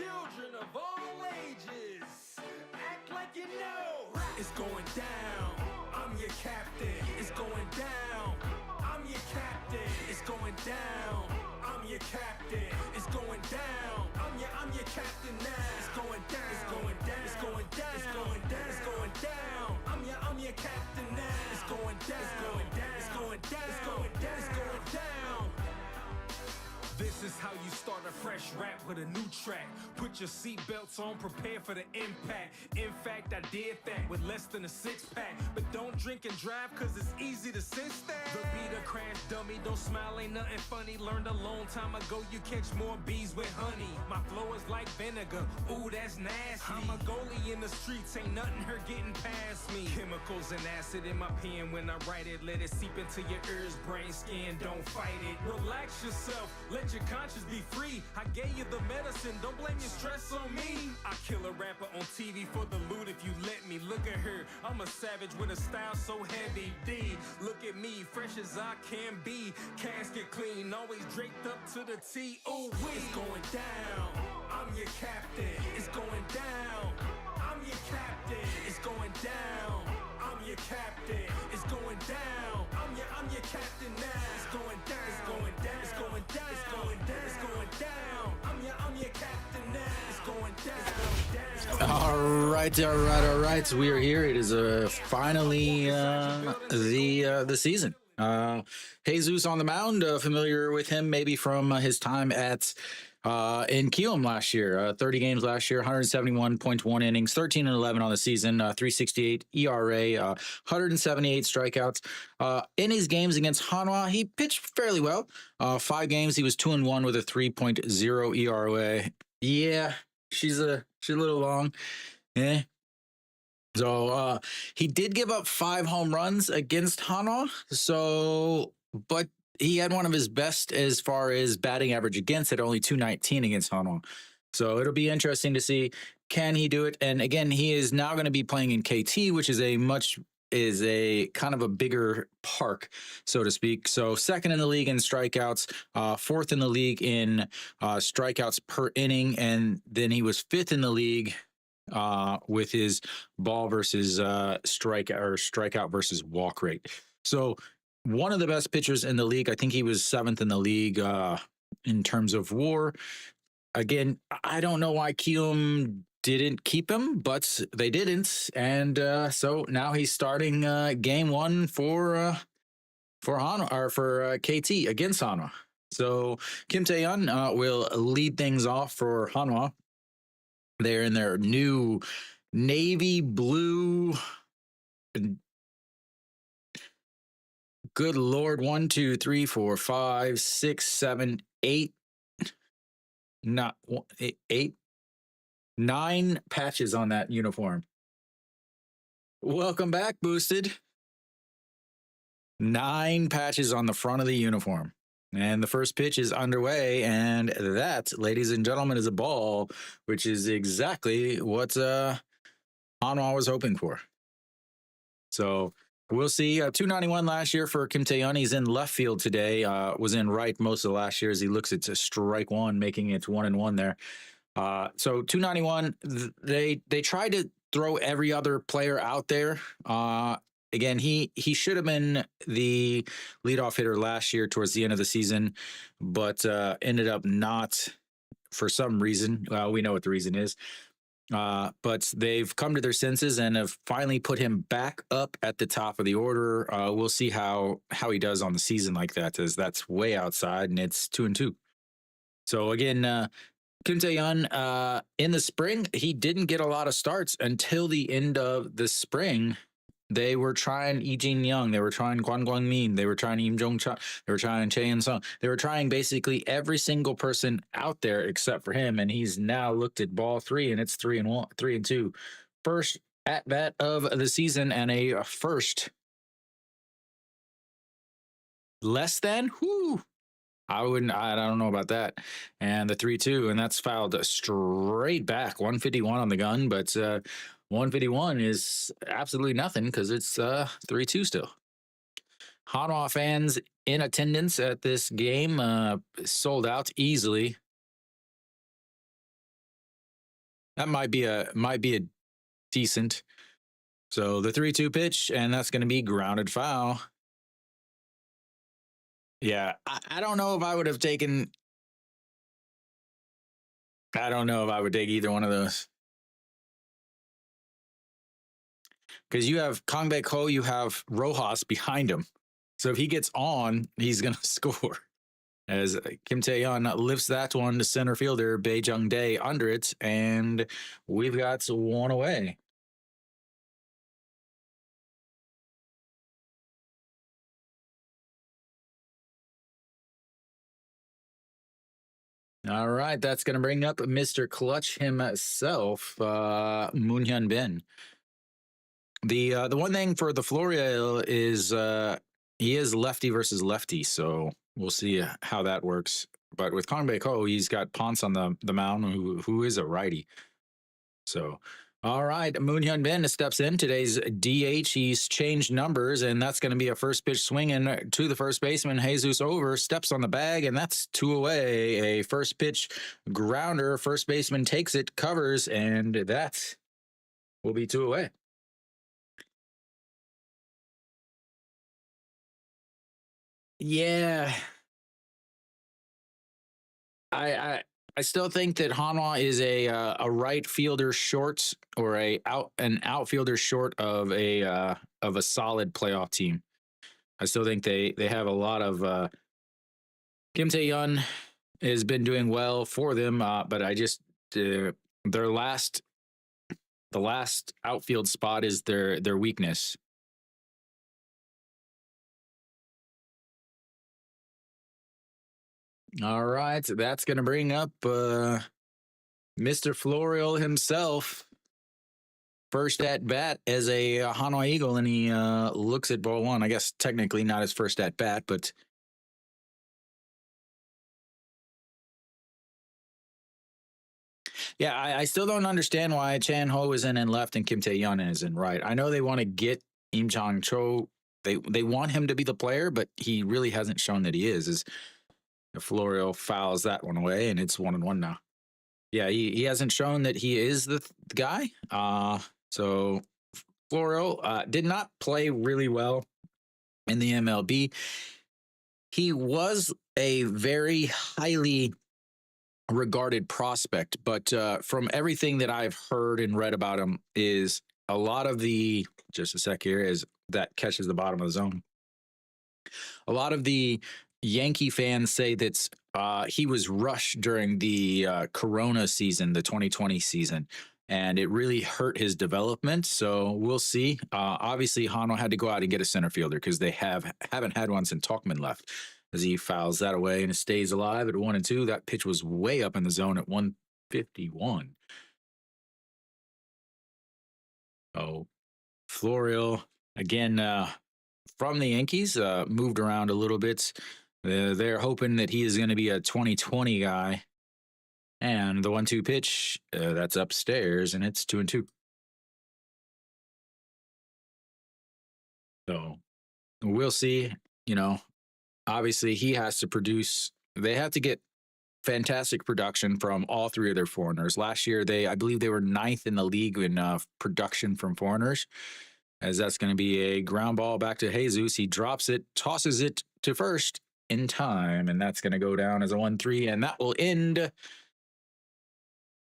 children of all ages. Act like you know. It's going down. I'm your captain. It's going down. I'm your captain. It's going down. I'm your captain. It's going down. I'm your captain now. It's going down. It's going down. It's going down. It's going down. It's going down. I'm your captain now. It's going down. It's going down. It's going down. It's going down. It's going down. This is how you start a fresh rap with a new track. Put your seatbelts on, prepare for the impact. In fact, I did that with less than a six-pack. But don't drink and drive, cause it's easy to sense that. The beat a crash dummy, don't smile, ain't nothing funny. Learned a long time ago, you catch more bees with honey. My flow is like vinegar, ooh, that's nasty. I'm a goalie in the streets, ain't nothing hurt getting past me. Chemicals and acid in my pen when I write it. Let it seep into your ears, brain, skin, don't fight it. Relax yourself, let your conscience be free. I gave you the medicine, don't blame your stress on me. I kill a rapper on TV for the loot if you let me. Look at her, I'm a savage with a style so heavy. D, look at me, fresh as I can be. Casket clean, always draped up to the T. Ooh, it's going down. I'm your captain. It's going down. I'm your captain. It's going down. I'm your captain. It's going down. I'm your captain now. It's going down. It's going down. It's going down. It's going down. It's going down. I'm your captain now. It's going down. All right. We are here. It is finally the season. Jesus on the mound, familiar with him maybe from his time at in Kielm last year. 30 games last year, 171.1 innings, 13 and 11 on the season, 368 ERA, 178 strikeouts. In his games against Hanwha, he pitched fairly well. 5 games, he was 2-1 with a 3.0 ERA. Yeah, she's a little long. Yeah. So he did give up 5 home runs against Hanwha. But he had one of his best as far as batting average against at only 219 against Hanwha. So it'll be interesting to see, can he do it? And again, he is now going to be playing in KT, which is a kind of a bigger park, so to speak. So second in the league in strikeouts, fourth in the league in strikeouts per inning, and then he was fifth in the league with his ball versus strikeout versus walk rate. So one of the best pitchers in the league. I think he was 7th in the league in terms of WAR. Again, I don't know why Kielm didn't keep him, but they didn't, and so now he's starting game 1 for Hanwha, or for KT against Hanwha. So Kim Tae-yeon will lead things off for Hanwha. They're in their new navy blue. Good Lord, 1, 2, 3, 4, 5, 6, 7, 8. Not 8, 9 patches on that uniform. Welcome back, Boosted. 9 patches on the front of the uniform. And the first pitch is underway, and that, ladies and gentlemen, is a ball, which is exactly what Hanwha was hoping for. So we'll see. 291 last year for Kim Tae-yeon. He's in left field today. Was in right most of the last year as he looks at strike 1, making it 1-1 there. So 291. They tried to throw every other player out there. Again, he should have been the leadoff hitter last year towards the end of the season, but ended up not for some reason. We know what the reason is. But they've come to their senses and have finally put him back up at the top of the order. We'll see how he does on the season like that, as that's way outside and it's 2-2. So again, Kim Tae-yeon, in the spring, he didn't get a lot of starts until the end of the spring. They were trying Lee Jin-young, they were trying Kwon Kwang-min, they were trying Im Jong-chun, they were trying Chae In-sung. They were trying basically every single person out there except for him, and he's now looked at ball 3, and it's 3-2. First at bat of the season, and a first less than. Whoo! I don't know about that. And the 3-2, and that's fouled straight back. 151 on the gun, but 151 is absolutely nothing because it's 3-2 still. Hanwha fans in attendance at this game, sold out easily. That might be a decent. So the 3-2 pitch, and that's going to be grounded foul. Yeah, I don't know if I would have taken. I don't know if I would take either one of those. Because you have Kang Baek Ho, you have Rojas behind him. So if he gets on, he's going to score. As Kim Tae-yeon lifts that one to center fielder Bae Jung-dae under it, and we've got one away. All right, that's going to bring up Mr. Clutch himself, Moon Hyun Bin. The one thing for the Florial is he is lefty versus lefty, so we'll see how that works. But with Kang Baek Ho, he's got Ponce on the mound, who is a righty. So, all right, Moon Hyun Bin steps in. Today's DH. He's changed numbers, and that's going to be a first pitch swinging to the first baseman. Jesus over, steps on the bag, and that's 2 away. A first pitch grounder. First baseman takes it, covers, and that will be 2 away. Yeah. I still think that Hanwha is a right fielder short, or an outfielder short of a solid playoff team. I still think they have a lot of Kim Tae-yeon has been doing well for them, but I just the last outfield spot is their weakness. All right, that's going to bring up Mr. Florial himself. First at bat as a Hanwha Eagle, and he looks at ball one. I guess technically not his first at bat, but yeah, I still don't understand why Chan Ho is in and left and Kim Tae-yeon is in right. I know they want to get Im Chang Cho. They want him to be the player, but he really hasn't shown that he is. As Florio fouls that one away, and it's 1-1 now. Yeah, he hasn't shown that he is the guy. So Florio did not play really well in the MLB. He was a very highly regarded prospect, but from everything that I've heard and read about him, is a lot of the, just a sec here, is that catches the bottom of the zone. A lot of the Yankee fans say that he was rushed during the Corona season, the 2020 season, and it really hurt his development. So we'll see. Obviously, Hanwha had to go out and get a center fielder because they haven't had one since Talkman left. As he fouls that away and it stays alive at 1-2. That pitch was way up in the zone at 151. Oh, Florial again from the Yankees, moved around a little bit. They're hoping that he is going to be a 2020 guy. And the 1-2 pitch, that's upstairs, and it's 2-2. So we'll see. Obviously he has to produce. They have to get fantastic production from all three of their foreigners. Last year, I believe they were 9th in the league in production from foreigners. As that's going to be a ground ball back to Jesus. He drops it, tosses it to first in time, and that's going to go down as a 1-3, and that will end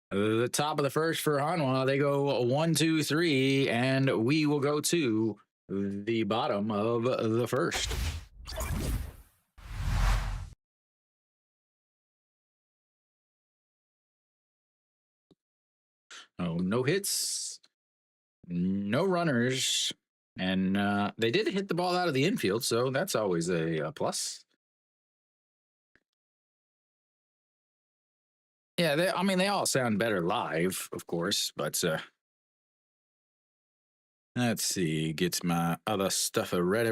the top of the first for Hanwha. They go 1-2-3, and we will go to the bottom of the first. Oh, no hits, no runners, and they did hit the ball out of the infield, so that's always a plus. Yeah, they all sound better live, of course, but let's see, get my other stuff ready.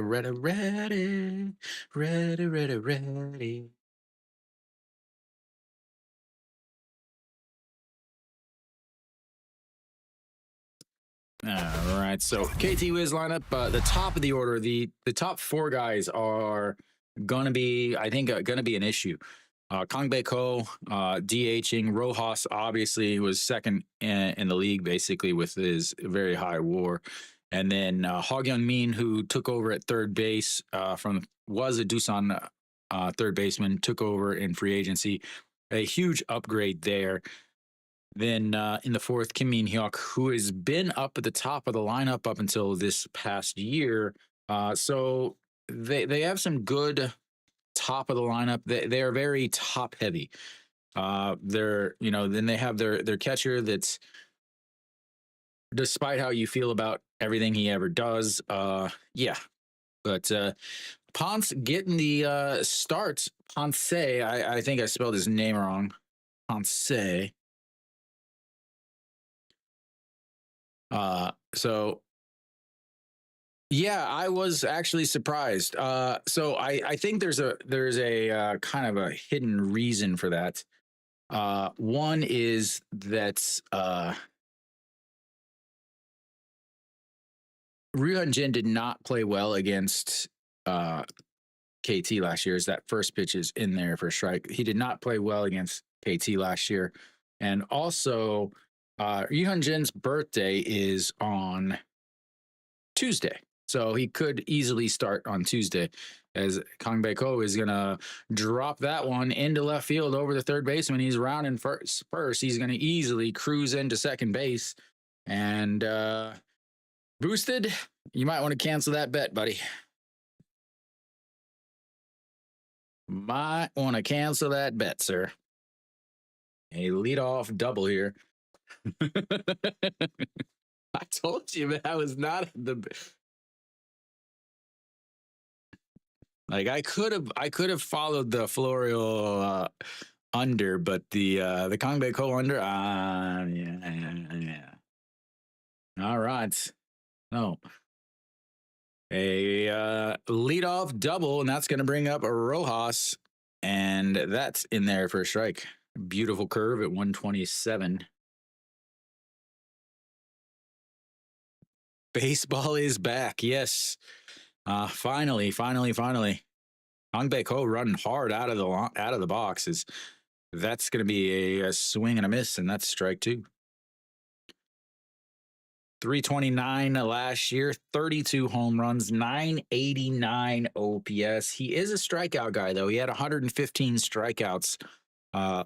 All right, so KT Wiz lineup, the top of the order, the top 4 guys are gonna be, I think, gonna be an issue. Kang Bae Ko DHing. Rojas obviously was second in the league, basically, with his very high WAR. And then Ha Young Min, who took over at third base was a Doosan third baseman, took over in free agency. A huge upgrade there. Then in the fourth, Kim Min Hyuk, who has been up at the top of the lineup up until this past year. So they have some good top of the lineup. They are very top heavy. Then they have their catcher that's, despite how you feel about everything he ever does, yeah. But Ponce getting the start. Ponce, I think I spelled his name wrong. Ponce. So yeah, I was actually surprised. So I think there's a kind of a hidden reason for that. One is that Ryu Hyun-jin did not play well against KT last year. As that first pitch is in there for a strike. He did not play well against KT last year, and also Ryu Hyun-jin's birthday is on Tuesday. So he could easily start on Tuesday, as Kang Bae Ko is going to drop that one into left field over the third baseman. He's rounding first. He's going to easily cruise into second base. And Boosted, you might want to cancel that bet, buddy. Might want to cancel that bet, sir. A leadoff double here. I told you, man, I was not the... Like I could have followed the Florio under, but the Kang Bae Ko under, yeah. All right. No. A leadoff double, and that's going to bring up a Rojas, and that's in there for a strike. Beautiful curve at 127. Baseball is back. Yes. Finally. Kang Bae Ko running hard out of the box that's going to be a swing and a miss, and that's strike two. 329 last year, 32 home runs, 989 OPS. He is a strikeout guy, though. He had 115 strikeouts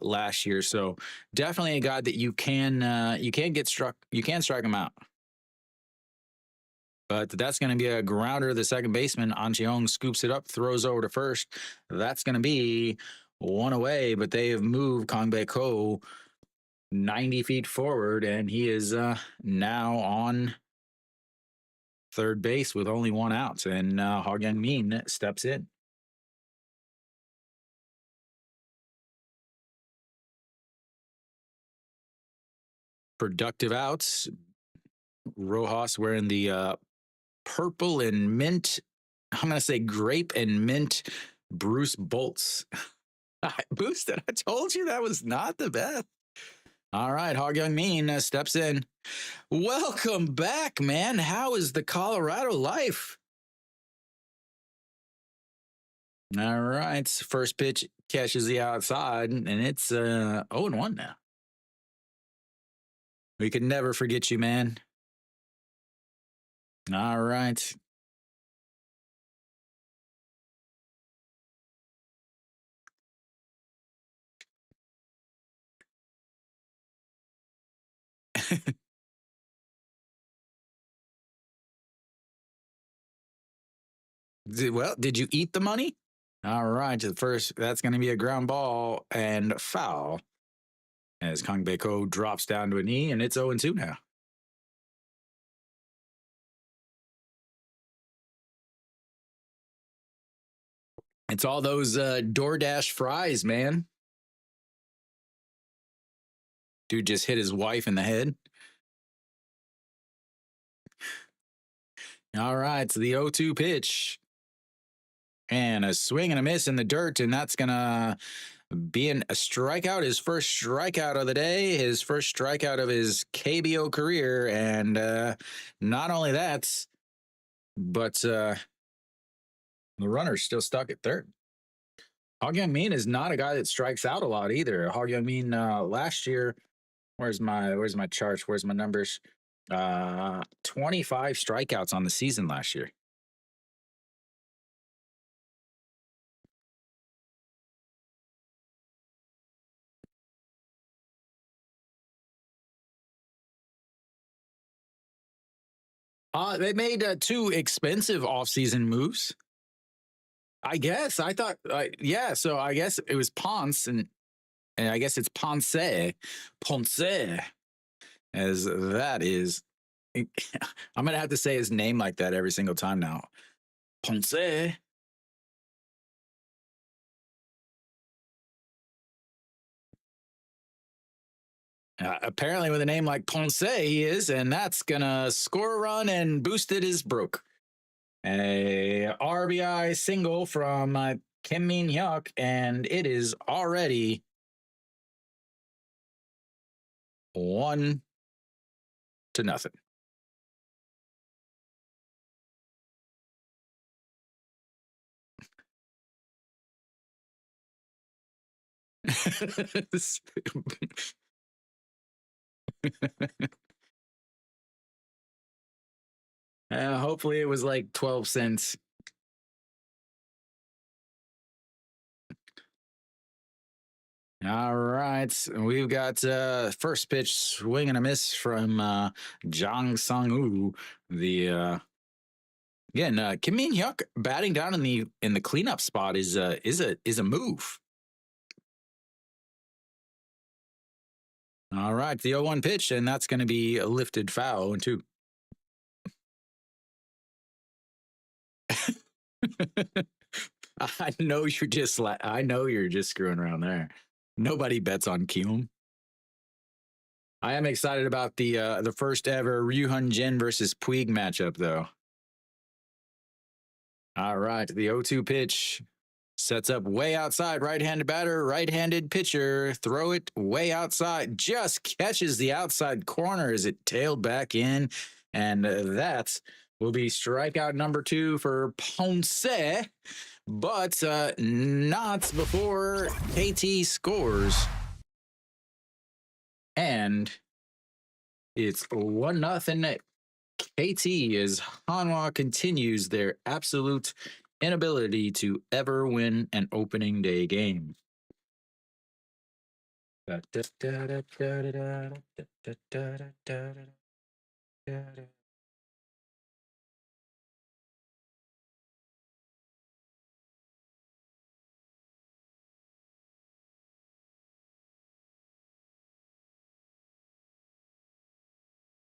last year, so definitely a guy that you can strike him out. But that's going to be a grounder. The second baseman, An Cheong, scoops it up, throws over to first. That's going to be one away, but they have moved Kang Bae Ko 90 feet forward, and he is now on third base with only one out, and Ha Young Min steps in. Productive outs. Rojas wearing the purple and mint, I'm going to say grape and mint Bruce Bolts. Boosted. I told you that was not the best. All right, Ha Young Min steps in. Welcome back, man. How is the Colorado life? All right, first pitch catches the outside, and it's 0-1 now. We could never forget you, man. All right. Did you eat the money? All right, to the first, that's going to be a ground ball and foul as Kang Bae Ko drops down to a knee, and it's 0-2 now. It's all those DoorDash fries, man. Dude just hit his wife in the head. All right, so the 0-2 pitch. And a swing and a miss in the dirt, and that's going to be a strikeout. His first strikeout of the day, his first strikeout of his KBO career. And not only that, but the runner's still stuck at third. Hog Min is not a guy that strikes out a lot either. Hog Min last year, where's my charts? Where's my numbers? 25 strikeouts on the season last year. They made two expensive offseason moves. I guess I thought, yeah. So I guess it was Ponce, and I guess it's Ponce, as that is. I'm gonna have to say his name like that every single time now. Ponce. Apparently, with a name like Ponce, he is, and that's gonna score a run and boosted his broke. A RBI single from Kim Min Hyuk, and it is already 1-0. Hopefully, it was like 12 cents. All right, we've got first pitch swing and a miss from Jang Sang-woo. The again, Kim Min Hyuk batting down in the cleanup spot is a move. All right, the 0-1 pitch, and that's going to be a lifted foul 0-2. I know you're just screwing around there. Nobody bets on Kium. I am excited about the first ever Ryuhun Jin versus Puig matchup, though. All right, the 0-2 pitch sets up way outside. Right-handed batter, right-handed pitcher. Throw it way outside. Just catches the outside corner as it tailed back in, and that will be strikeout number 2 for Ponce. But not before KT scores. And it's 1-0 KT as Hanwha continues their absolute inability to ever win an opening day game.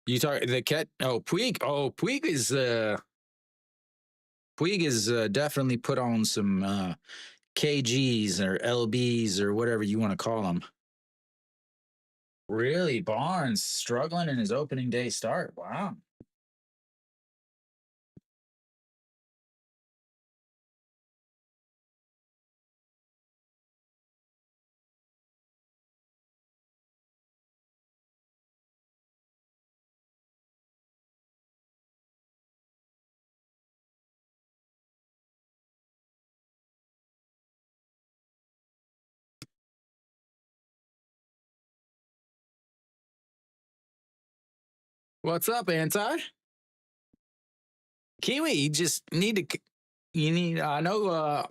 You talk the cat. Oh, Puig. Oh, Puig is definitely put on some KGs or LBs or whatever you want to call them. Really, Barnes struggling in his opening day start. Wow. What's up, Anti? Kiwi, you just need to. You need. I know.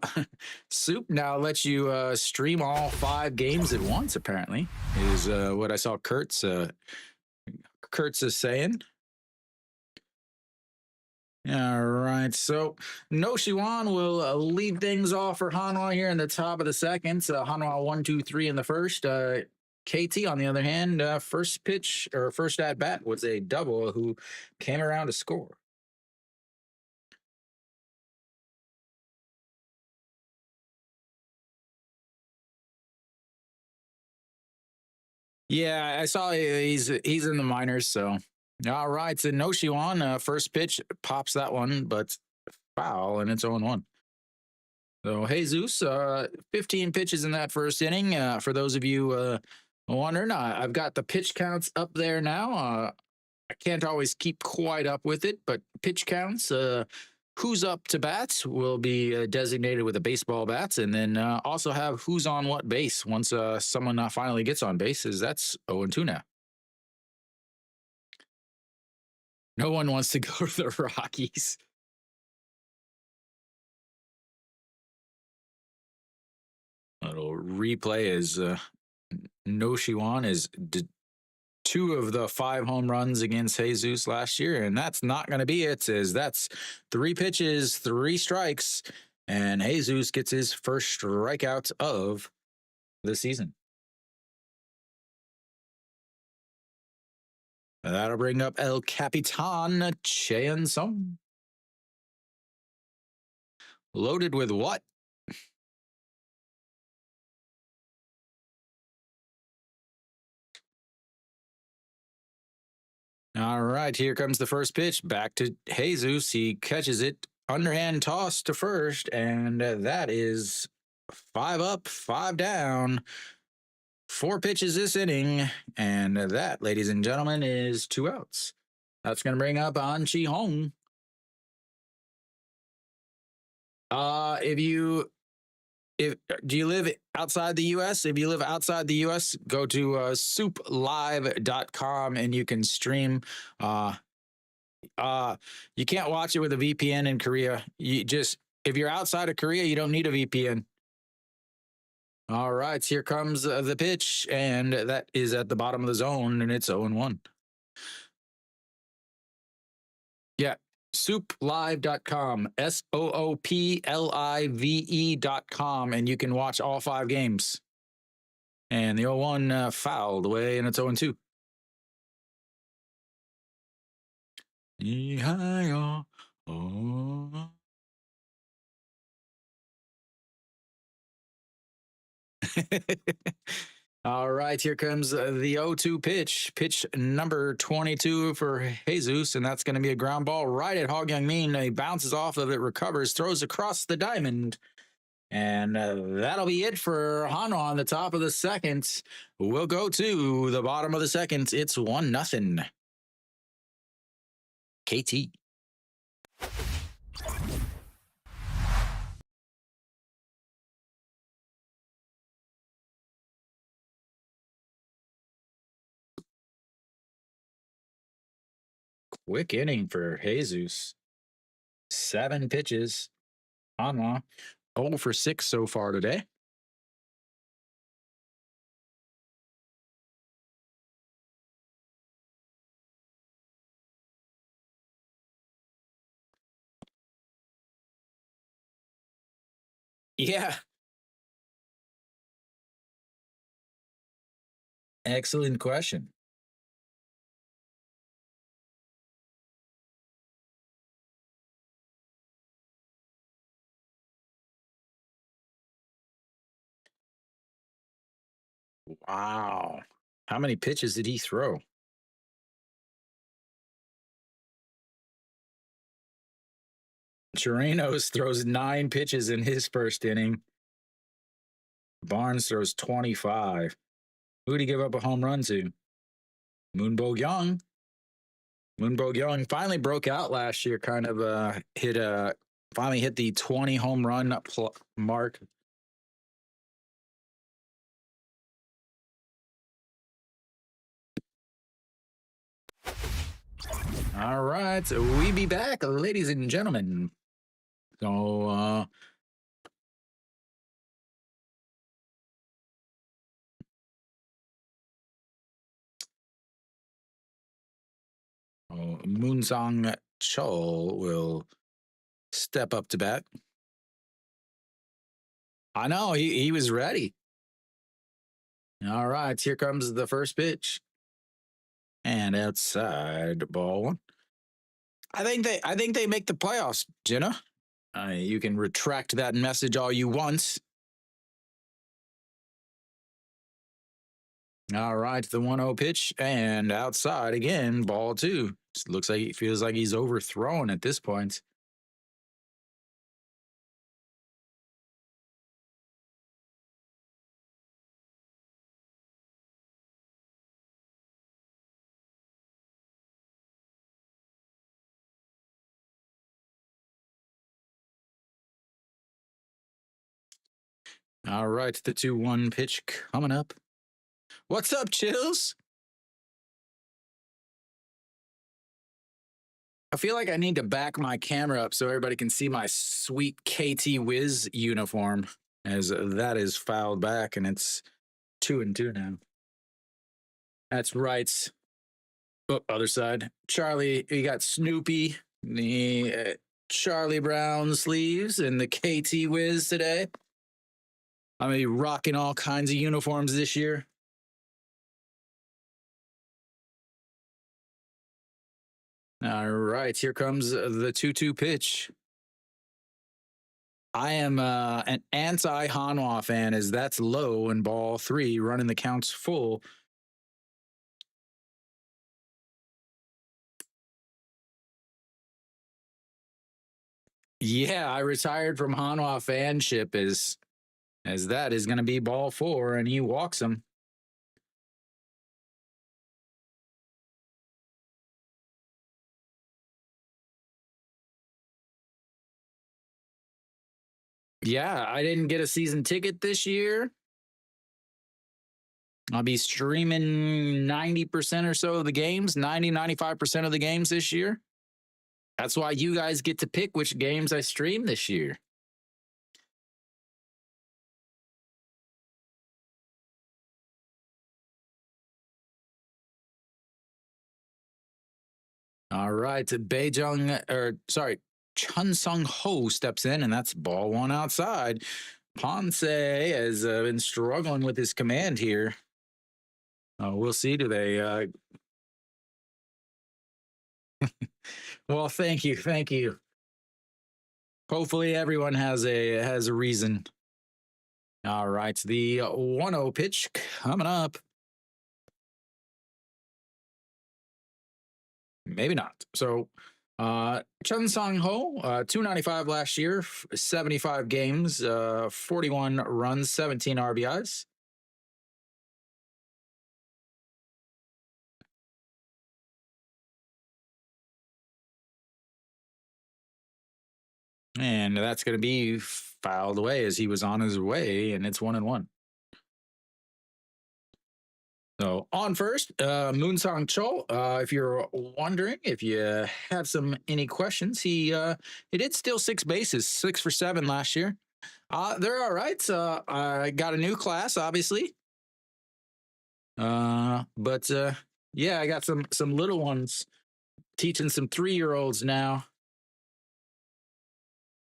Soup now lets you stream all 5 games at once. Apparently, is what I saw. Kurtz is saying. All right, so No Shiwan will lead things off for Hanwha here in the top of the second. Hanwha 1-2-3 in the first. KT, on the other hand, first pitch or first at bat was a double who came around to score. Yeah, I saw he's in the minors. So all right, so No Shiwan, first pitch pops that one, but foul, and it's 0-1. So Jesus, 15 pitches in that first inning. For those of you wondering, I've got the pitch counts up there now. I can't always keep quite up with it, but pitch counts. who's up to bat will be designated with a baseball bat, and then also have who's on what base once someone finally gets on base. Is that's 0-2 now. No one wants to go to the Rockies. Little replay is No Shiwan is 2 of the 5 home runs against Jesus last year, and that's not going to be it. As that's 3 pitches, 3 strikes, and Jesus gets his first strikeout of the season. That'll bring up El Capitan Cheyenne Song. Loaded with what? All right, here comes the first pitch. Back to Jesus. He catches it. Underhand toss to first, and that is 5 up, 5 down. 4 pitches this inning, and that, ladies and gentlemen, is 2 outs. That's going to bring up An Chi Hong. If do you live outside the U.S.? If you live outside the U.S., go to souplive.com and you can stream. You can't watch it with a VPN in Korea. If you're outside of Korea, you don't need a VPN. All right, here comes the pitch, and that is at the bottom of the zone, and it's 0-1. Yeah, souplive.com, SOOPLIVE.com, and you can watch all 5 games. And the 0-1 fouled away, and it's 0-2. All right, here comes the 0-2 pitch. Pitch number 22 for Jesus, and that's going to be a ground ball right at Hog Young Min. He bounces off of it, recovers, throws across the diamond. And that'll be it for Hanwha on the top of the second. We'll go to the bottom of the second. It's 1-0. KT. Quick inning for Jesus. 7 pitches. Hanwha 0 for 6 so far today. Yeah. Excellent question. Wow. How many pitches did he throw? Chirinos throws 9 pitches in his first inning. Barnes throws 25. Who did he give up a home run to? Moon Bo-gyung. Moon Bo-gyung finally broke out last year, kind of finally hit the 20 home run mark. All right, so we be back, ladies and gentlemen. So, Moon Song Chol will step up to bat. I know, he was ready. All right, here comes the first pitch. And outside, ball 1. I think they make the playoffs, Jenna. You can retract that message all you want. All right, the 1-0 pitch, and outside again, ball 2. Looks like it feels like he's overthrown at this point. All right, the 2-1 pitch coming up. What's up, Chills? I feel like I need to back my camera up so everybody can see my sweet KT Wiz uniform, as that is fouled back and it's 2-2 now. That's right. Oh, other side. Charlie, you got Snoopy, the Charlie Brown sleeves, and the KT Wiz today. I'm going to be rocking all kinds of uniforms this year. All right, here comes the 2-2 pitch. I am an anti-Hanwha fan, as that's low in ball 3, running the counts full. Yeah, I retired from Hanwha fanship as that is going to be ball 4, and he walks him. Yeah, I didn't get a season ticket this year. I'll be streaming 90% or so of the games, 95% of the games this year. That's why you guys get to pick which games I stream this year. All right, Chun Sung Ho steps in, and that's ball 1 outside. Ponce has been struggling with his command here. We'll see. Do they? Well, thank you. Hopefully, everyone has a reason. All right, the 1-0 pitch coming up. Maybe not. So, Chun Sung Ho, 295 last year, 75 games, 41 runs, 17 RBIs. And that's going to be fouled away as he was on his way, and it's 1-1. So on first, Moonsong Chol. If you're wondering, if you have any questions, he did steal 6 bases, 6 for 7 last year. They're all right. I got a new class, obviously. But yeah, I got some little ones, teaching some 3-year-olds now.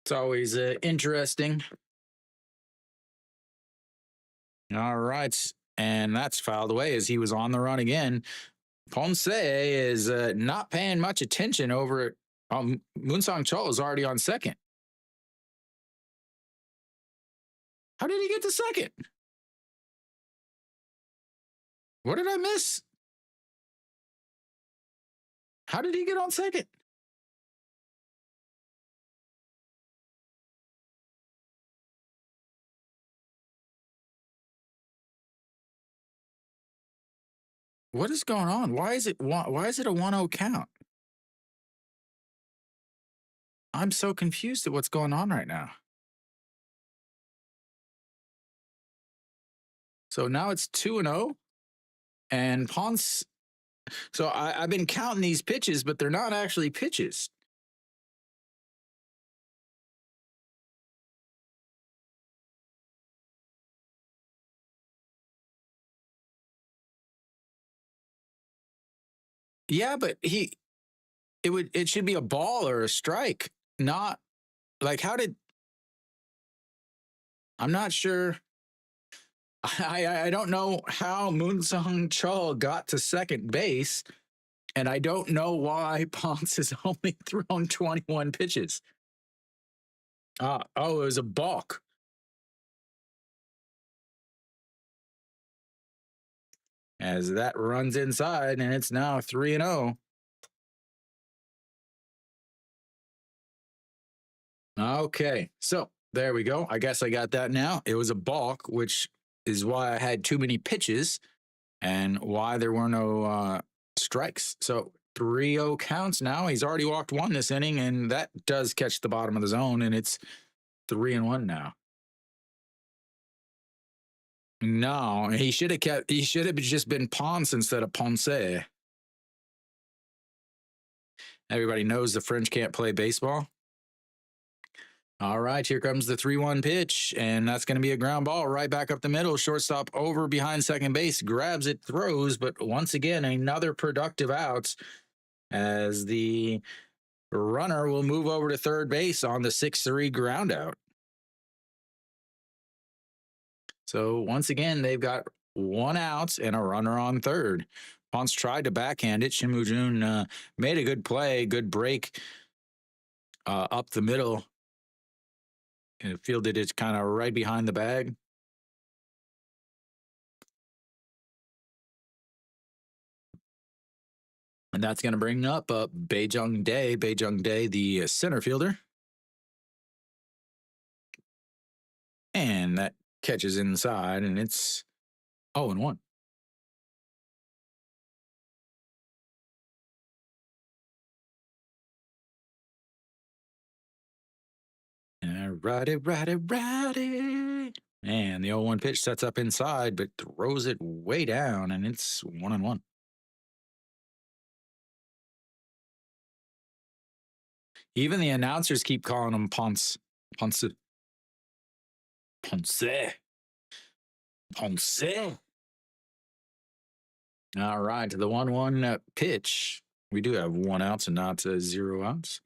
It's always interesting. All right. And that's fouled away as he was on the run again. Ponce is not paying much attention over it. Moonsong Chol is already on second. How did he get to second? What did I miss? How did he get on second? What is going on? Why is it a 1-0 count? I'm so confused at what's going on right now. So now it's 2-0, and Ponce. So I've been counting these pitches, but they're not actually pitches. Yeah, but it should be a ball or a strike, not like I'm not sure. I don't know how Moonsong Chol got to second base, and I don't know why Ponce has only thrown 21 pitches. Oh, it was a balk. As that runs inside, and it's now 3-0. Okay, so there we go. I guess I got that now. It was a balk, which is why I had too many pitches and why there were no strikes. So 3-0 counts now. He's already walked 1 this inning, and that does catch the bottom of the zone, and it's 3-1 now. No, he should have kept. He should have just been Ponce instead of Ponce. Everybody knows the French can't play baseball. All right, here comes the 3-1 pitch, and that's going to be a ground ball right back up the middle. Shortstop over behind second base, grabs it, throws, but once again, another productive out as the runner will move over to third base on the 6-3 ground out. So once again, they've got one out and a runner on third. Ponce tried to backhand it. Shin Woo-jun made a good play, good break up the middle. And fielded it kind of right behind the bag. And that's going to bring up Baejung Dae, the center fielder. And that catches inside, and it's 0-1. Righty. And the 0-1 pitch sets up inside, but throws it way down, and it's 1-1. Even the announcers keep calling him Ponce. Ponce. All right, the 1-1 pitch. We do have 1 out and not 0 outs.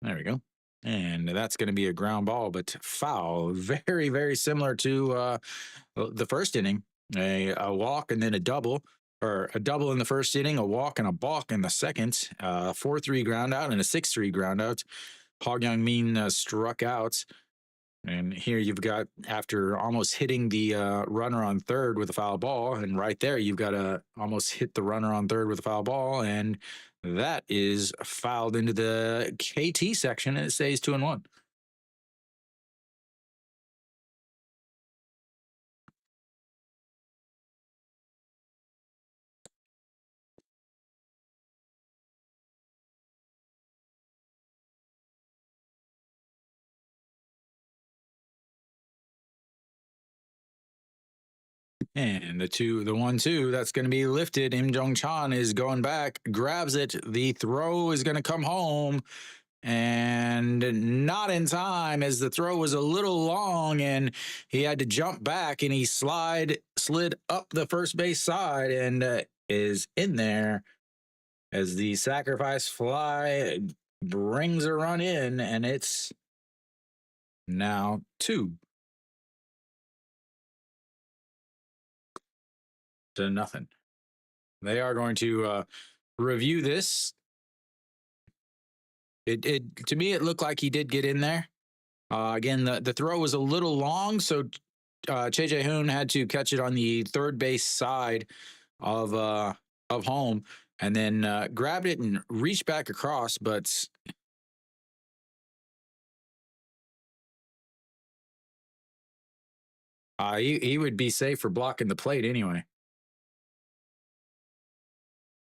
There we go. And that's going to be a ground ball, but foul. Very, very similar to the first inning. A walk and then a double, or a double in the first inning, a walk and a balk in the second. 4-3 ground out and a 6-3 ground out. Hog Young Min struck out. And here you've got, after almost hitting the runner on third with a foul ball, and right there you've got to almost hit the runner on third with a foul ball, and that is fouled into the KT section, and it stays 2-1. And the 1-2, that's going to be lifted. Im Jong-chan is going back, grabs it. The throw is going to come home, and not in time, as the throw was a little long, and he had to jump back, and he slid up the first base side and is in there as the sacrifice fly brings a run in, and it's now 2-0. They are going to review this. It to me, it looked like he did get in there. Again, the throw was a little long, so Choi Jae-hoon had to catch it on the third base side of home, and then grabbed it and reached back across, but he would be safe for blocking the plate anyway.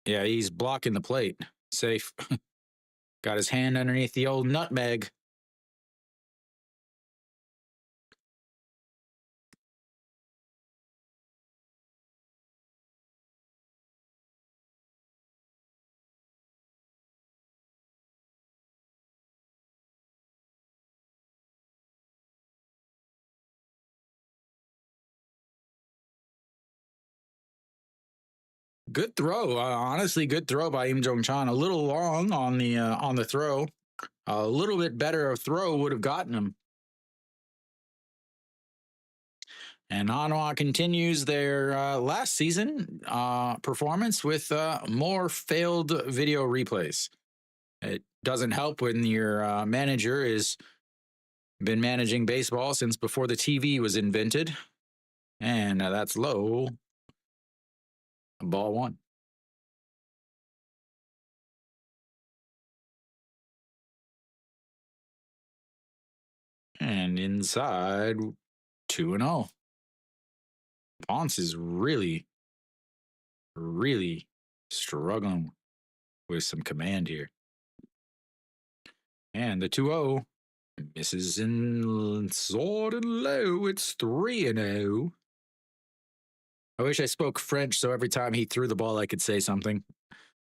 Yeah, he's blocking the plate. Safe. Got his hand underneath the old nutmeg. Good throw, honestly. Good throw by Im Jong-chan. A little long on the throw. A little bit better throw would have gotten him. And Hanwha continues their last season performance with more failed video replays. It doesn't help when your manager has been managing baseball since before the TV was invented. And that's low. Ball 1. And inside, 2-0. Ponce is really, really struggling with some command here. And the 2-0 misses in short and low. It's 3-0. I wish I spoke French so every time he threw the ball, I could say something.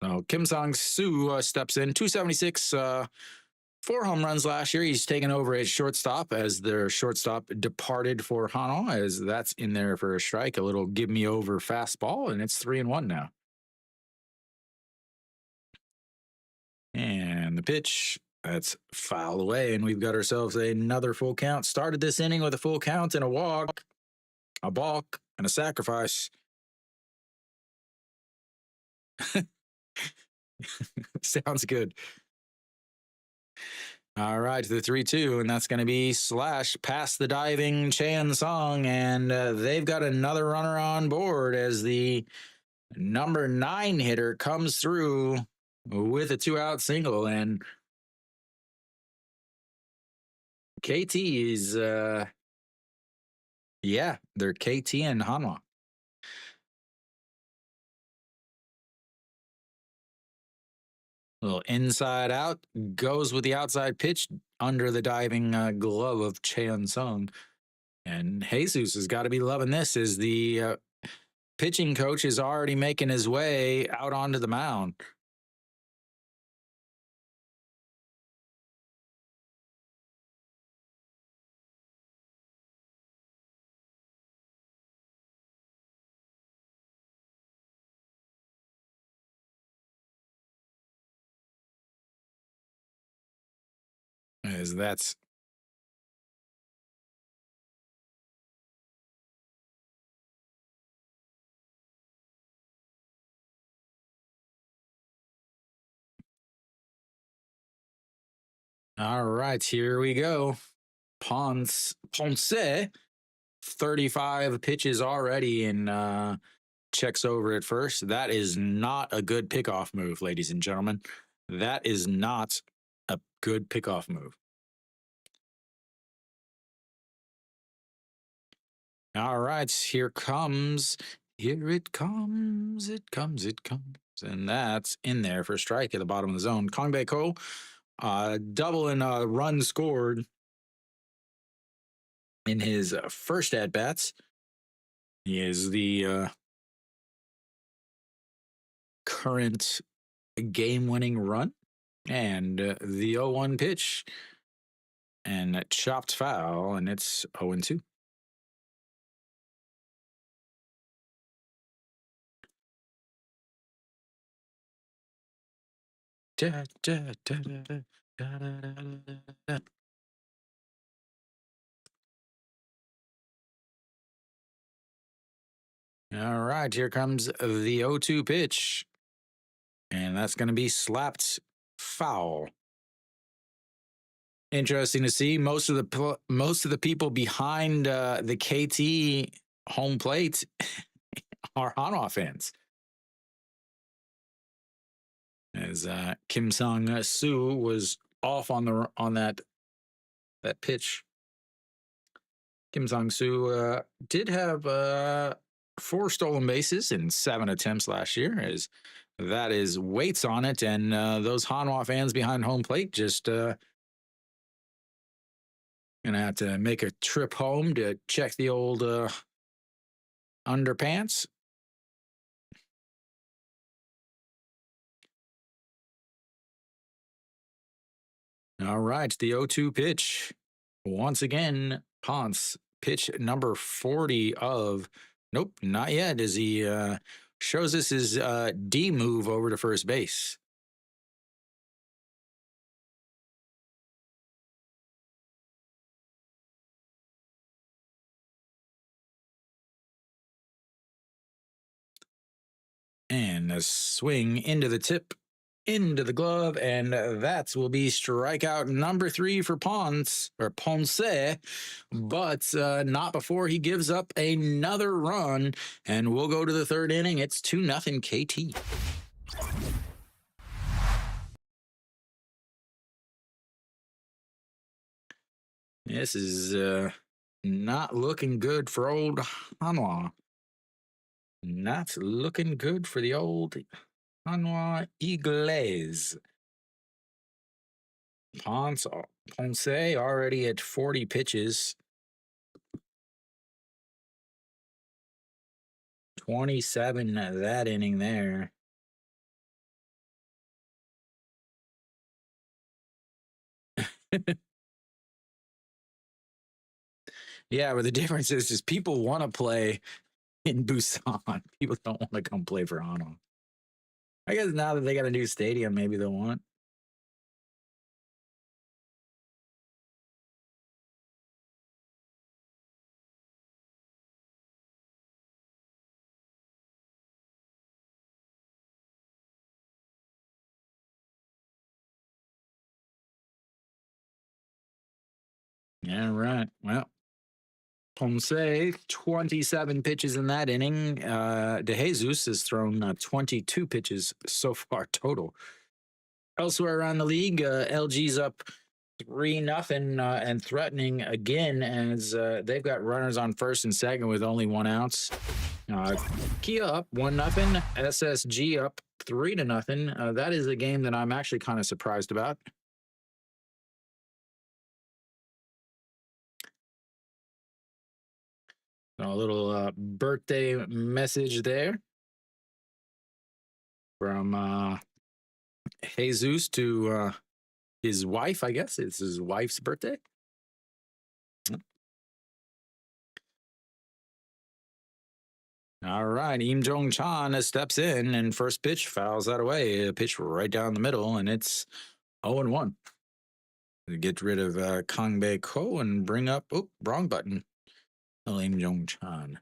So Kim Sang-soo steps in, 276, 4 home runs last year. He's taken over at shortstop as their shortstop departed for Hanwha, as that's in there for a strike. A little give me over fastball, and it's 3-1 now. And the pitch, that's foul away, and we've got ourselves another full count. Started this inning with a full count and a walk, a balk, and a sacrifice. Sounds good. All right, the 3-2, and that's going to be slash past the diving Chan Song, and they've got another runner on board as the number 9 hitter comes through with a 2-out single, and KT is, yeah, they're KT and Hanwha. A little inside out, goes with the outside pitch under the diving glove of Chan Sung. And Jesus has got to be loving this as the pitching coach is already making his way out onto the mound. As that's all right, here we go. Ponce, 35 pitches already and checks over at first. That is not a good pickoff move, ladies and gentlemen. That is not a good pickoff move. All right, here it comes, it comes. And that's in there for a strike at the bottom of the zone. Kongbae Ko, double and a run scored in his first at-bats. He is the current game-winning run. And the 0-1 pitch. And chopped foul, and it's 0-2. Da, da, da, da, da, da, da, da. All right, here comes the 0-2 pitch. And that's going to be slapped foul. Interesting to see most of the people behind the KT home plate are Hanwha fans. As Kim Sang-soo was off on that pitch. Kim Sang-soo did have 4 stolen bases in 7 attempts last year, as that is weights on it, and those Hanwha fans behind home plate just gonna have to make a trip home to check the old underpants. All right, the 0-2 pitch. Once again, Ponce, pitch number 40 of, nope, not yet, as he shows us his D move over to first base. And a swing into the tip, into the glove, and that will be strikeout number 3 for Ponce, but not before he gives up another run, and we'll go to the 3rd inning. It's 2-0 KT. This is not looking good for old Hanwha. Not looking good for the old Hanwha Eagles. Ponce already at 40 pitches. 27 that inning there. Yeah, but the difference is just people want to play in Busan. People don't want to come play for Hanwha. I guess now that they got a new stadium, maybe they'll want. Yeah, right. Well, Ponce, 27 pitches in that inning. De Jesus has thrown 22 pitches so far total. Elsewhere around the league, LG's up 3-0 and threatening again as they've got runners on first and second with only 1 out. Kia up 1-0. SSG up 3-0. That is a game that I'm actually kind of surprised about. A little birthday message there from Jesus to his wife, I guess. It's his wife's birthday. All right. Im Jong Chan steps in and first pitch fouls that away. A pitch right down the middle, and it's 0-1. Get rid of Kang Bae Ko and bring up, wrong button. Im Jong Chan.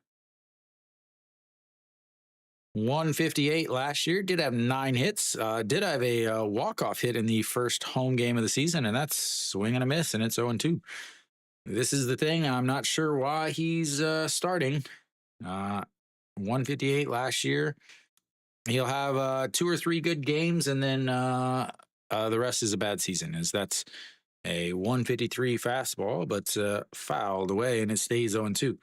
158 last year. Did have 9 hits. Did have a walk-off hit in the first home game of the season, and that's swing and a miss, and it's 0-2. This is the thing. I'm not sure why he's starting. 158 last year. He'll have 2 or 3 good games, and then the rest is a bad season. As that's a 153 fastball, but fouled away, and it stays 0-2.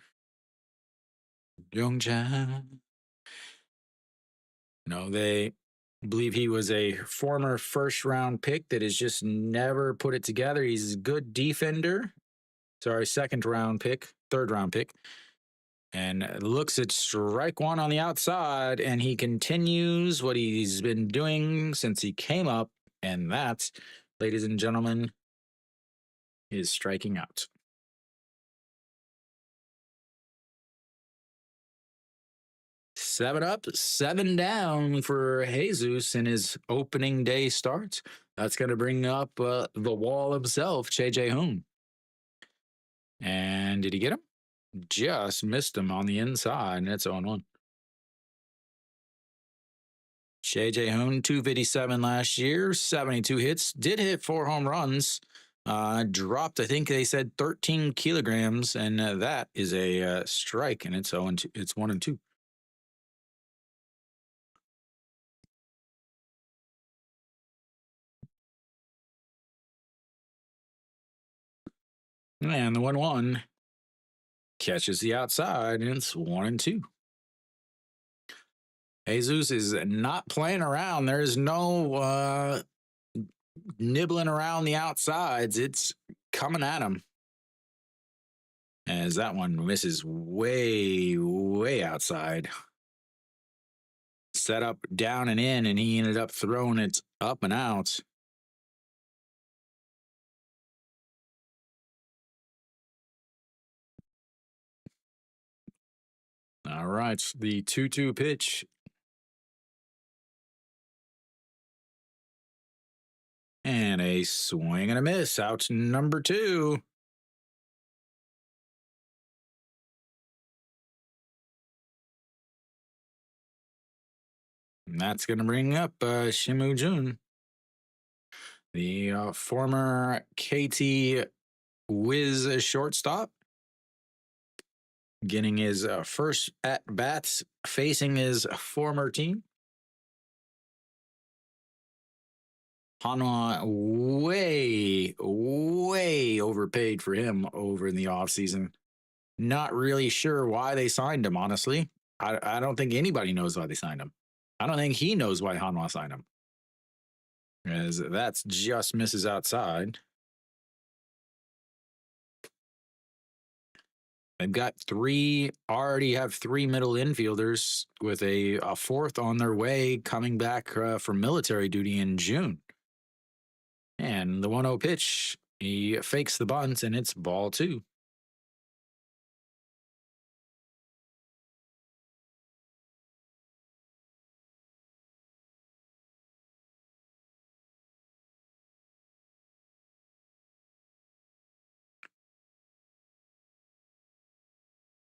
Yongchan. No, they believe he was a former first-round pick that has just never put it together. He's a good defender. Sorry, second-round pick, third-round pick. And looks at strike 1 on the outside, and he continues what he's been doing since he came up, and that, ladies and gentlemen, is striking out. Seven up, 7 down for Jesus in his opening day start. That's going to bring up the wall himself, Che Jae-hoon. And did he get him? Just missed him on the inside, and it's 0-1. Che Jae-hoon, 257 last year, 72 hits, did hit 4 home runs, dropped, I think they said 13 kilograms, and that is a strike, and it's 0-2. It's 1-2. And the 1-1 catches the outside, and it's 1-2. Jesus is not playing around. There's no nibbling around the outsides. It's coming at him. As that one misses way, way outside. Set up down and in, and he ended up throwing it up and out. All right, the 2-2 pitch. And a swing and a miss. Out number 2. And that's going to bring up Shimu Jun, the former KT Wiz shortstop, getting his first at-bats facing his former team. Hanwha way, way overpaid for him over in the offseason. Not really sure why they signed him, honestly. I don't think anybody knows why they signed him. I don't think he knows why Hanwha signed him. As that's just misses outside. They've got already have three middle infielders with a fourth on their way coming back from military duty in June. And the 1-0 pitch, he fakes the bunt, and it's ball two.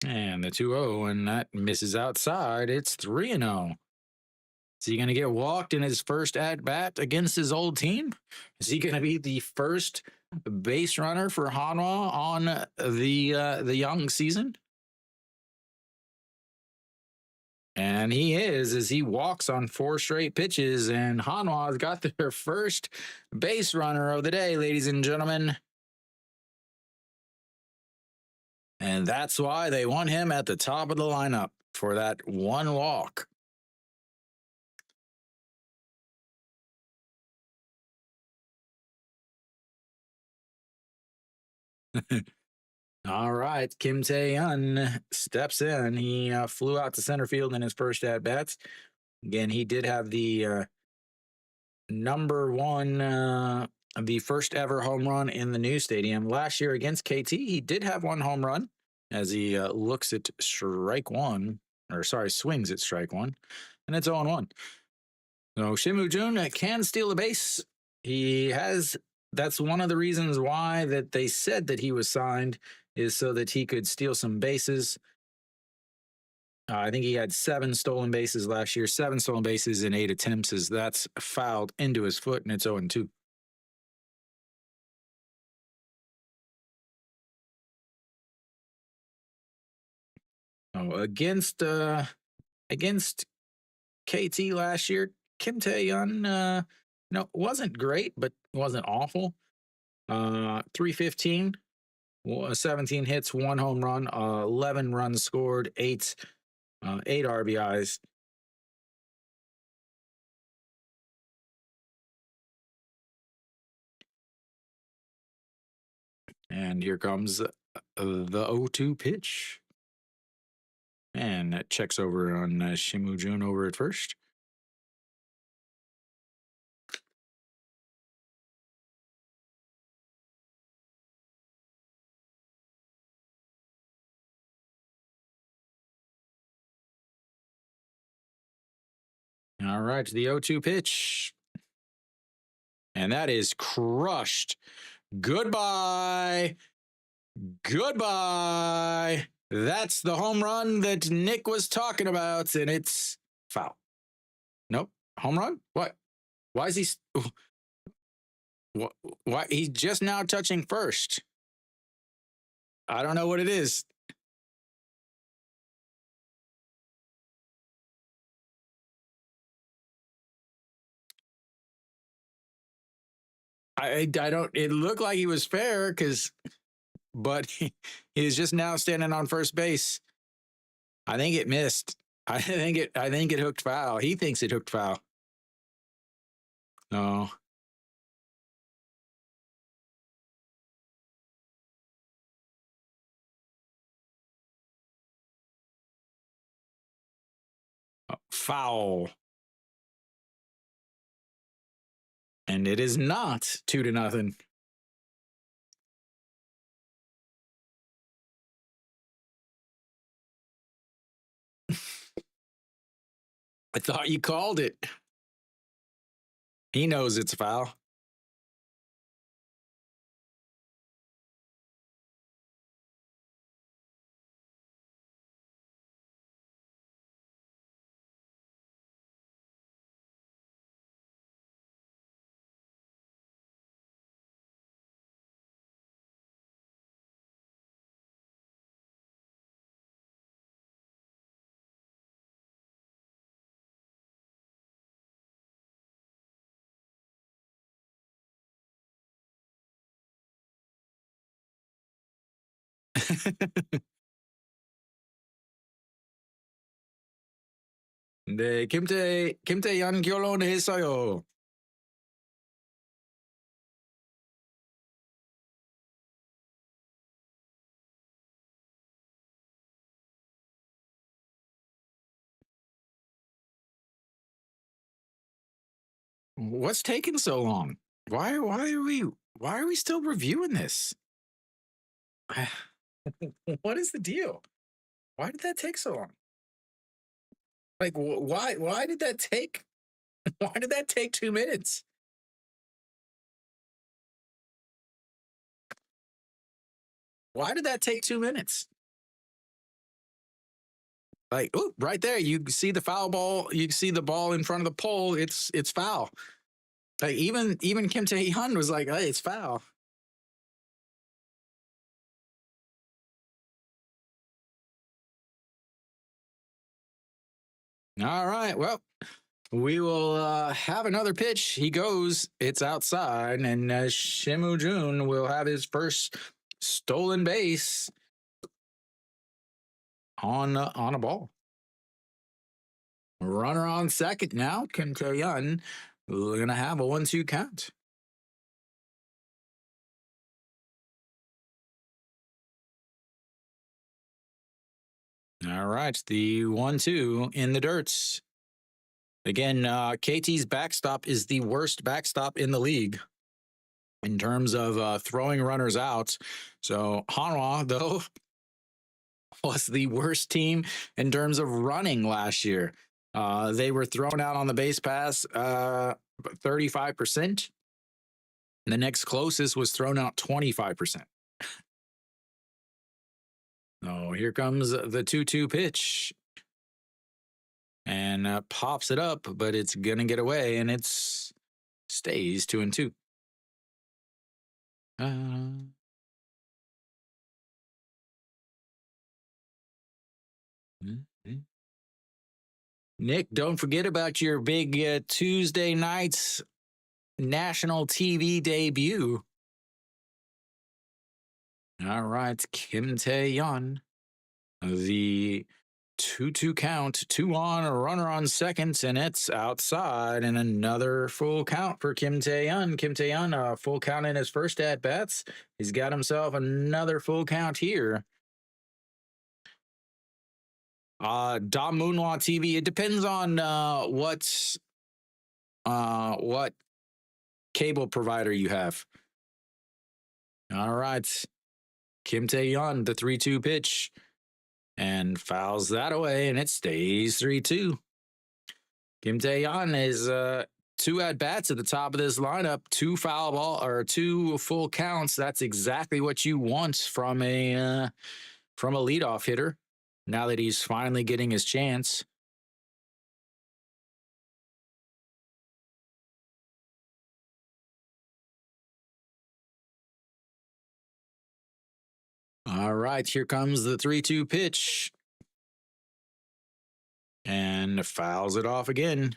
And the 2-0, and that misses outside. It's 3-0. Is he going to get walked in his first at bat against his old team? Is he going to be the first base runner for Hanwha on the young season? And he is, as he walks on 4 straight pitches, and Hanwha has got their first base runner of the day, ladies and gentlemen. And that's why they want him at the top of the lineup for that one walk. All right, Kim Tae-yeon steps in. He flew out to center field in his first at-bats. Again, he did have the number one, the first ever home run in the new stadium. Last year against KT, he did have one home run as he swings at strike one, and it's 0-1. So Shim Woo-jun can steal a base. That's one of the reasons why that they said that he was signed, is so that he could steal some bases. I think he had 7 stolen bases last year, 7 stolen bases in 8 attempts, as that's fouled into his foot, and it's 0-2. Oh, against KT last year, Kim Tae-yeon, wasn't great, but wasn't awful. 315, 17 hits, 1 home run, 11 runs scored, 8 RBIs. And here comes the 0-2 pitch. And that checks over on Shim Woo-jun over at first. All right, the 0-2 pitch. And that is crushed. Goodbye. That's the home run that Nick was talking about, and it's foul. Nope. Home run? What? Why is he... Why? He's just now touching first. I don't know what it is. I don't... It looked like he was fair, but he's just now standing on first base. I think it missed. I think it hooked foul. He thinks it hooked foul. No. Foul. And it is not 2-0. I thought you called it. He knows it's a foul. 네, 김태현 결혼했어요. What's taking so long? Why are we still reviewing this? What is the deal? Why did that take so long? Like why did that take why did that take 2 minutes? Why did that take 2 minutes? Like, oh, right there, you see the foul ball, you see the ball in front of the pole, it's foul. Like even Kim Tae Hyun was like, hey, it's foul. All right, well, we will have another pitch. He goes, it's outside, and Shimu Jun will have his first stolen base on a ball. Runner on second now. Kim Tae-yeon gonna have a 1-2 count. All right, the 1-2 in the dirt. Again, KT's backstop is the worst backstop in the league in terms of throwing runners out. So Hanwha, though, was the worst team in terms of running last year. They were thrown out on the base pass 35%. The next closest was thrown out 25%. Oh, here comes the 2-2 pitch. And pops it up, but it's going to get away, and it stays 2-2. Nick, don't forget about your big Tuesday night's national TV debut. All right, Kim Tae-yeon, the 2-2 count, 2 on, a runner on second, and it's outside, and another full count for Kim Tae-yeon. Kim Tae-yeon, full count in his first at bats. He's got himself another full count here. Da Moonwha TV. It depends on what cable provider you have. All right, Kim Tae-yeon, the 3-2 pitch, and fouls that away, and it stays 3-2. Kim Tae-yeon is 2 at bats at the top of this lineup, 2 foul ball or 2 full counts. That's exactly what you want from a leadoff hitter. Now that he's finally getting his chance. All right, here comes the 3-2 pitch. And fouls it off again.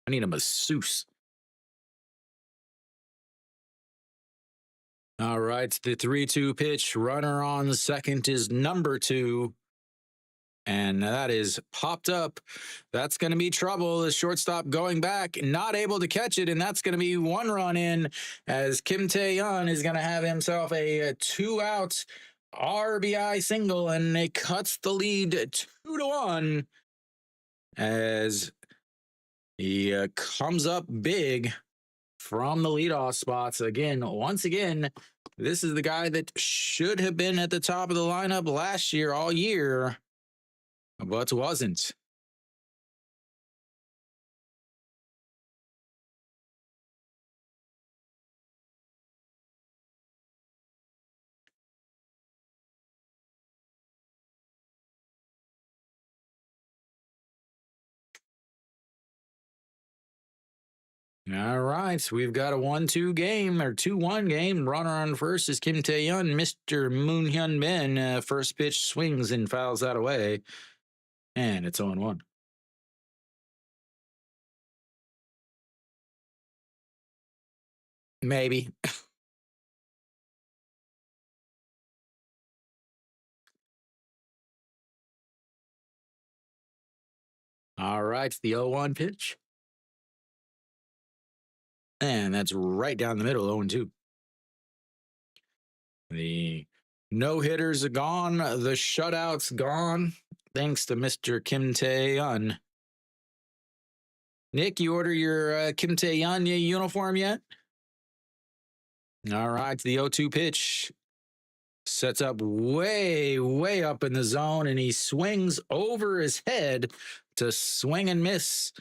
I need a masseuse. All right, the 3-2 pitch. Runner on second is number 2. And that is popped up. That's going to be trouble. The shortstop going back, not able to catch it. And that's going to be 1 run in as Kim Tae-yeon is going to have himself a 2-out RBI single. And it cuts the lead 2-1 as he comes up big from the leadoff spots. Once again, this is the guy that should have been at the top of the lineup last year, all year, but wasn't. All right, we've got a 1-2 game or 2-1 game. Runner on first is Kim Tae-yeon. Mr. Moon Hyun Bin, first pitch swings and fouls that away, and it's 0-1. Maybe. All right, the 0-1 pitch. And that's right down the middle, 0-2. The no-hitters are gone. The shutouts gone. Thanks to Mr. Kim Tae-yeon. Nick, you order your Kim Tae-yeon uniform yet? All right, the 0-2 pitch. Sets up way, way up in the zone, and he swings over his head to swing and miss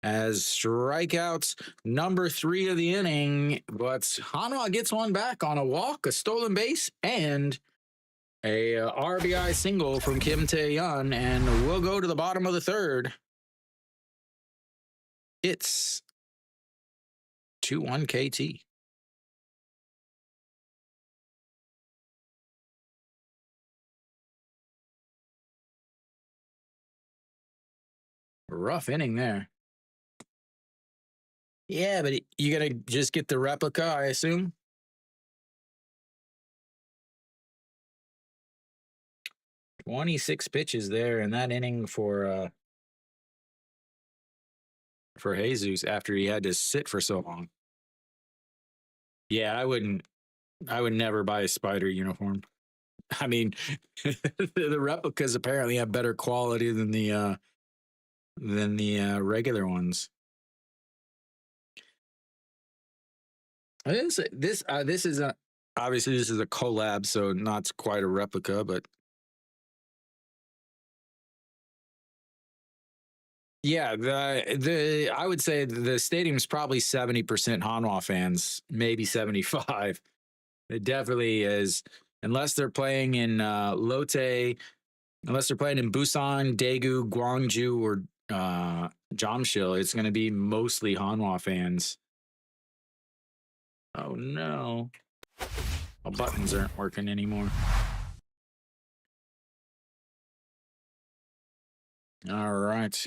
as strikeouts number 3 of the inning. But Hanwha gets one back on a walk, a stolen base, and a RBI single from Kim Tae-yeon, and we'll go to the bottom of the third. It's 2-1 KT. Rough inning there. Yeah, but you gotta just get the replica, I assume. "26 pitches there in that inning for Jesus after he had to sit for so long. Yeah, I would never buy a Spider uniform. I mean, the replicas apparently have better quality than the regular ones. This is a obviously this is a collab, so not quite a replica, but yeah, the I would say the stadium's probably 70% Hanwha fans, maybe 75. It definitely is, unless they're playing in Lotte, unless they're playing in Busan, Daegu, Gwangju, or Jamshil. It's going to be mostly Hanwha fans. Oh no, my buttons aren't working anymore. All right.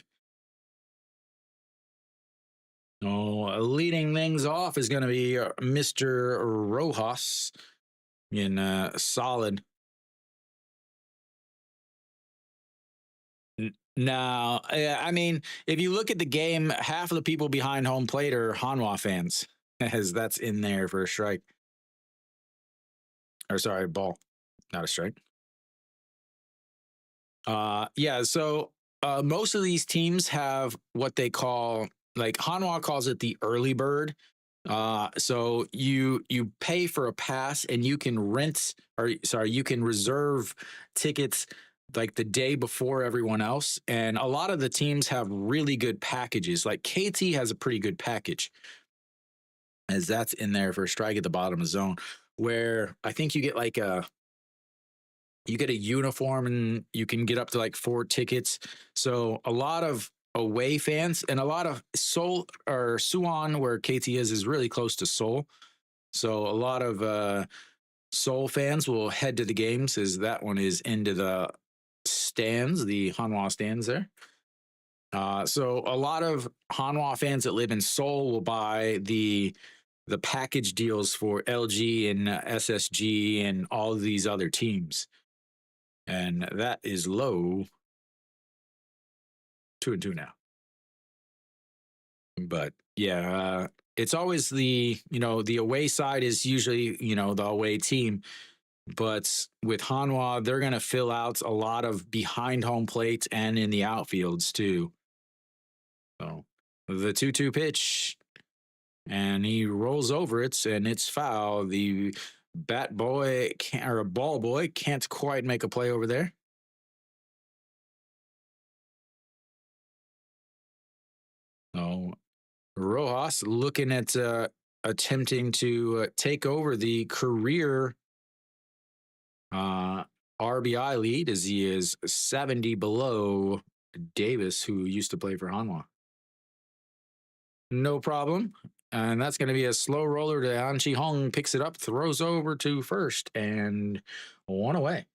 Oh, leading things off is going to be Mr. Rojas in solid. No, I mean, if you look at the game, half of the people behind home plate are Hanwha fans, as that's in there for a strike. Or sorry, ball, not a strike. Yeah, so most of these teams have what they call, like Hanwha calls it the early bird. So you pay for a pass and you can you can reserve tickets like the day before everyone else. And a lot of the teams have really good packages. Like KT has a pretty good package, as that's in there for a strike at the bottom of the zone, where I think you get a uniform and you can get up to like 4 tickets. So a lot of away fans and a lot of Seoul or Suwon, where KT is really close to Seoul. So a lot of Seoul fans will head to the games, as that one is into the stands, the Hanwha stands there. So a lot of Hanwha fans that live in Seoul will buy the package deals for LG and SSG and all of these other teams. And that is low. 2-2 now. But yeah, it's always the away side is usually, the away team. But with Hanwha, they're going to fill out a lot of behind home plates and in the outfields too. So the 2-2 pitch, and he rolls over it, and it's foul. The ball boy can't quite make a play over there. Oh, Rojas looking at attempting to take over the career RBI lead, as he is 70 below Davis, who used to play for Hanwha. No problem. And that's going to be a slow roller to An Chi-hong, picks it up, throws over to first, and 1 away.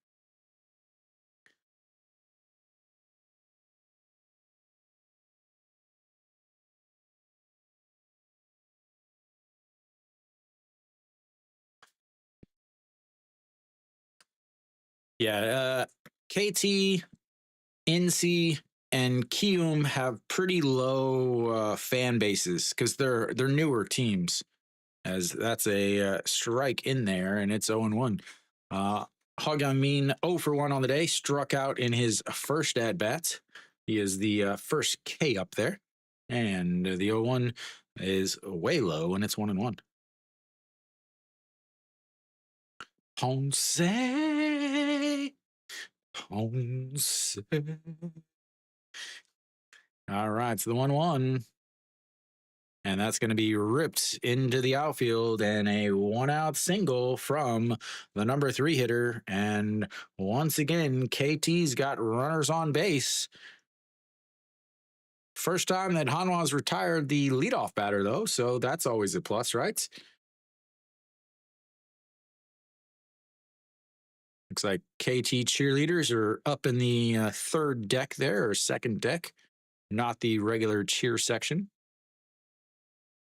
Yeah, KT, NC, and Kium have pretty low fan bases because they're newer teams. As that's a strike in there, and it's 0-1. Hagyamin 0 for 1 on the day, struck out in his first at bat. He is the first K up there, and the 0-1 is way low, and it's 1-1. Ponce. All right, it's the 1-1. And that's going to be ripped into the outfield and a 1-out single from the number 3 hitter. And once again, KT's got runners on base. First time that Hanwha's retired the leadoff batter, though, so that's always a plus, right? Looks like KT cheerleaders are up in the third deck there, or second deck, not the regular cheer section.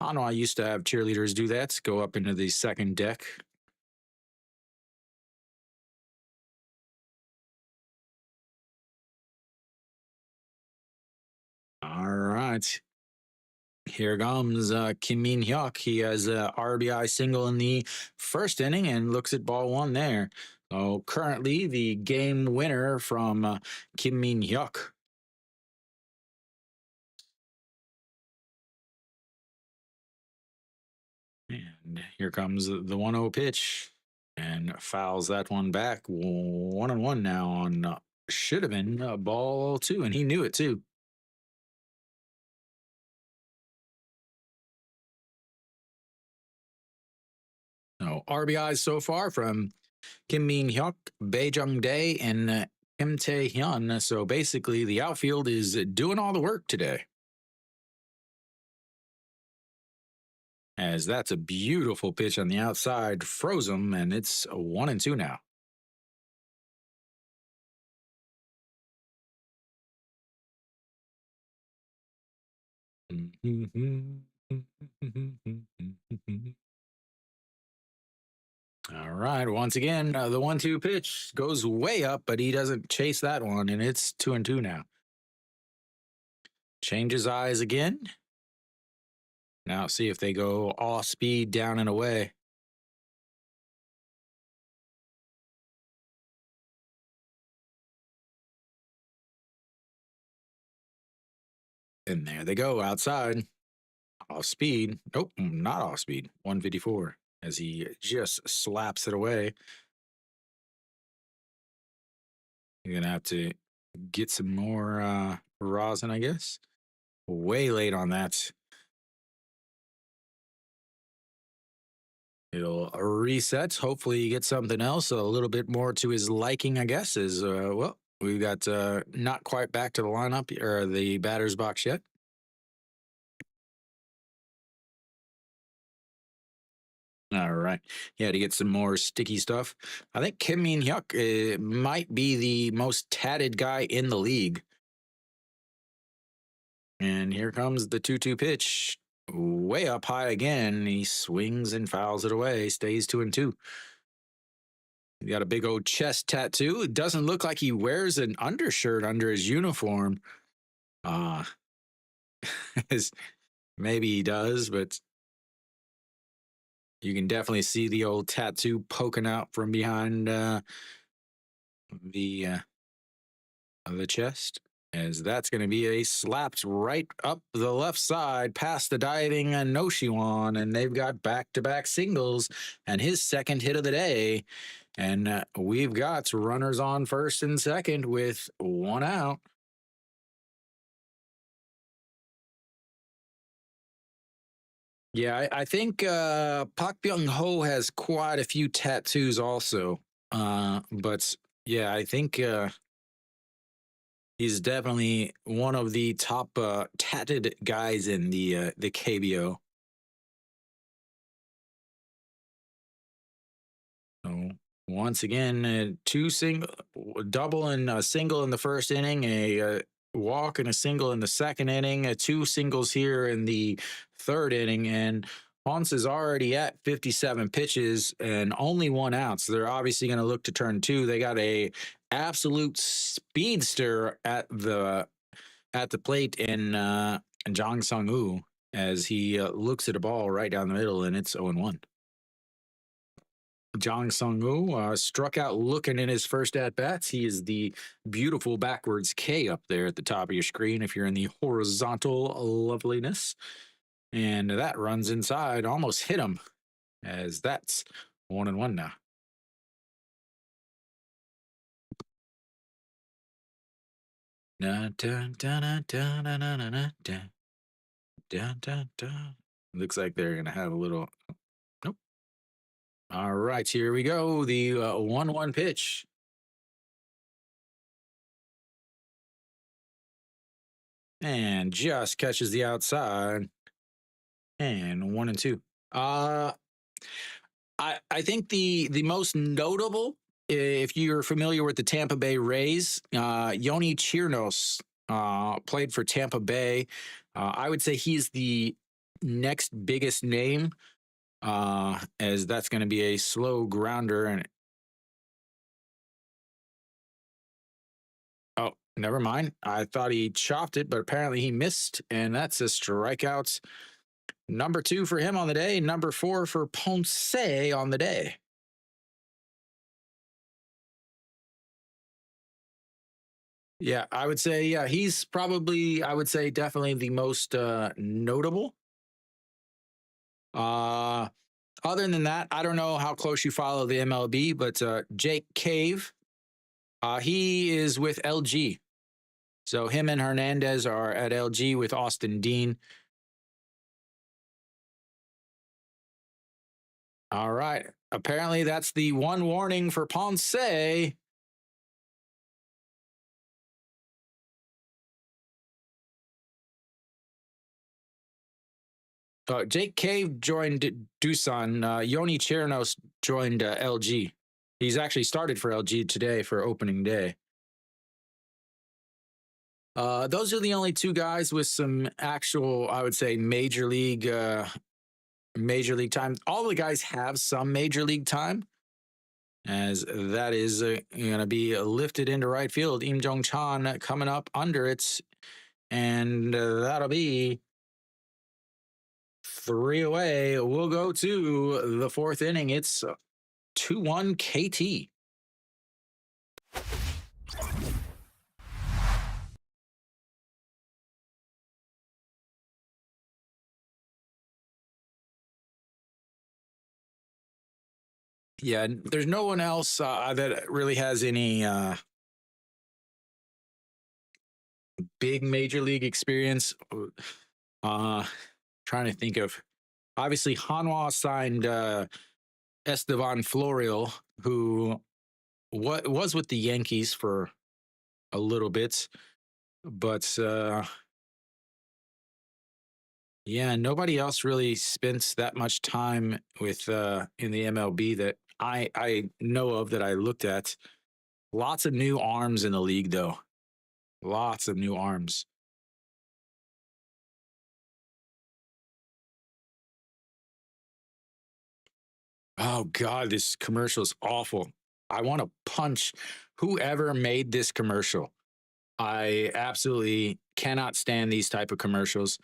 Hanwha used to have cheerleaders do that, go up into the second deck. All right. Here comes Kim Min Hyuk. He has a RBI single in the first inning and looks at ball 1 there. So currently the game winner from Kim Min Hyuk. And here comes the 1-0 pitch and fouls that one back. 1-1 now on should have been ball 2, and he knew it too. So RBIs so far from Kim Min Hyuk, Bae Jung Dae, and Kim Tae Hyun. So basically, the outfield is doing all the work today. As that's a beautiful pitch on the outside, froze him, and it's 1-2 now. All right, once again, the 1-2 pitch goes way up, but he doesn't chase that one, and it's 2-2 now. Changes eyes again. Now see if they go off speed down and away. And there they go outside. Off speed. Nope, not off speed. 154 as he just slaps it away. You're going to have to get some more rosin, I guess. Way late on that. It'll reset. Hopefully he gets something else a little bit more to his liking, I guess, is, well, we've got not quite back to the lineup or the batter's box yet. All right. Yeah, to get some more sticky stuff. I think Kim Min Hyuk might be the most tatted guy in the league. And here comes the 2-2 pitch. Way up high again. He swings and fouls it away. Stays 2-2. He got a big old chest tattoo. It doesn't look like he wears an undershirt under his uniform. Maybe he does, but you can definitely see the old tattoo poking out from behind the chest, as that's going to be a slapped right up the left side past the diving Noshiwan, and they've got back-to-back singles and his second hit of the day. And we've got runners on first and second with 1 out. Yeah, I think Park Byung-ho has quite a few tattoos also. But yeah, I think he's definitely one of the top tatted guys in the KBO. So once again, double and a single in the first inning, a walk and a single in the second inning, 2 singles here in the third inning, and Ponce is already at 57 pitches and only 1 out. So they're obviously going to look to turn 2. They got a absolute speedster at the at the plate in Jang Sung-woo as he looks at a ball right down the middle, and it's 0-1. Jang Sung-woo struck out looking in his first at-bats. He is the beautiful backwards K up there at the top of your screen if you're in the horizontal loveliness. And that runs inside, almost hit him, as that's 1-1 now. Looks like they're going to have a little. Nope. All right, here we go. The 1-1 pitch. And just catches the outside. And 1-2. I think the most notable, if you're familiar with the Tampa Bay Rays, Yoni Chirinos played for Tampa Bay. I would say he's the next biggest name, as that's going to be a slow grounder. And oh, never mind. I thought he chopped it, but apparently he missed, and that's a strikeout. Number 2 for him on the day. Number 4 for Ponce on the day. Yeah, I would say, yeah, he's probably, I would say, definitely the most notable. Other than that, I don't know how close you follow the MLB, but Jake Cave, he is with LG. So him and Hernandez are at LG with Austin Dean. All right. Apparently, that's the one warning for Ponce. Jake Cave joined Doosan. Yoni Chirinos joined LG. He's actually started for LG today for opening day. Those are the only 2 guys with some actual, I would say, major league time. All the guys have some major league time, as that is going to be lifted into right field. Im Jong Chan coming up under it, and that'll be 3 away. We'll go to the 4th inning. It's 2-1 KT. Yeah, there's no one else that really has any big major league experience. Trying to think of, obviously Hanwha signed Estevan Florial, who was with the Yankees for a little bit, but yeah, nobody else really spends that much time with in the MLB that I know of, that I looked at. Lots of new arms in the league, though. Lots of new arms. Oh God, this commercial is awful. I want to punch whoever made this commercial. I absolutely cannot stand these type of commercials.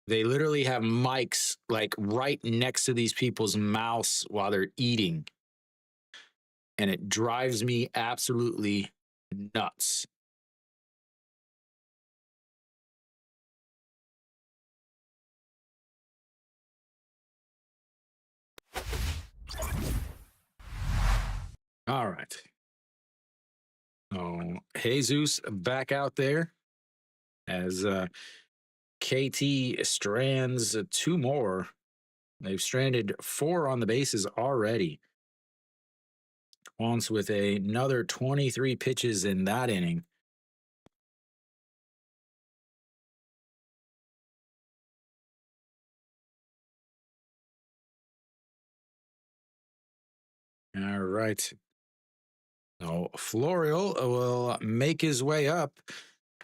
They literally have mics like right next to these people's mouths while they're eating. And it drives me absolutely nuts. All right. Oh, Jesus back out there as KT strands 2 more. They've stranded 4 on the bases already. Once with another 23 pitches in that inning. All right. So Florial will make his way up.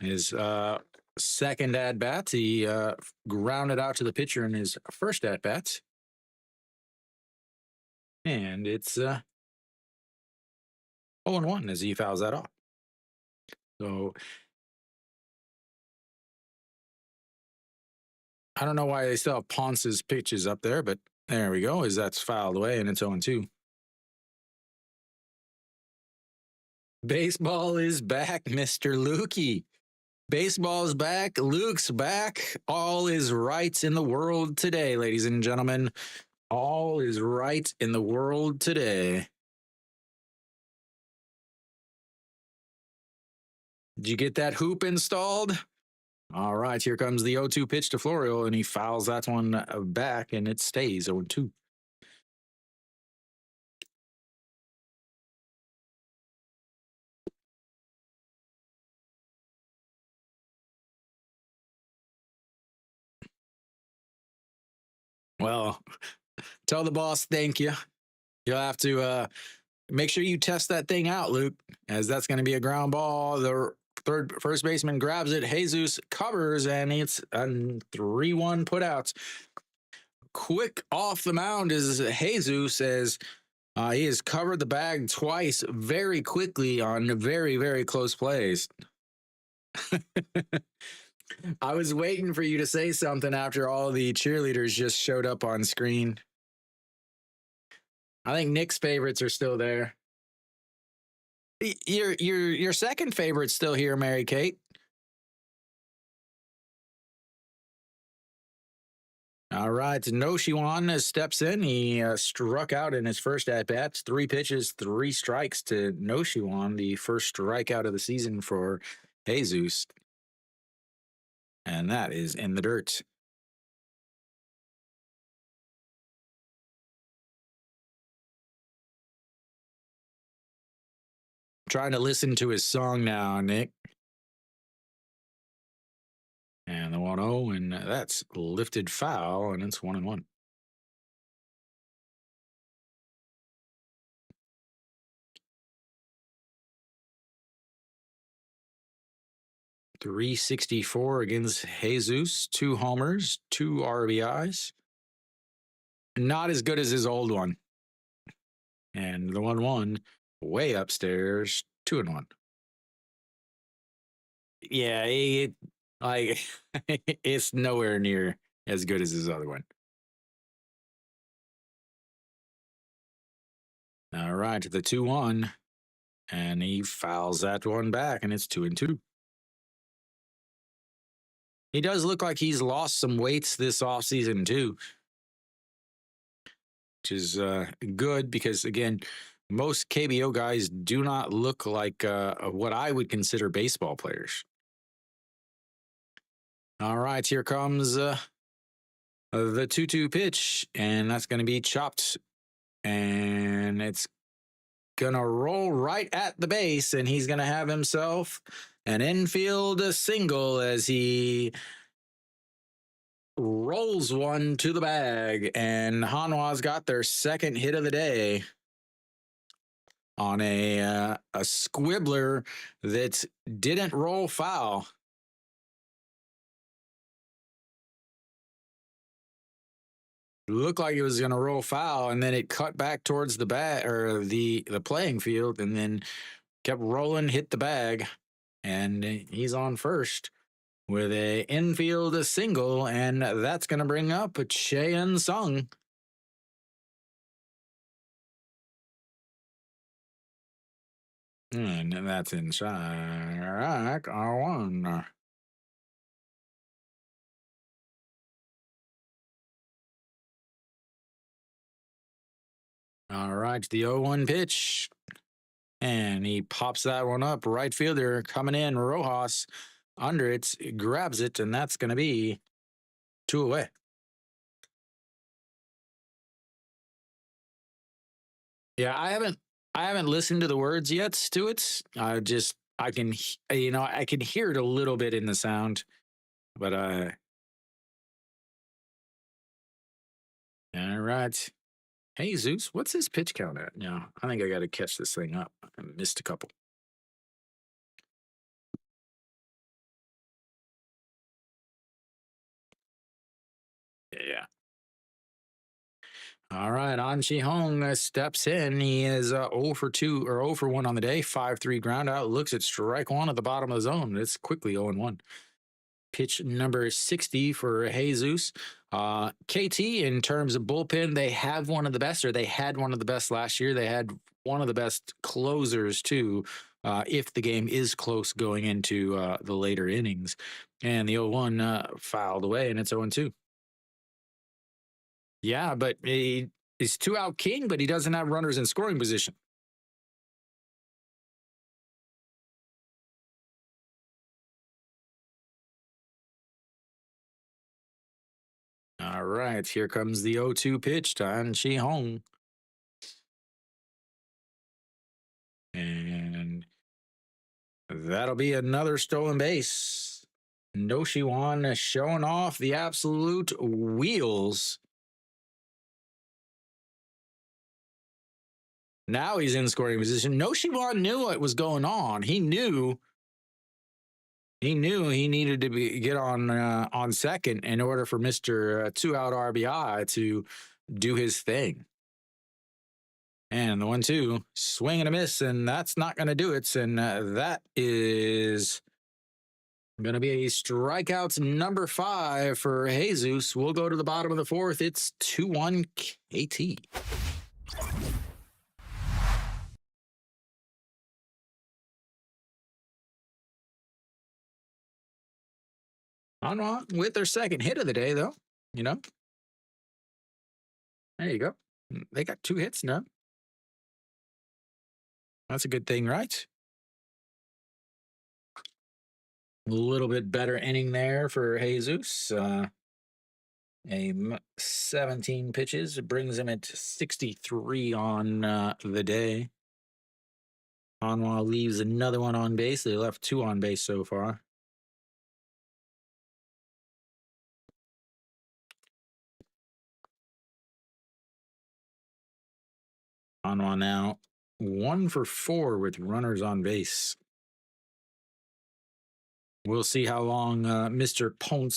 His second at bat, he grounded out to the pitcher in his first at bat, and it's 0-1 as he fouls that off. So I don't know why they still have Ponce's pitches up there, but there we go. As that's fouled away and it's 0-2. Baseball is back, Mr. Lukey. Baseball's back. Luke's back. All is right in the world today, ladies and gentlemen. All is right in the world today. Did you get that hoop installed? All right, here comes the 0-2 pitch to Florio, and he fouls that one back, and it stays 0-2. Well, tell the boss thank you. You'll have to make sure you test that thing out, Luke, as that's going to be a ground ball. The first baseman grabs it. Jesus covers, and it's a 3-1 putouts. Quick off the mound is Jesus, as he has covered the bag twice very quickly on very, very close plays. I was waiting for you to say something after all the cheerleaders just showed up on screen. I think Nick's favorites are still there. Your second favorite's still here, Mary Kate. All right, Noshiwan steps in. He struck out in his first at bats. 3 pitches, 3 strikes to Noshiwan, the first strikeout of the season for Jesus. And that is in the dirt. Trying to listen to his song now, Nick. And the 1-0, and that's lifted foul, and it's 1-1. .364 against Jesus, 2 homers, 2 RBIs. Not as good as his old one. And the 1-1 way upstairs, 2-1. Yeah, it's nowhere near as good as his other one. All right, the 2-1, and he fouls that one back, and it's 2-2. He does look like he's lost some weights this offseason too, which is good because, again, most KBO guys do not look like what I would consider baseball players. All right, here comes the 2-2 pitch, and that's going to be chopped, and it's going to roll right at the base, and he's going to have himself an infield single as he rolls one to the bag, and Hanwha's got their second hit of the day on a squibbler that didn't roll foul. Looked like it was going to roll foul, and then it cut back towards the bat or the playing field, and then kept rolling, hit the bag, and he's on first with a infield single, and that's going to bring up Cheyenne Sung. And that's inside. R1. All right, the 0-1 pitch. And he pops that one up. Right fielder coming in, Rojas under it, grabs it, and that's going to be 2 away. Yeah, I haven't listened to the words yet to it. I can hear it a little bit in the sound, but all right. Hey Zeus, what's his pitch count at? Yeah, I think I got to catch this thing up. I missed a couple. Yeah. All right, An Chi-hong steps in. He is 0 for 2 or 0 for 1 on the day. 5-3 ground out. Looks at strike 1 at the bottom of the zone. It's quickly 0-1. pitch number 60 for Jesus. KT, in terms of bullpen, they have one of the best, or they had one of the best last year. They had one of the best closers, too, if the game is close going into the later innings. And the 0-1 fouled away, and it's 0-2. Yeah, but he's 2-out king, but he doesn't have runners in scoring position. All right, here comes the 0-2 pitch to An Chi-hong. And that'll be another stolen base. No Shiwan showing off the absolute wheels. Now he's in scoring position. No Shiwan knew what was going on. He knew he needed to get on second in order for Mr. 2-out RBI to do his thing. And the 1-2, swing and a miss, and that's not going to do it. And that is going to be a strikeouts number 5 for Jesus. We'll go to the bottom of the 4th. It's 2-1 KT. Hanwha with their second hit of the day, though. You know, there you go. They got 2 hits now. That's a good thing, right? A little bit better inning there for Jesus. 17 pitches. It brings him at 63 on the day. Hanwha leaves another one on base. They left 2 on base so far. Hanwha now 1 for 4 with runners on base. We'll see how long Mr. Ponce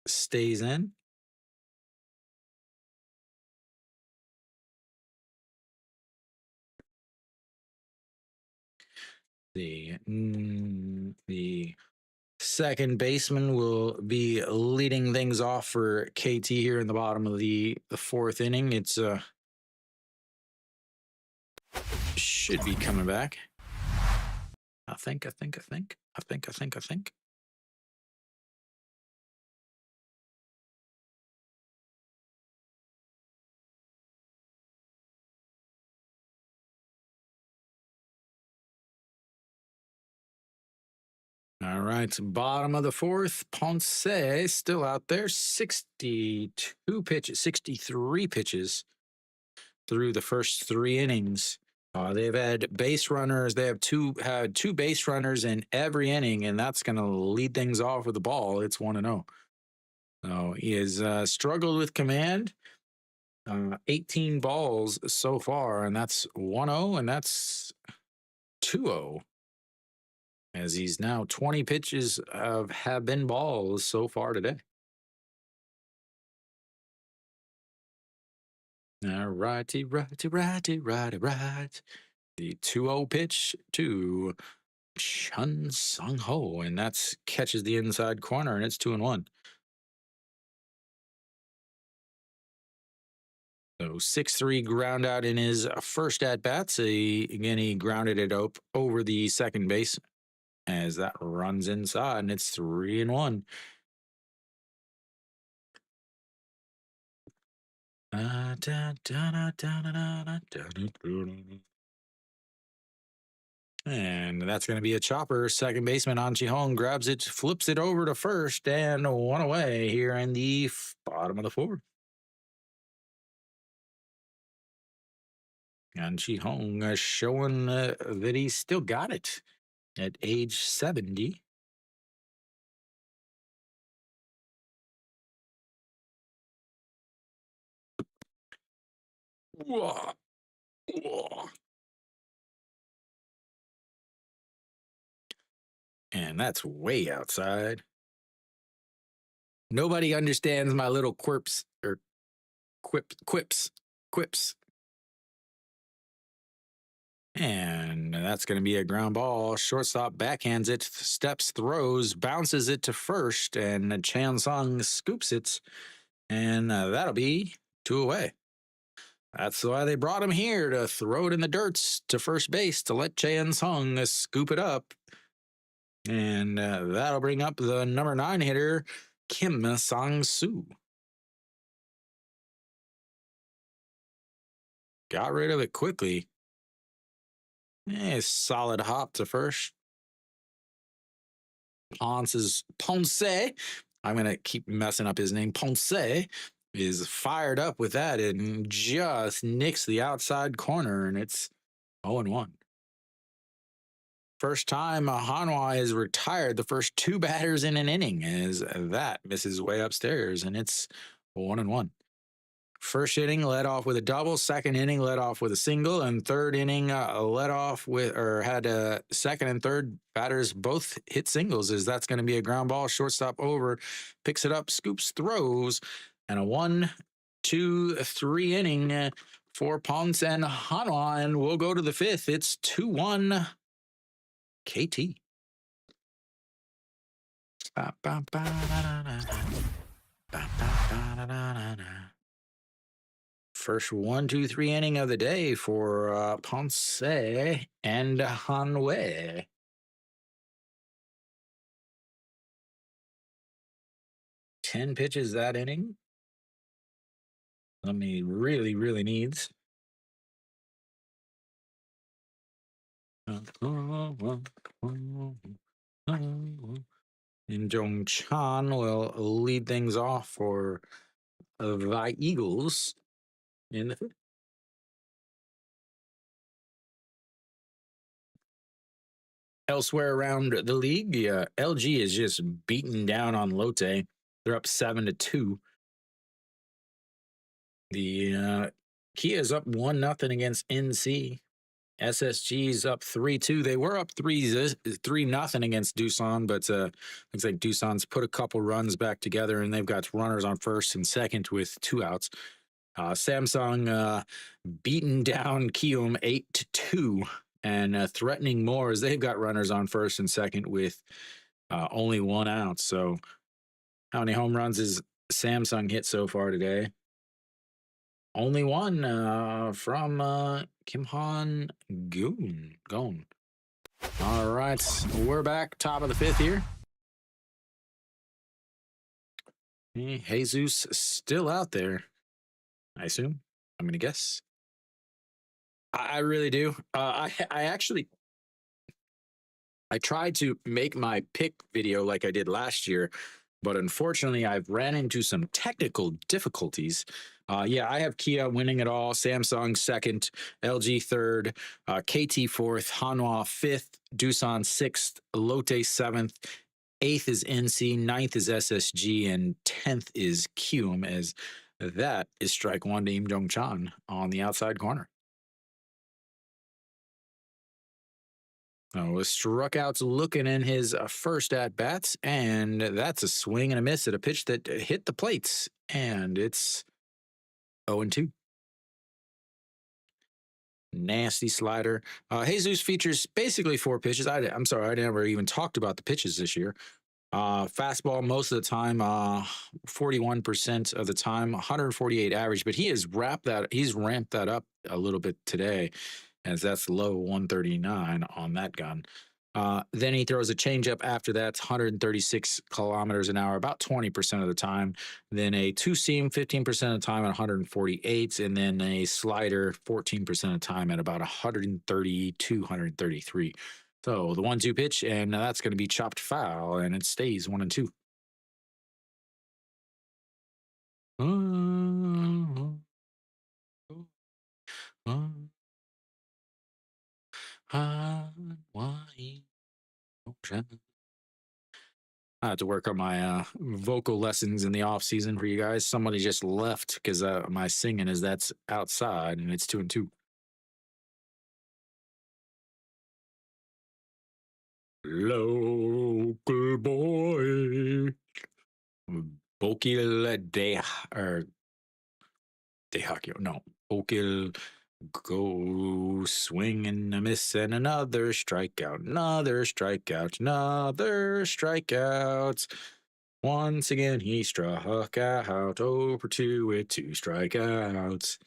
stays in. The second baseman will be leading things off for KT here in the bottom of the 4th inning. It's should be coming back. I think. All right, bottom of the 4th. Ponce still out there. 63 pitches through the first 3 innings. They've had base runners. They have had two base runners in every inning, and that's going to lead things off with the ball. It's 1-0. So he has struggled with command. 18 balls so far, and that's 1-0, and that's 2-0. As he's now 20 pitches have been balls so far today. All righty. The 2-0 pitch to Chun Sung Ho, and that's catches the inside corner, and it's 2-1. So 6-3 ground out in his first at bats. Again, he grounded it up over the second base as that runs inside, and it's 3-1. And that's going to be a chopper. Second baseman An Chi-hong grabs it, flips it over to first, and 1 away here in the bottom of the 4th. An Chi-hong showing that he's still got it at age 70. Whoa. And that's way outside. Nobody understands my little quips. And that's going to be a ground ball. Shortstop backhands it, steps, throws, bounces it to first, and Chan Sung scoops it. And that'll be 2 away. That's why they brought him here, to throw it in the dirt to first base to let Chan Sung scoop it up. And that'll bring up the number 9 hitter, Kim Sang-soo. Got rid of it quickly. Solid hop to first. Ponce. I'm going to keep messing up his name. Ponce is fired up with that and just nicks the outside corner, and it's 0-1. First time Hanwha is retired the first 2 batters in an inning, as that misses way upstairs, and it's 1-1. First inning led off with a double, second inning led off with a single, and third inning led off with, or had second and third batters both hit singles, as that's going to be a ground ball. Shortstop over, picks it up, scoops, throws, and a 1, 2, 3 inning for Ponce and Hanwha, and we'll go to the 5th. It's 2-1 KT. First 1, 2, 3 inning of the day for Ponce and Hanwha. Ten pitches that inning. Something he really, really needs. And Jong Chan will lead things off for the Eagles in the 5th. Elsewhere around the league, LG is just beaten down on Lotte. They're up 7-2. The Kia is up 1-0 against NC. SSG's up 3-2. They were up 3-0 against Doosan, but looks like Doosan's put a couple runs back together, and they've got runners on first and second with 2 outs. Samsung beaten down Kium 8-2, and threatening more, as they've got runners on first and second with only 1 out. So how many home runs has Samsung hit so far today? Only 1 from Kim Han Gon. All right, we're back, top of the 5th here. Jesus still out there, I assume. I'm gonna guess. I really do. I tried to make my pick video like I did last year, but unfortunately I've ran into some technical difficulties. Yeah, I have Kia winning it all, Samsung 2nd, LG 3rd, KT 4th, Hanwha 5th, Doosan 6th, Lotte 7th, 8th is NC, 9th is SSG, and 10th is Kium, as that is strike 1 to Im Jong Chan on the outside corner. Struck out's looking in his first at-bats, and that's a swing and a miss at a pitch that hit the plates, and it's 0-2. Nasty slider. Jesus features basically 4 pitches. I'm sorry, I never even talked about the pitches this year. Fastball most of the time, 41% of the time, 148 average, but he's ramped that up a little bit today, as that's low 139 on that gun. Then he throws a changeup after that, 136 kilometers an hour, about 20% of the time. Then a 2-seam, 15% of the time at 148, and then a slider, 14% of the time at about 132, 133. So the 1-2 pitch, and that's going to be chopped foul, and it stays 1-2. I have to work on my vocal lessons in the off season for you guys. Somebody just left because my singing that's outside, and it's 2-2. Local boy, Bokil Dehakio. No, Bokil Go swing and a miss and another strikeout, another strikeout, another strikeout. Once again, he struck out over 2 with 2 strikeouts.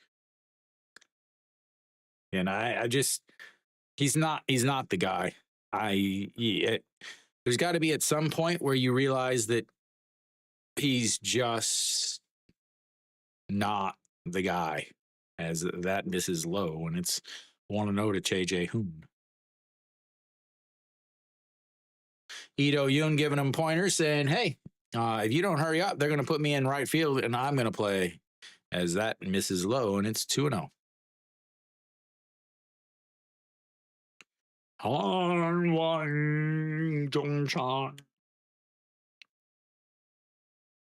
And I just, he's not the guy. There's got to be at some point where you realize that he's just not the guy, as that misses low, and it's 1-0 to JJ Hoon. Ito Yoon giving him pointers, saying, hey, if you don't hurry up, they're going to put me in right field, and I'm going to play, as that misses low, and it's 2-0. Hanwha Eagles.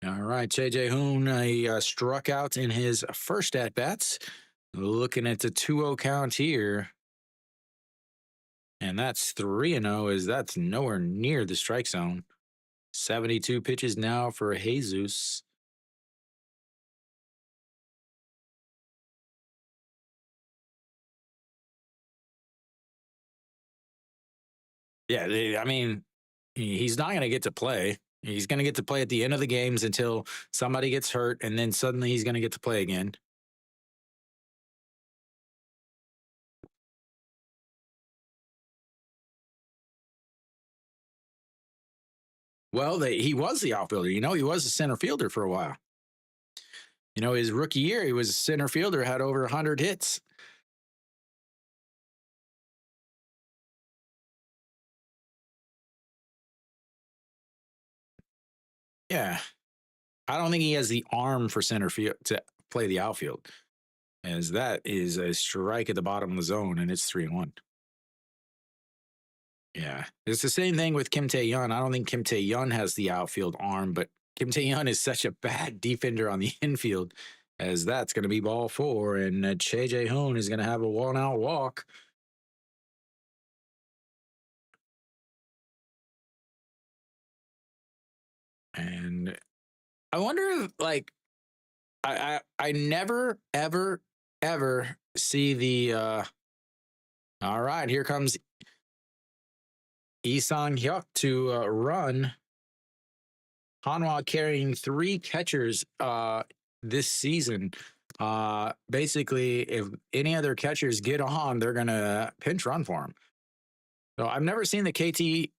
All right, JJ Hoon, he struck out in his first at-bats. Looking at the 2-0 count here. And that's 3-0, as that's nowhere near the strike zone. 72 pitches now for Jesus. Yeah, I mean, he's not going to get to play. He's going to get to play at the end of the games until somebody gets hurt, and then suddenly he's going to get to play again. Well, he was the outfielder. You know, he was a center fielder for a while. You know, his rookie year, he was a center fielder, had over 100 hits. Yeah. I don't think he has the arm for center field to play the outfield, as that is a strike at the bottom of the zone, and it's 3-1. Yeah. It's the same thing with Kim Tae-yeon. I don't think Kim Tae-yeon has the outfield arm, but Kim Tae-yeon is such a bad defender on the infield, as that's going to be ball 4, and JJ Hoon is going to have a 1-out walk. And I wonder if, like, I never, ever, ever see the, all right, here comes Lee Sang-hyuk to run. Hanwha carrying 3 catchers this season. Basically, if any other catchers get on, they're going to pinch run for him. So I've never seen the KT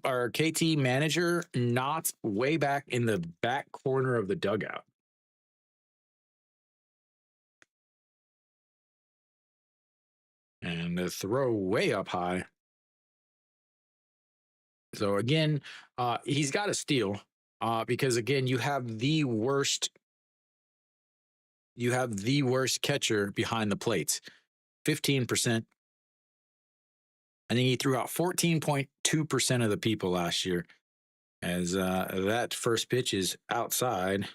or KT manager not way back in the back corner of the dugout. And the throw way up high. So again, he's got to steal because again, you have the worst catcher behind the plates. 15%. I think he threw out 14.2% of the people last year, as that first pitch is outside.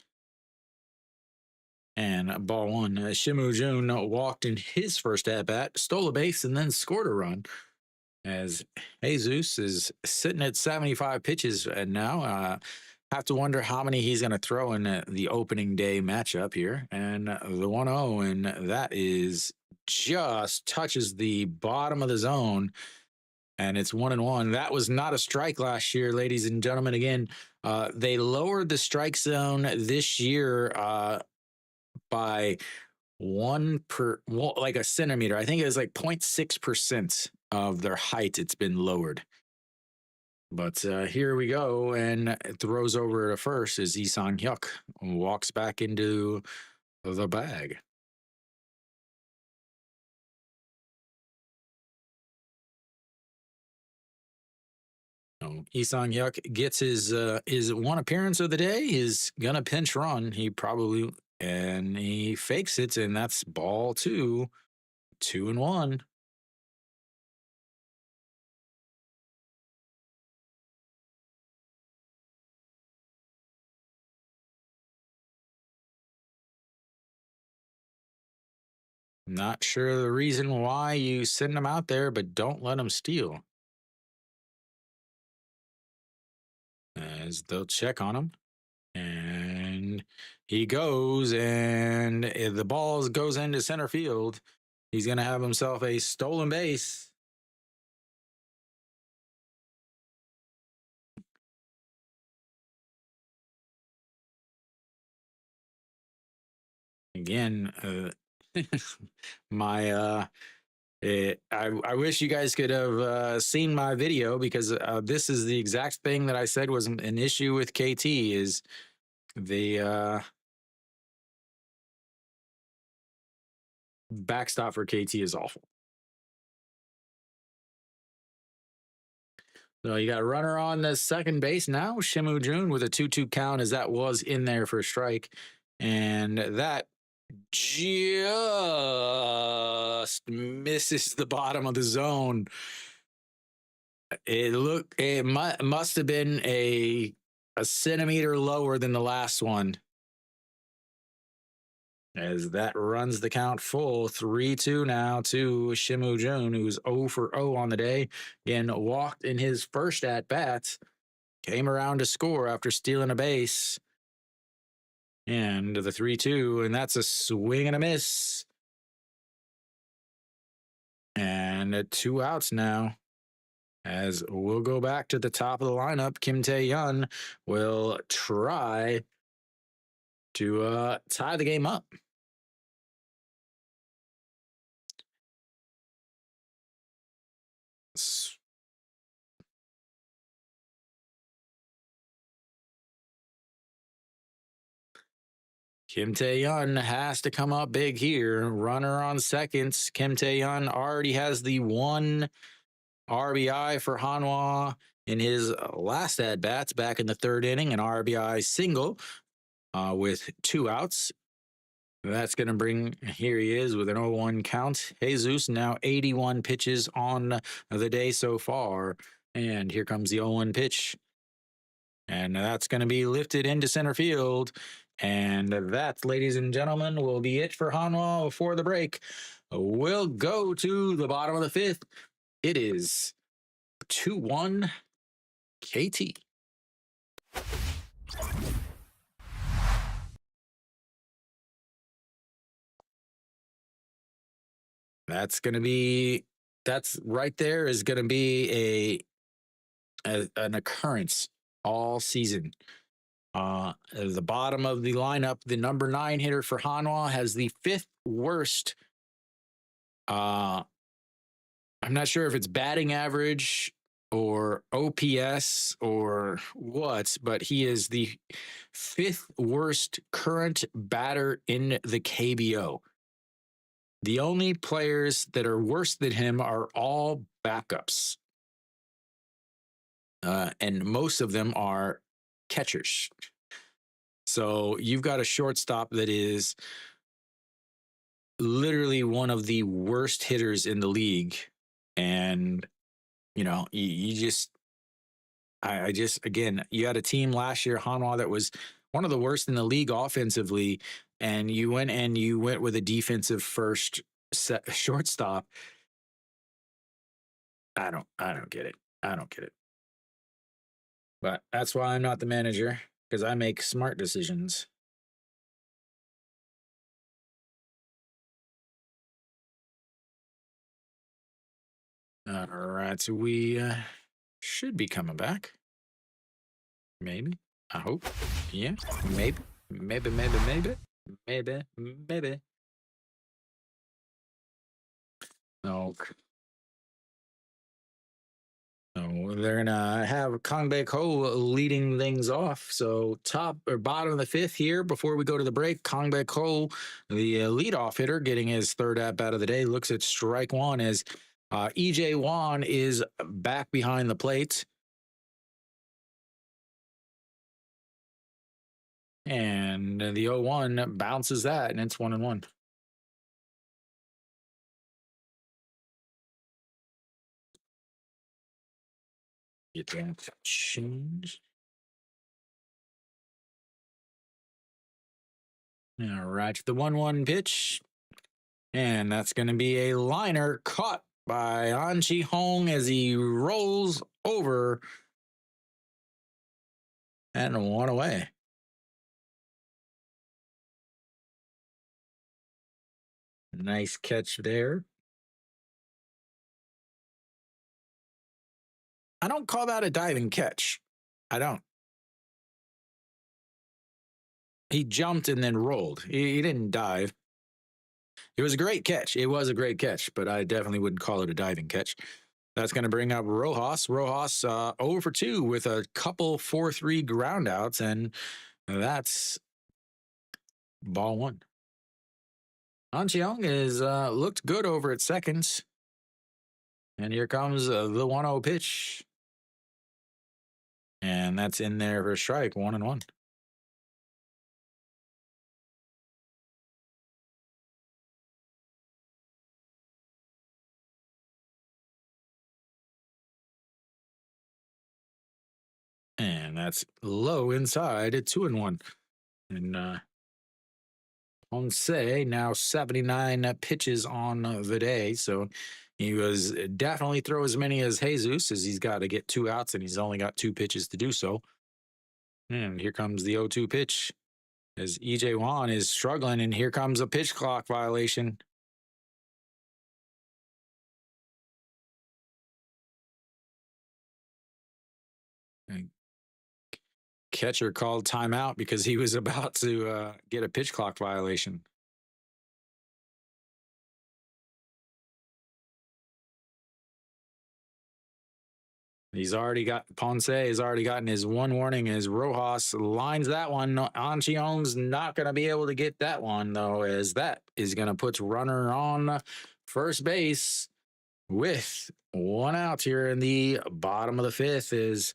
And ball 1. Shimu Jun walked in his first at-bat, stole a base, and then scored a run, as Jesus is sitting at 75 pitches now. Have to wonder how many he's going to throw in the opening day matchup here. And the 1-0, and that is just touches the bottom of the zone. And it's 1-1. That was not a strike last year, ladies and gentlemen. Again, they lowered the strike zone this year by like a centimeter. I think it was like 0.6% of their height. It's been lowered. But here we go, and it throws over to first as Lee Sang-hyuk walks back into the bag. Lee Sang-hyuk gets his one appearance of the day. He's gonna pinch run. He fakes it, and that's ball 2, 2-1. Not sure the reason why you send him out there, but don't let him steal. As they'll check on him. And he goes, and the ball goes into center field. He's going to have himself a stolen base. Again, my I wish you guys could have seen my video, because this is the exact thing that I said was an issue with KT, is the backstop for KT is awful. So you got a runner on the second base now, Shimu Jun, with a 2-2 count, as that was in there for a strike. And that just misses the bottom of the zone. It must have been a centimeter lower than the last one, as that runs the count full. 3-2 now to Shimu Jun, who's 0 for 0 on the day. Again, walked in his first at bat, came around to score after stealing a base. And the 3-2, and that's a swing and a miss. And 2 outs now, as we'll go back to the top of the lineup. Kim Tae-yeon will try to tie the game up. Kim Tae-yeon has to come up big here. Runner on seconds. Kim Tae-yeon already has the 1 RBI for Hanwha in his last at-bats back in the 3rd inning, an RBI single with 2 outs. That's going to bring, here he is with an 0-1 count. Jesus now 81 pitches on the day so far. And here comes the 0-1 pitch. And that's going to be lifted into center field. And that, ladies and gentlemen, will be it for Hanwha before the break. We'll go to the bottom of the 5th. It is 2-1 KT. That's right there is going to be an occurrence all season. The bottom of the lineup, the number 9 hitter for Hanwha has the 5th worst. I'm not sure if it's batting average or OPS or what, but he is the 5th worst current batter in the KBO. The only players that are worse than him are all backups. And most of them are catchers. So you've got a shortstop that is literally one of the worst hitters in the league. And, you know, again, you had a team last year, Hanwha, that was one of the worst in the league offensively. And you went with a defensive first shortstop. I don't get it. I don't get it. But that's why I'm not the manager, because I make smart decisions. All right, so we should be coming back. Maybe. I hope. Yeah. Maybe. Maybe. No. So they're gonna have Kang Baek-ho leading things off. So top or bottom of the 5th here before we go to the break. Kang Baek-ho, the leadoff hitter, getting his 3rd at bat of the day, looks at strike 1 as EJ Wan is back behind the plate. And the 0-1 bounces that, and it's 1-1. Get that changed. All right, the 1-1 pitch. And that's going to be a liner caught by An Chi-hong as he rolls over and 1 away. Nice catch there. I don't call that a diving catch. I don't. He jumped and then rolled. He didn't dive. It was a great catch. It was a great catch, but I definitely wouldn't call it a diving catch. That's going to bring up Rojas. Rojas 0 for 2 with a couple 4-3 ground outs, and that's ball one. Han Cheong is looked good over at seconds. And here comes the 1-0 pitch. And that's in there for a strike, 1-1. And that's low inside at 2-1. And Ponce now 79 pitches on the day. So he was definitely throw as many as Jesus, as he's got to get 2 outs and he's only got 2 pitches to do so. And here comes the 0-2 pitch as EJ Wan is struggling, and here comes a pitch clock violation. Catcher called timeout because he was about to get a pitch clock violation. Ponce has already gotten his 1 warning as Rojas lines that one. Han Cheong's not going to be able to get that one, though, as that is going to put runner on first base with 1 out here in the bottom of the 5th as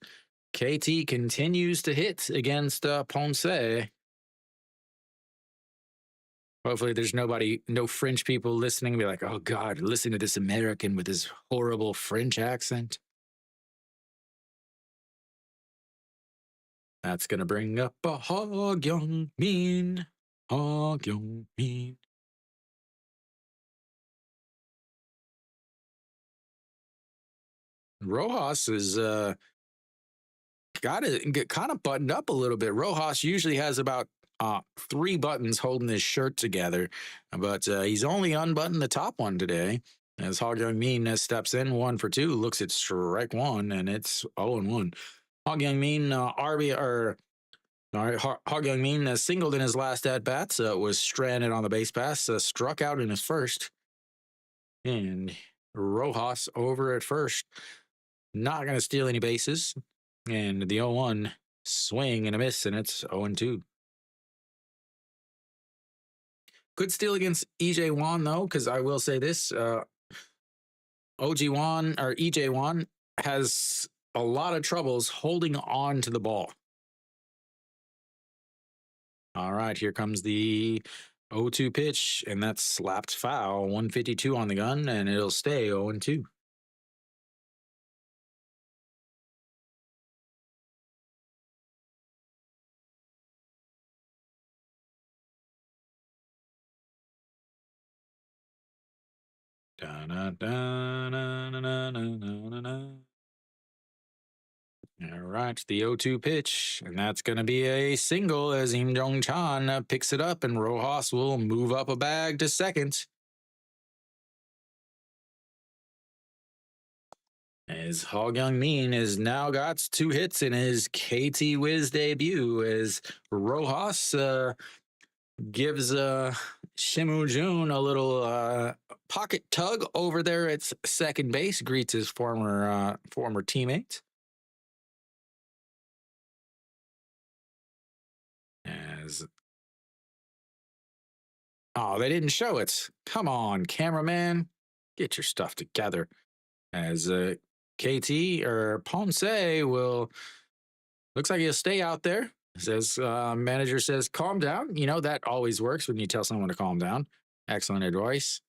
KT continues to hit against Ponce. Hopefully there's no French people listening and be like, oh God, listen to this American with his horrible French accent. That's going to bring up a Hog Young Min. Hog Young Min. Rojas is got to get kind of buttoned up a little bit. Rojas usually has about 3 buttons holding his shirt together, but he's only unbuttoned the top one today. As Hog Young Min steps in 1 for 2, looks at strike 1, and it's 0-1. Hog Young Min Hog Young Min singled in his last at bats, was stranded on the base pass, struck out in his first, and Rojas over at first, not going to steal any bases, and the 0-1 swing and a miss, and it's 0-2. Good steal against EJ Wan though, because I will say this: EJ Wan has a lot of troubles holding on to the ball. All right, here comes the 0-2 pitch, and that's slapped foul. 152 on the gun, and it'll stay 0-2. All right, the 0-2 pitch, and that's going to be a single as Im Jong Chan picks it up, and Rojas will move up a bag to second. As Hog Young Min has now got 2 hits in his KT Wiz debut, as Rojas gives Shimu Jun a little pocket tug over there at second base, greets his former teammate. They didn't show it. Come on, cameraman, get your stuff together. As KT or Ponce looks like he'll stay out there. Says manager says, calm down. You know, that always works when you tell someone to calm down. Excellent advice.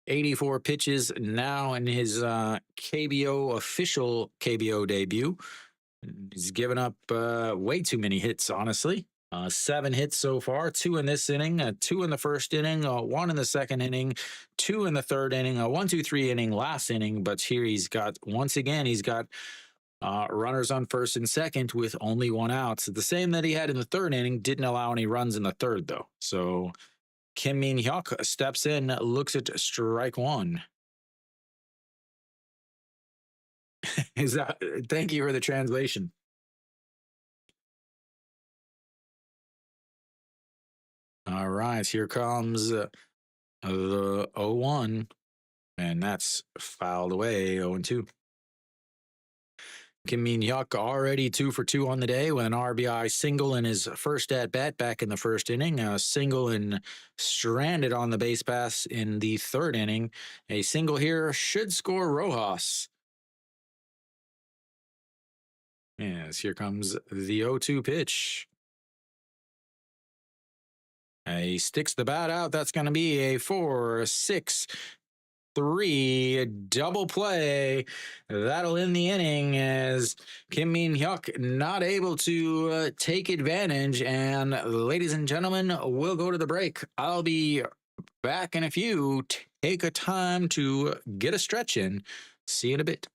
84 pitches now in his KBO official KBO debut. He's given up way too many hits, honestly. 7 hits so far, 2 in this inning, 2 in the first inning, 1 in the second inning, 2 in the third inning, 1-2-3 inning last inning. But here he's got runners on first and second with only 1 out. So the same that he had in the third inning, didn't allow any runs in the third though. So Kim Min Hyuk steps in, looks at strike one. Is that? Thank you for the translation. All right, here comes the 0-1, and that's fouled away. 0-2. Kim Min Hyuk already 2 for 2 on the day with an RBI single in his first at bat back in the first inning. A single and stranded on the base pass in the third inning. A single here should score Rojas. Yes, here comes the 0-2 pitch. He sticks the bat out. That's going to be a 4-6-3 double play. That'll end the inning as Kim Min Hyuk not able to take advantage. And ladies and gentlemen, we'll go to the break. I'll be back in a few. Take a time to get a stretch in. See you in a bit.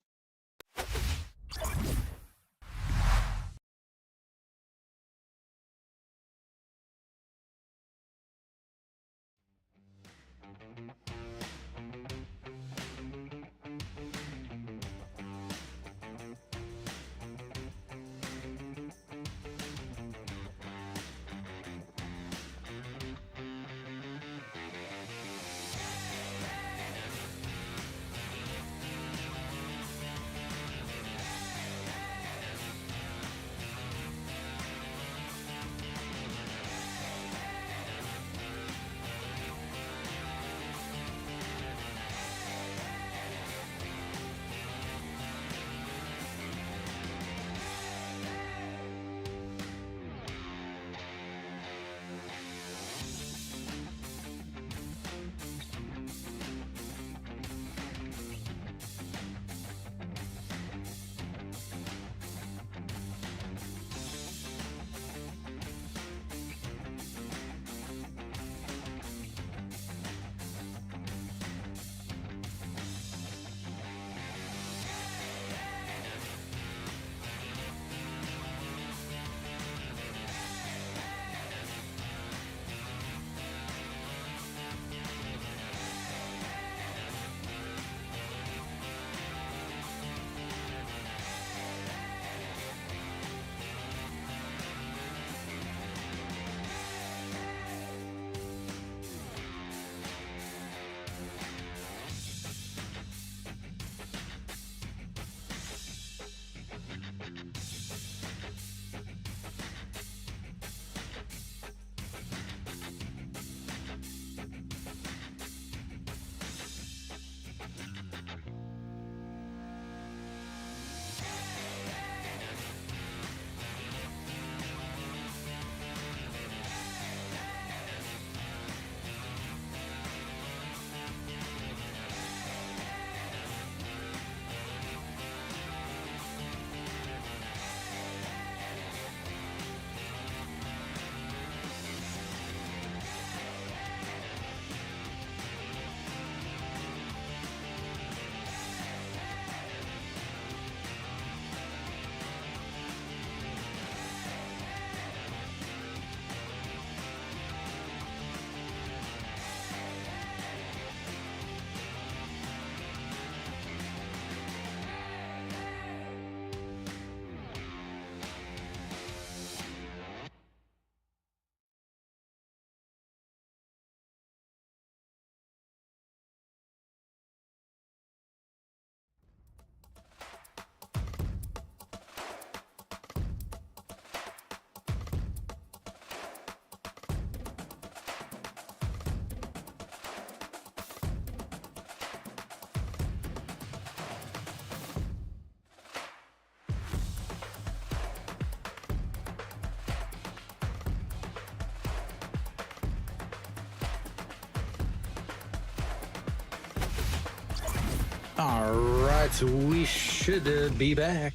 All right, we should be back.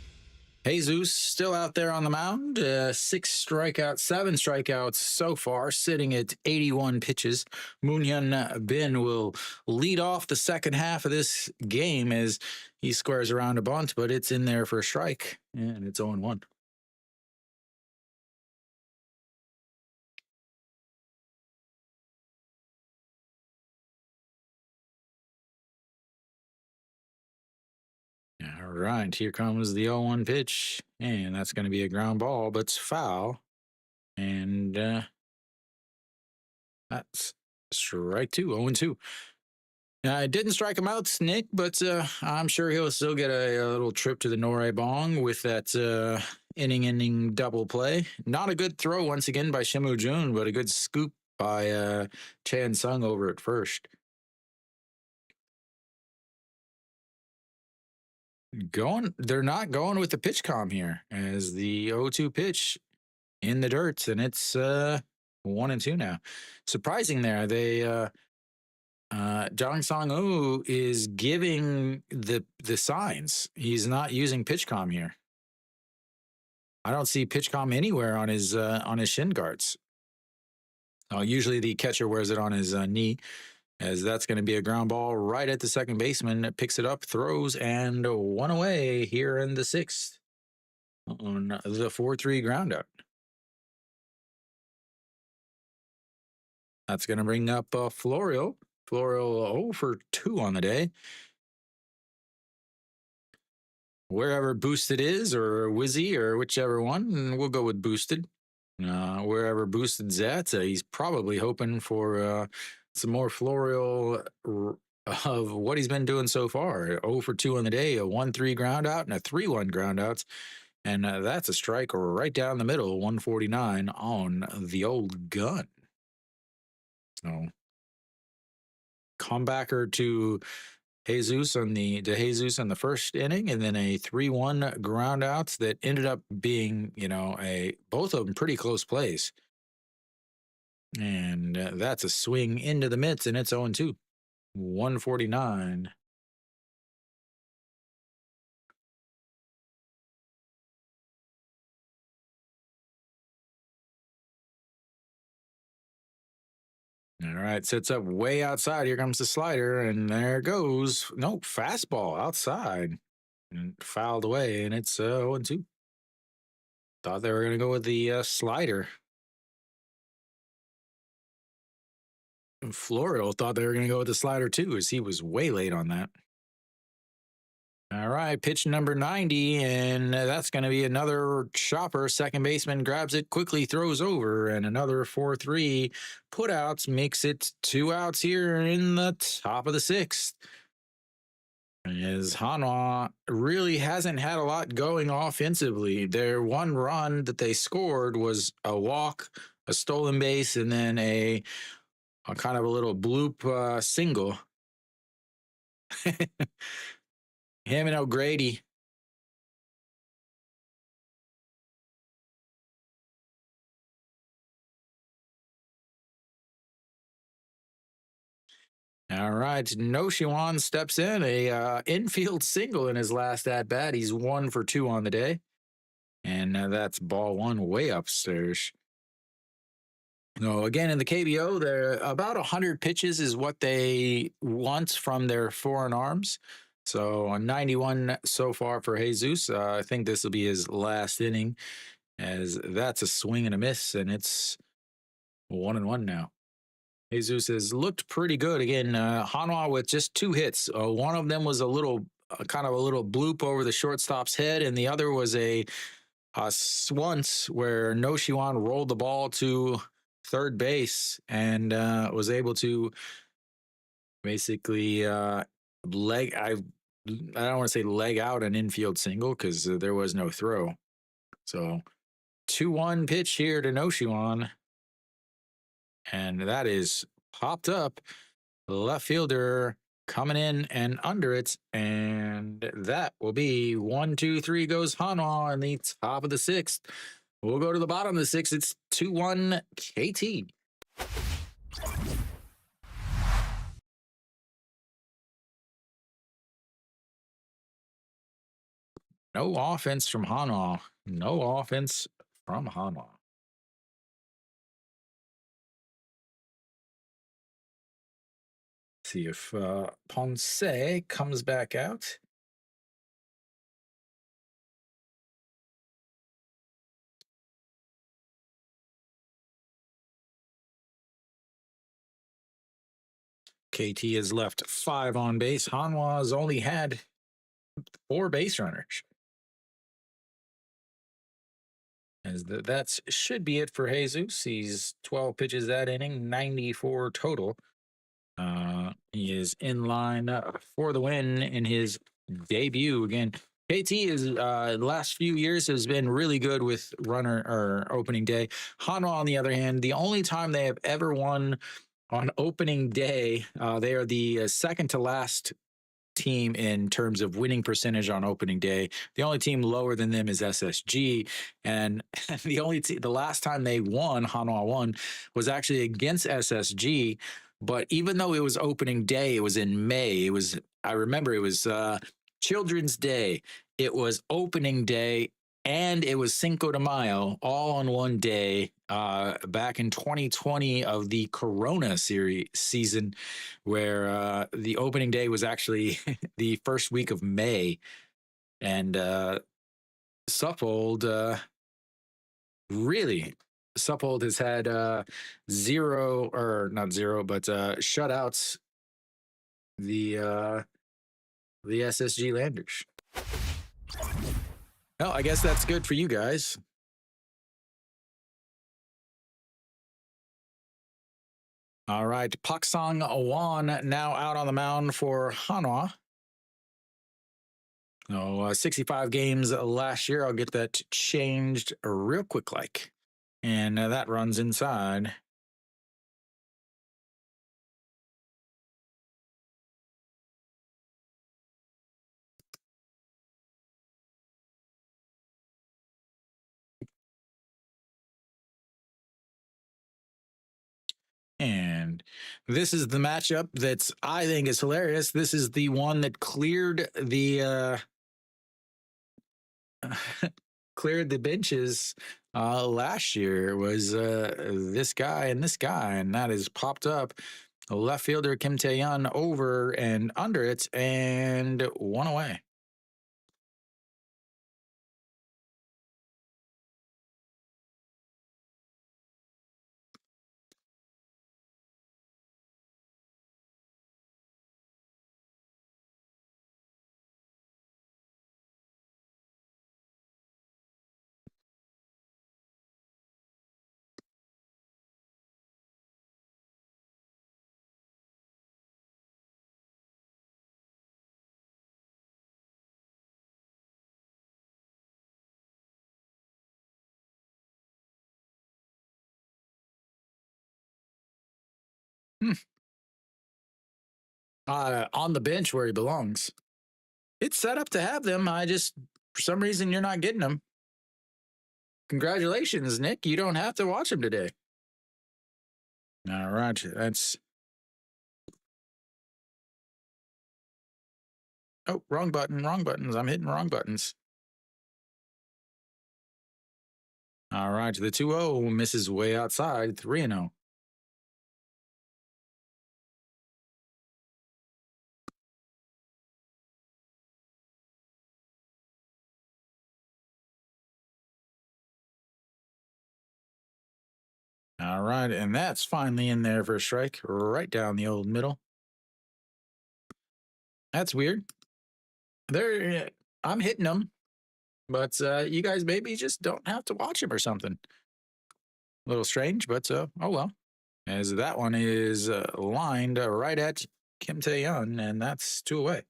Jesus still out there on the mound. 6 strikeouts, 7 strikeouts so far, sitting at 81 pitches. Moonhyun Bin will lead off the second half of this game as he squares around a bunt, but it's in there for a strike, and it's 0-1. right, here comes the 0-1 pitch, and that's going to be a ground ball, but it's foul. And that's strike two, 0-2. I didn't strike him out, Nick, but I'm sure he'll still get a little trip to the Norrie Bong with that inning double play. Not a good throw once again by Shimu Jun, but a good scoop by Chan Sung over at first. They're not going with the pitch com here as the 0-2 pitch in the dirt, and it's 1-2 now. Surprising there, they Jang Sang-woo is giving the signs. He's not using pitchcom here. I don't see pitchcom anywhere on his shin guards. Usually the catcher wears it on his knee, as that's going to be a ground ball right at the second baseman. Picks it up, throws, and one away here in the sixth on the 4-3 ground out. That's going to bring up Florio. Florio 0 for 2 on the day. Wherever Boosted is, or Wizzy, or whichever one, we'll go with Boosted. Wherever Boosted's at, he's probably hoping for some more Florio of what he's been doing so far. 0 for 2 on the day, a 1-3 ground out, and a 3-1 ground out. And that's a strike right down the middle, 149 on the old gun. So, comebacker to Jesus on the first inning, and then a 3-1 ground outs that ended up being, both of them pretty close plays. And that's a swing into the mitts, and it's 0-2. 149. All right, sits up way outside. Here comes the slider, and there goes. Nope, fastball outside. And fouled away, and it's 0-2. Thought they were going to go with the slider. Florio thought they were going to go with the slider too, as he was way late on that. All right, pitch number 90, and that's going to be another chopper. Second baseman grabs it, quickly throws over, and another 4-3 putouts makes it 2 outs here in the top of the sixth. As Hanwha really hasn't had a lot going offensively. Their one run that they scored was a walk, a stolen base, and then a kind of a little bloop single. Him and O'Grady. All right, Noshiwan steps in, a infield single in his last at bat. He's 1 for 2 on the day, and that's ball one way upstairs. No, again in the KBO, they're about 100 pitches is what they want from their foreign arms. So 91 so far for Jesus. I think this will be his last inning, as that's a swing and a miss, and it's 1-1 now. Jesus has looked pretty good. Again, Hanwha with just 2 hits. One of them was a little bloop over the shortstop's head, and the other was a once where Noshiwan rolled the ball to third base and was able to basically I don't want to say leg out an infield single, because there was no throw. So 2-1 pitch here to Noshiwan. And that is popped up. Left fielder coming in and under it. And that will be 1-2-3 goes Hanwha in the top of the sixth. We'll go to the bottom of the sixth. It's 2-1 KT. No offense from Hanwha. No offense from Hanwha. See if Ponce comes back out. KT has left 5 on base. Hanwha has only had 4 base runners. As that should be it for Jesus. He's 12 pitches that inning, 94 total. He is in line for the win in his debut. Again, KT is the last few years has been really good with runner or opening day. Hanwha, on the other hand, the only time they have ever won on opening day, they are the second to last team in terms of winning percentage on opening day. The only team lower than them is SSG, and the last time they won, Hanwha won, was actually against SSG. But even though it was opening day, it was in May. I remember it was Children's Day. It was opening day, and it was Cinco de Mayo, all on one day, back in 2020 of the Corona season, where the opening day was actually the first week of May, and Suffold really. Suffold has had zero, or not zero, but shutouts the SSG Landers. Well, I guess that's good for you guys. All right, Paksang Awan now out on the mound for Hanwha. 65 games last year. I'll get that changed real quick like. And that runs inside. And this is the matchup that's I think is hilarious. This is the one that cleared the cleared the benches last year. Was this guy and this guy, and that is popped up. Left fielder Kim Tae-yeon over and under it, and one away. On the bench where he belongs. It's set up to have them. For some reason, you're not getting them. Congratulations, Nick. You don't have to watch them today. All right. That's. Oh, wrong button. Wrong buttons. I'm hitting wrong buttons. All right. The 2-0 misses way outside. 3-0. All right, and that's finally in there for a strike, right down the old middle. That's weird. I'm hitting them, but you guys maybe just don't have to watch them or something. A little strange, but oh well. As that one is lined right at Kim Tae-yeon, and that's 2 away.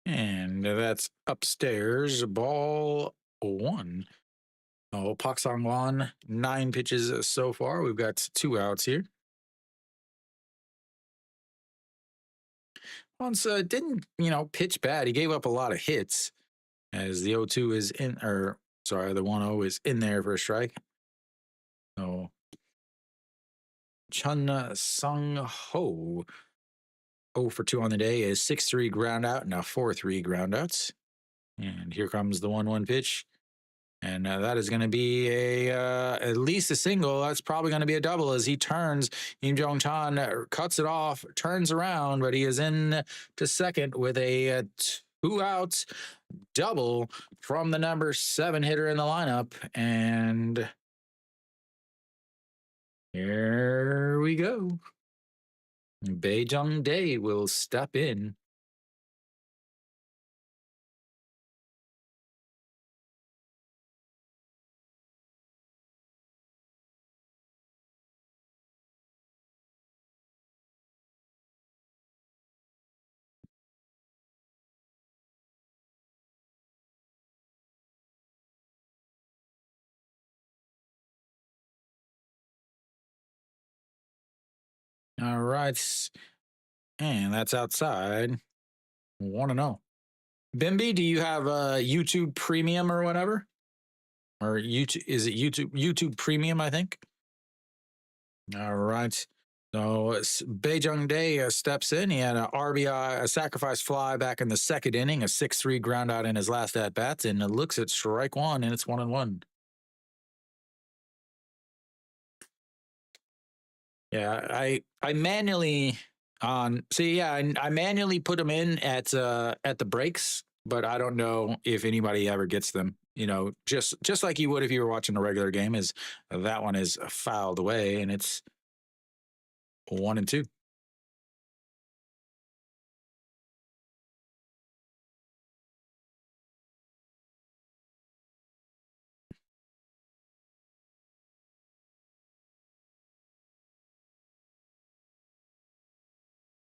And that's upstairs, ball 1. Oh, Pak Sang-won, 9 pitches so far. We've got 2 outs here. Once didn't, pitch bad. He gave up a lot of hits as the 0-2 is in, or sorry, the 1-0 is in there for a strike. So Chun Sung Ho, 0 for 2 on the day, is 6-3 ground out, now 4-3 ground outs. And here comes the 1-1 pitch. And that is going to be at least a single. That's probably going to be a double as he turns. Im Jong Chan cuts it off, turns around, but he is in to second with a 2 outs double from the number 7 hitter in the lineup. And here we go. Bae Jung Dae will step in. All right. And that's outside. 1-0. Bimby, do you have YouTube Premium or whatever? Or YouTube, is it YouTube Premium, I think? All right. So Bae Jung Dae steps in. He had a RBI, a sacrifice fly back in the second inning, a 6-3 ground out in his last at bats, and it looks at strike one, and it's 1-1. Yeah, I manually I manually put them in at the breaks, but I don't know if anybody ever gets them. You know, just like you would if you were watching a regular game, is that one is fouled away, and it's 1-2.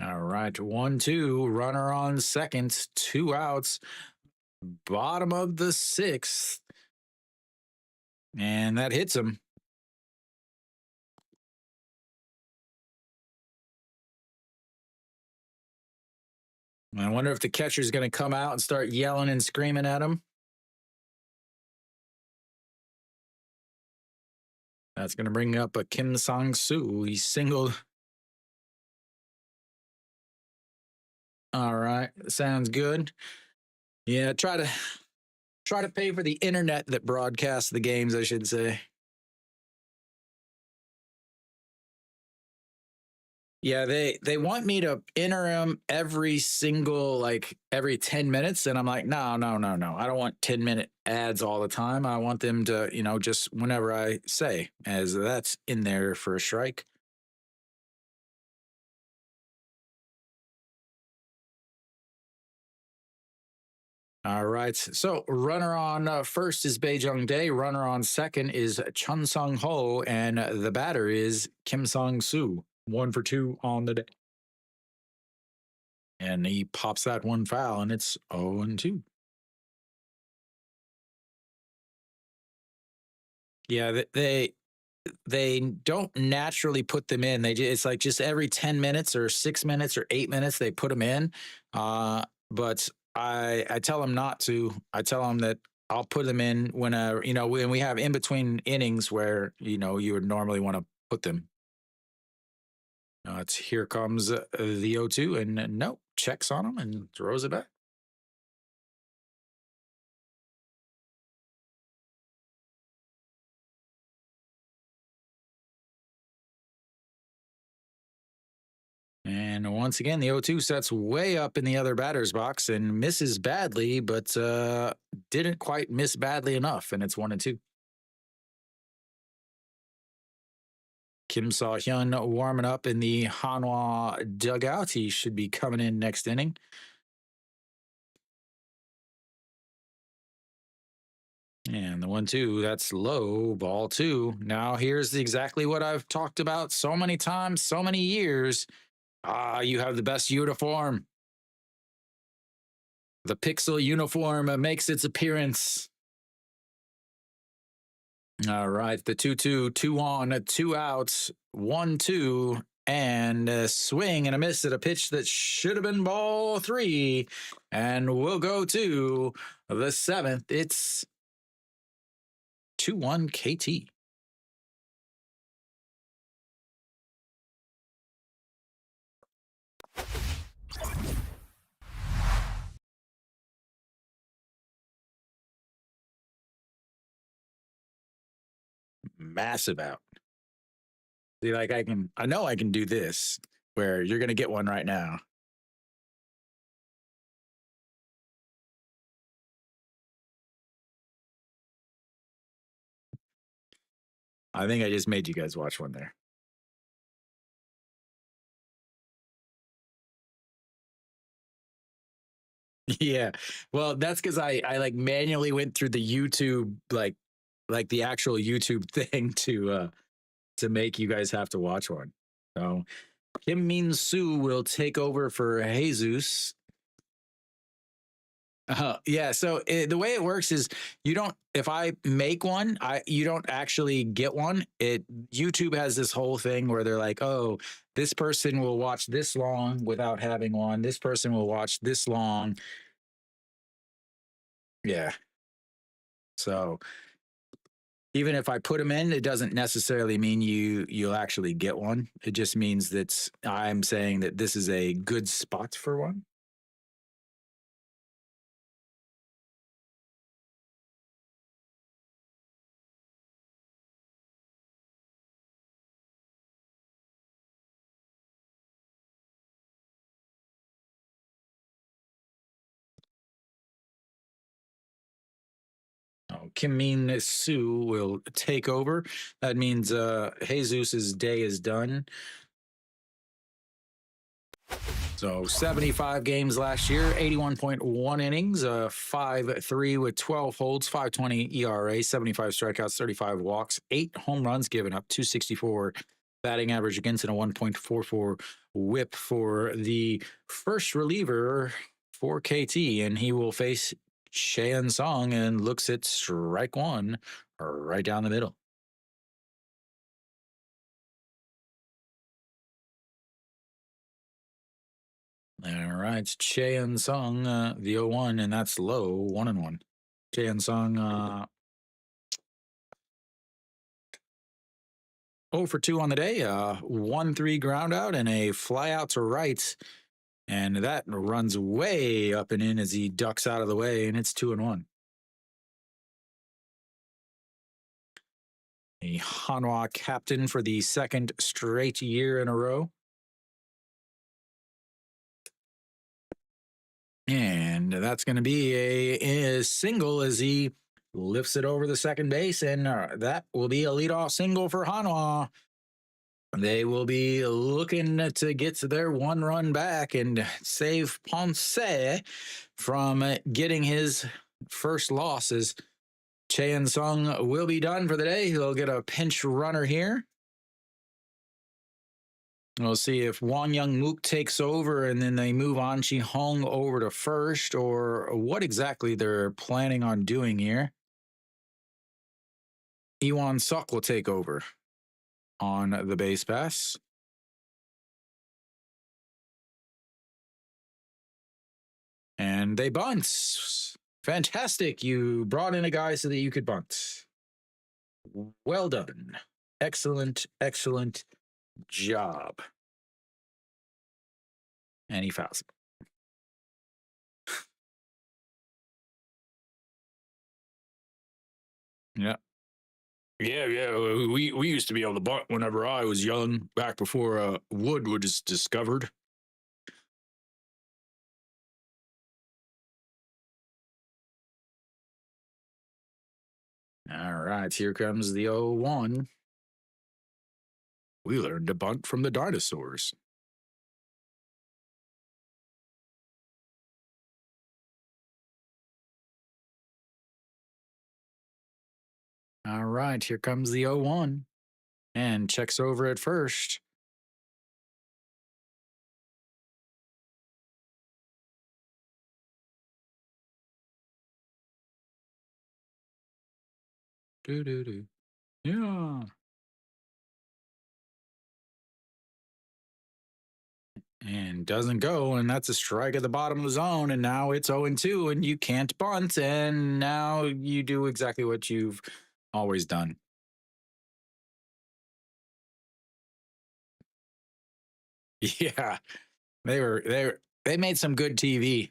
All right, 1-2. Runner on second, 2 outs. Bottom of the 6th, and that hits him. I wonder if the catcher's going to come out and start yelling and screaming at him. That's going to bring up a Kim Sang-soo. He singled. All right, sounds good. Yeah, try to pay for the internet that broadcasts the games, I should say. Yeah, they want me to enter them every 10 minutes, and I'm like, no. I don't want 10-minute ads all the time. I want them to, just whenever I say, as that's in there for a strike. All right. So runner on first is Bae Jung Dae. Runner on second is Chun Sung Ho, and the batter is Kim Sang Soo. 1 for 2 on the day. And he pops that one foul, and it's 0-2. Yeah, they don't naturally put them in. It's like just every 10 minutes or 6 minutes or 8 minutes they put them in. But I tell them not to. I tell them that I'll put them in when we have in between innings where you would normally want to put them. Here comes the 0-2, and no, checks on him and throws it back. And once again, the 0-2 sets way up in the other batter's box and misses badly, but didn't quite miss badly enough, and it's 1-2. Kim Saw-hyun warming up in the Hanwha dugout. He should be coming in next inning. And the 1-2, that's low, ball 2. Now here's exactly what I've talked about so many times, so many years. You have the best uniform. The Pixel uniform makes its appearance. All right, the 2-2, 2 on, 2 outs, 1-2, and a swing and a miss at a pitch that should have been ball 3. And we'll go to the 7th. It's 2-1 KT. massive out. See, like I know I can do this where you're going to get one right now. I think I just made you guys watch one there. Yeah. Well, that's because I like manually went through the YouTube like the actual YouTube thing to make you guys have to watch one. So Kim Min Soo will take over for Jesus. Yeah. So the way it works is you don't. If I make one, you don't actually get one. YouTube has this whole thing where they're like, oh, this person will watch this long without having one. This person will watch this long. Yeah. So even if I put them in, it doesn't necessarily mean you'll actually get one. It just means that I'm saying that this is a good spot for one. Oh, Kim Min Soo will take over. That means Jesus's day is done. So 75 games last year, 81.1 innings, 5.3 with 12 holds, 5.20 ERA, 75 strikeouts, 35 walks, 8 home runs given up, 264 batting average against, and a 1.44 whip for the first reliever for KT. And he will face Cheon Song and looks at strike one right down the middle. All right, Cheon Song, the 0-1, and that's low, 1-1. Cheon Song, 0 for 2 on the day, 1-3 ground out, and a fly out to right. And that runs way up and in as he ducks out of the way, and it's 2-1. A Hanwha captain for the second straight year in a row. And that's going to be a single as he lifts it over the second base, and that will be a leadoff single for Hanwha. They will be looking to get to their 1 run back and save Ponce from getting his first losses. Cheon Sung will be done for the day. He'll get a pinch runner here. We'll see if Won Young Mook takes over and then they move on Chi Hong over to first, or what exactly they're planning on doing here. Iwan Suk will take over on the base pass. And they bunt. Fantastic. You brought in a guy so that you could bunt. Well done. Excellent, excellent job. And he fouls it. Yeah. Yeah. We used to be able to bunt whenever I was young, back before wood was discovered. All right, here comes the 0-1. We learned to bunt from the dinosaurs. All right, here comes the 0-1. And checks over at first. Do. Yeah. And doesn't go, and that's a strike at the bottom of the zone, and now it's 0-2, and you can't bunt, and now you do exactly what you've always done. Yeah, they made some good TV.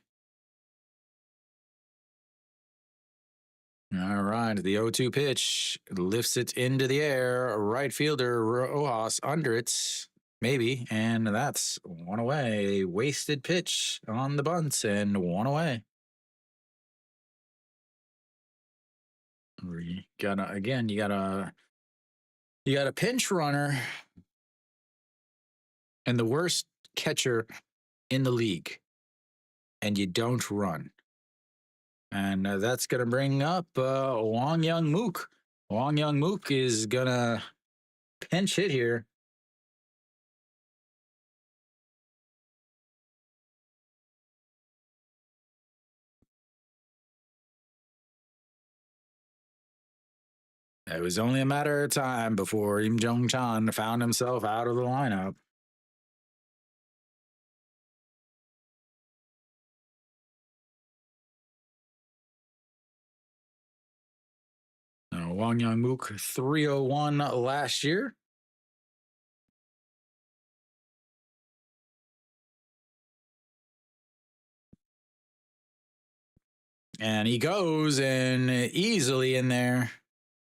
All right, the 0-2 pitch lifts it into the air. Right fielder Rojas under it, maybe, and that's one away. Wasted pitch on the bunts and one away. You got a pinch runner and the worst catcher in the league, and you don't run. And that's going to bring up Wong Young Mook. Wong Young Mook is going to pinch hit here. It was only a matter of time before Im Jong Chan found himself out of the lineup. Wong Young Mook, 301 last year. And he goes and easily in there.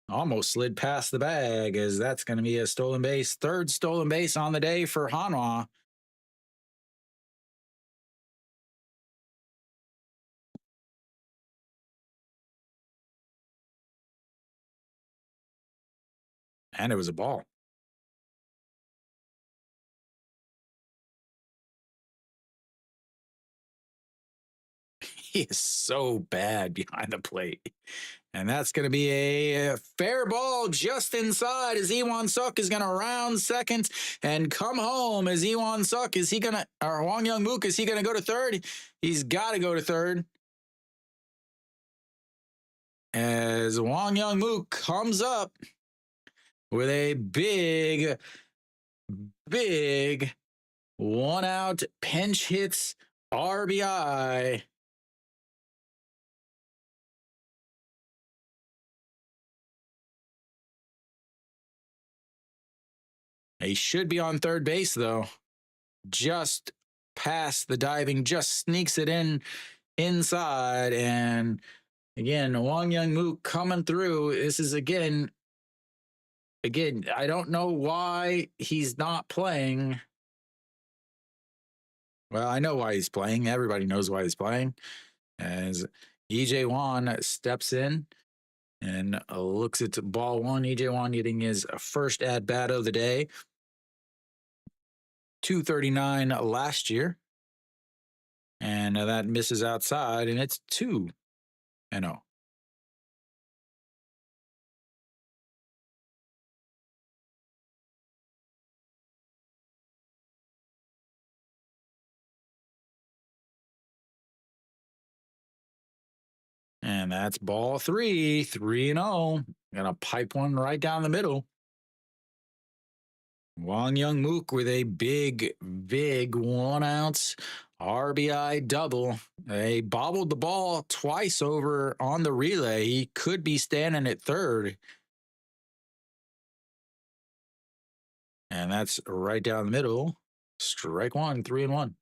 Almost slid past the bag, as that's going to be a stolen base. Third stolen base on the day for Hanwha. And it was a ball. He is so bad behind the plate. And that's going to be a fair ball just inside, as Iwan Suk is going to round second and come home. As Iwan Suk, or Wong Young Mook, is he going to go to third? He's got to go to third. As Wong Young Mook comes up with a big 1-out pinch hits RBI. He should be on third base, though. Just past the diving, just sneaks it inside. And again, Wong Young Mook coming through. This is again, I don't know why he's not playing. Well, I know why he's playing. Everybody knows why he's playing. As EJ Wan steps in and looks at ball one. EJ Wan getting his first at-bat of the day. 239 last year. And that misses outside, and it's 2-0. And that's ball 3-0. Gonna pipe one right down the middle. Wong Young Mook with a big 1-ounce RBI double. They bobbled the ball twice over on the relay. He could be standing at third. And that's right down the middle. Strike one, 3-1.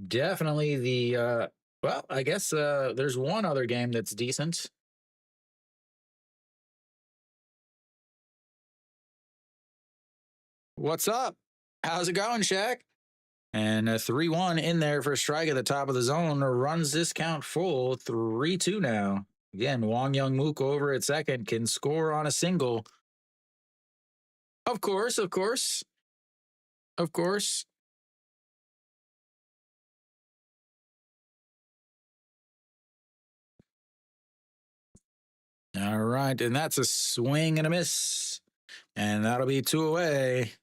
Definitely the, well, I guess there's one other game that's decent. What's up? How's it going, Shaq? And a 3-1 in there for a strike at the top of the zone. Runs this count full. 3-2 now. Again, Wong Young Mook over at second can score on a single. Of course. All right, and that's a swing and a miss. And that'll be 2 away.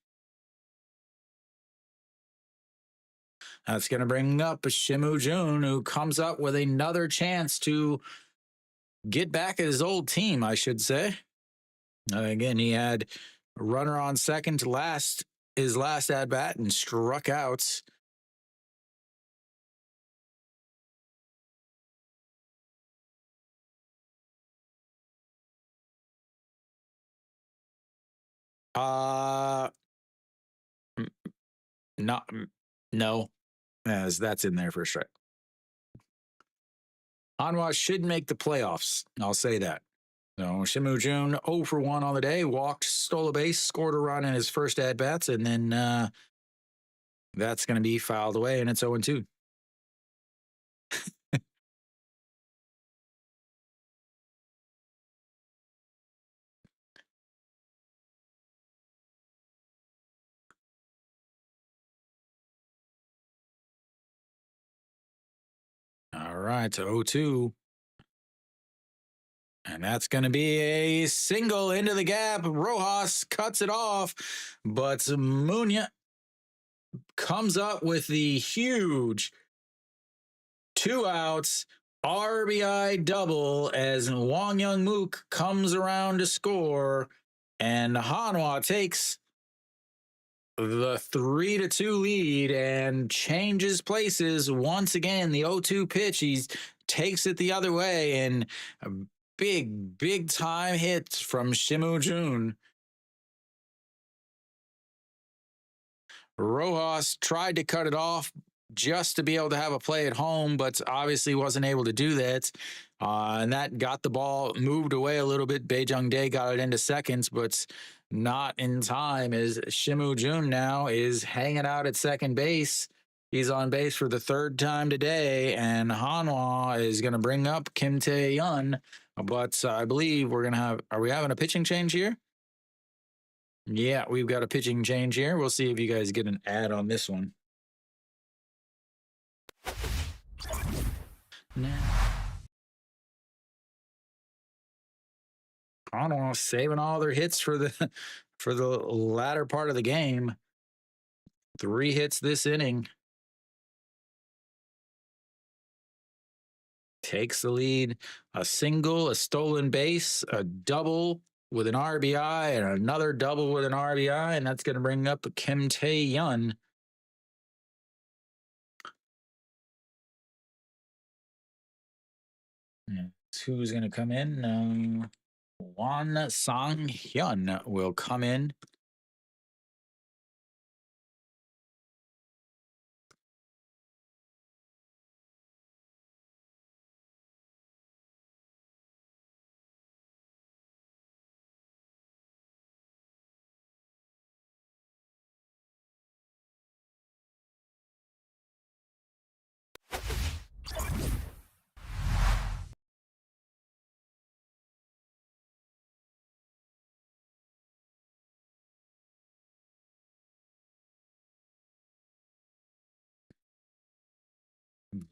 That's going to bring up Shimu Jun, who comes up with another chance to get back at his old team, I should say. Again, he had a runner on second his last at-bat and struck out. No, as that's in there for a strike. Hanwha should make the playoffs. I'll say that. So Shimu Jun 0 for 1 on the day, walked, stole a base, scored a run in his first at bats, and then that's going to be fouled away, and it's 0 2. All right, 0 2. And that's going to be a single into the gap. Rojas cuts it off, but Munya comes up with the huge 2 outs RBI double as Wong Young Mook comes around to score, and Hanwha takes the 3-2 lead and changes places once again. The 0-2 pitch, he takes it the other way, and a big time hit from Shimu Jun. Rojas tried to cut it off just to be able to have a play at home, but obviously wasn't able to do that. And that got the ball moved away a little bit. Baejung Dae got it into seconds, but not in time, as Shimu Jun now is hanging out at second base. He's on base for the third time today, and Hanwha is going to bring up Kim Tae-yeon. But I believe we're going to have, are we having a pitching change here? Yeah, we've got a pitching change here. We'll see if you guys get an ad on this one. Hanwha saving all their hits for the latter part of the game. 3 hits this inning. Takes the lead. A single, a stolen base, a double with an RBI, and another double with an RBI, and that's going to bring up Kim Tae-yeon. Who's going to come in? Won Sang-hyun will come in.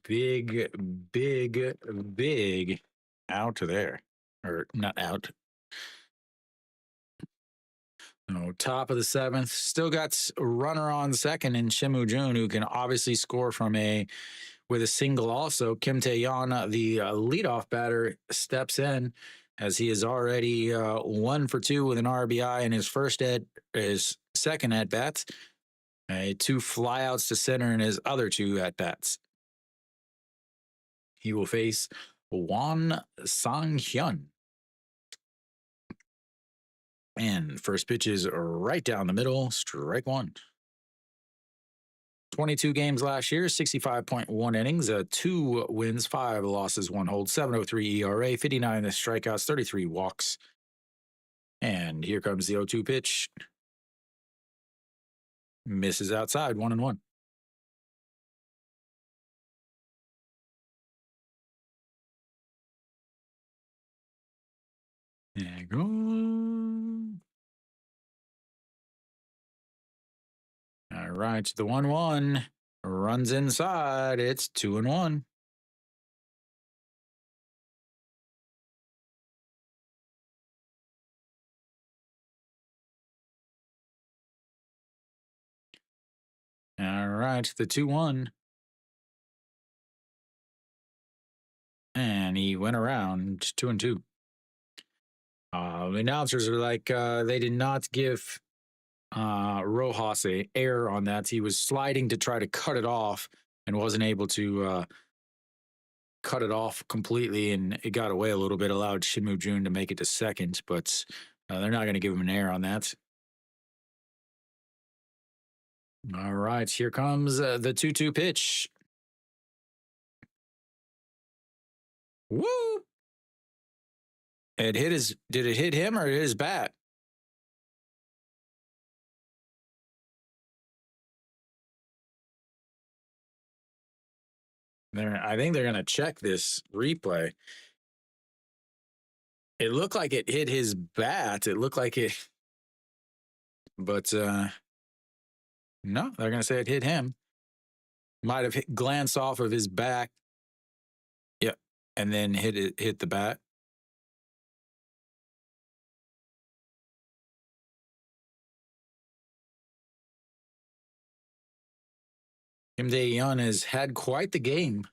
Big out there. Or not out. No, top of the 7th. Still got a runner on second in Shimu Jun, who can obviously score with a single also. Kim Tae-yeon, the leadoff batter, steps in as he is already 1 for 2 with an RBI in his second at bats. 2 flyouts to center in his other 2 at bats. He will face Won Sang-hyun. And first pitch is right down the middle, strike 1. 22 games last year, 65.1 innings, 2 wins, 5 losses, 1 hold, 7.03 ERA, 59 strikeouts, 33 walks. And here comes the 0-2 pitch. Misses outside, 1-1. There you go. All right, the 1-1 runs inside. It's 2-1. All right, the 2-1. And he went around 2-2. The announcers are like, they did not give Rojas a error on that. He was sliding to try to cut it off and wasn't able to cut it off completely, and it got away a little bit, allowed Shimu Jun to make it to second, but they're not going to give him an error on that. All right, here comes the 2-2 pitch. Woo! It hit his. Did it hit him or his bat? I think they're gonna check this replay. It looked like it hit his bat. It looked like it, but no, they're gonna say it hit him. Might have glanced off of his back. Yep, and then hit the bat. Kim Dae-yeon has had quite the game.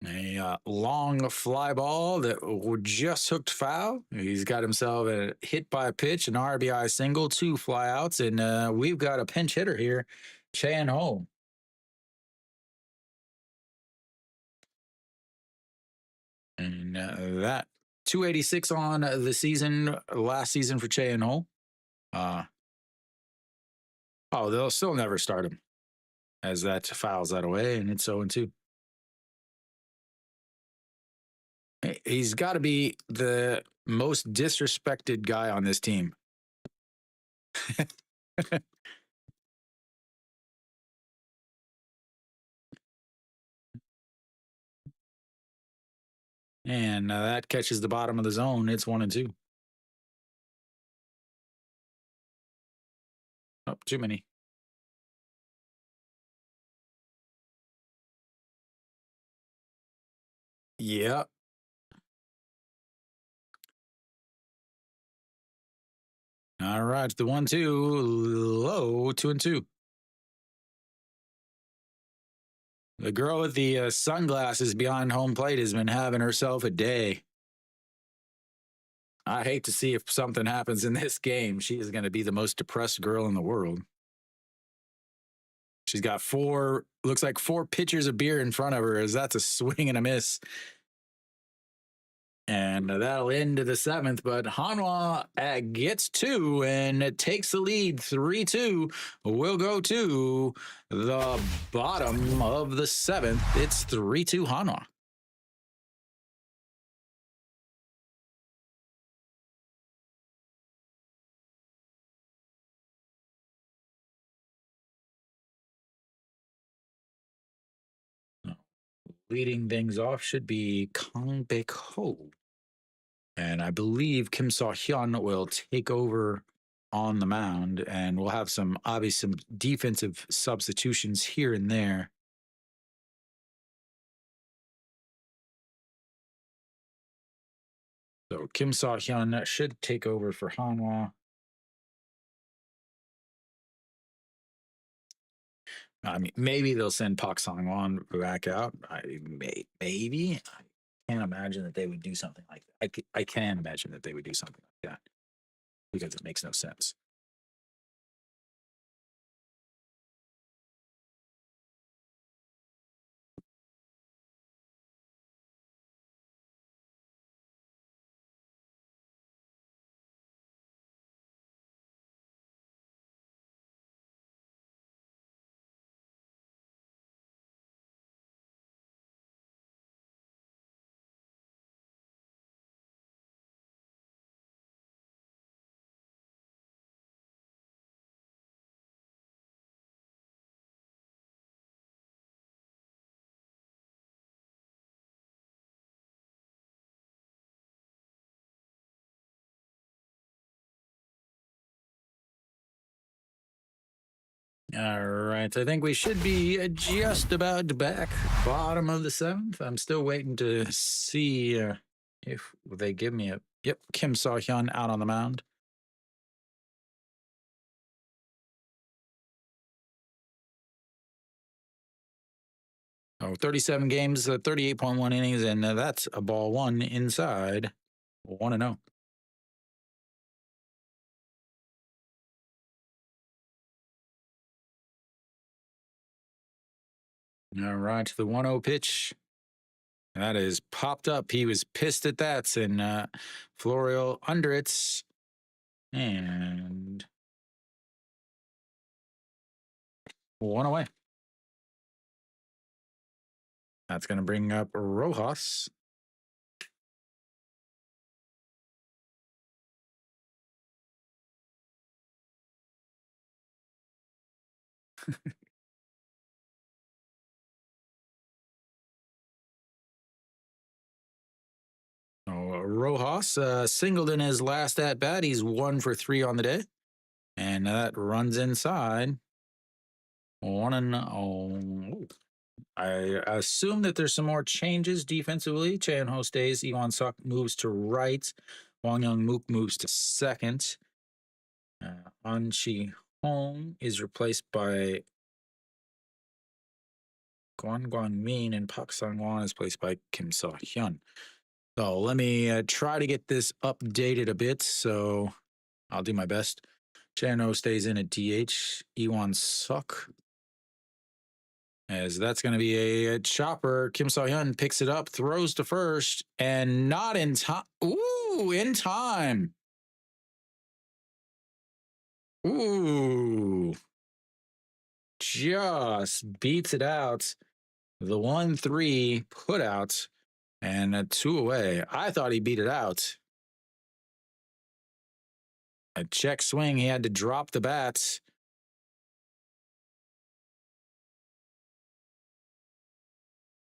A long fly ball that just hooked foul. He's got himself a hit by a pitch, an RBI single, 2 flyouts, and we've got a pinch hitter here, Chan-ho. And that 286 on the season, last season for Chan-ho. They'll still never start him as that fouls that away, and it's 0-2. He's got to be the most disrespected guy on this team. And that catches the bottom of the zone. It's 1-2. Oh, too many. Yep. All right, the 1-2, low, 2-2. The girl with the sunglasses behind home plate has been having herself a day. I hate to see if something happens in this game. She is going to be the most depressed girl in the world. She's got looks like 4 pitchers of beer in front of her, as that's a swing and a miss. And that'll end the 7th, but Hanwha gets 2 and it takes the lead 3-2. We'll go to the bottom of the 7th. It's 3-2 Hanwha. Leading things off should be Kang Baek-ho. And I believe Kim So-hyun will take over on the mound, and we'll have some defensive substitutions here and there. So Kim So-hyun should take over for Hanwha. I mean, maybe they'll send Park Sang-won back out. Maybe. I can't imagine that they would do something like that. I can imagine that they would do something like that because it makes no sense. All right, I think we should be just about back bottom of the 7th. I'm still waiting to see if they give me a Kim So-hyun out on the mound. Oh, 37 games, 38.1 innings, and that's a ball 1 inside. 1-0. All right, the 1-0 pitch. That is popped up. He was pissed at that, and Florio under it. And 1 away. That's going to bring up Rojas. Rojas singled in his last at bat. He's 1 for 3 on the day. And that runs inside. 1-0. I assume that there's some more changes defensively. Hanwha stays. Iwan Suk moves to right. Wang Young Mook moves to second. An Chi Hong is replaced by Guan Min, and Pak Sang Wan is placed by Kim So Hyun. So let me try to get this updated a bit. So I'll do my best. Hanwha stays in at DH. Iwan Suk, as that's going to be a chopper. Kim So Hyun picks it up, throws to first, and not in time. Ooh, in time. Ooh, just beats it out. The 1-3 put out and a 2 away. I thought he beat it out. A check swing. He had to drop the bats.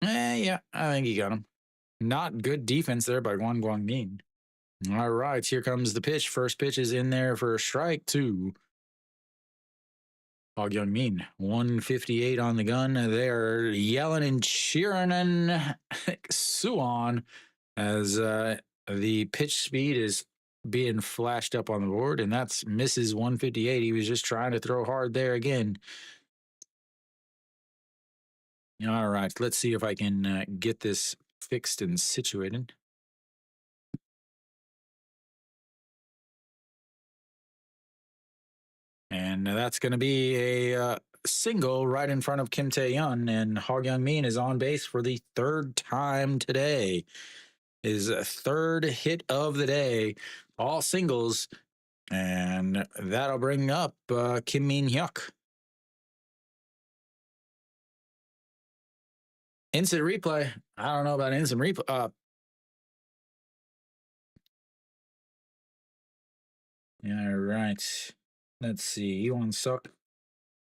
Yeah, I think he got him. Not good defense there by Guan Guangmin. All right, here comes the pitch. First pitch is in there for a strike 2. Hog Young Min, 158 on the gun. They're yelling and cheering and Suwon as the pitch speed is being flashed up on the board, and that's misses 158. He was just trying to throw hard there again. All right, let's see if I can get this fixed and situated. And that's going to be a single right in front of Kim Tae-yeon, and Hog Young Min is on base for the 3rd time today. His 3rd hit of the day, all singles, and that'll bring up Kim Min-hyuk. Instant replay. I don't know about instant replay. All right. Let's see. Iwan Suk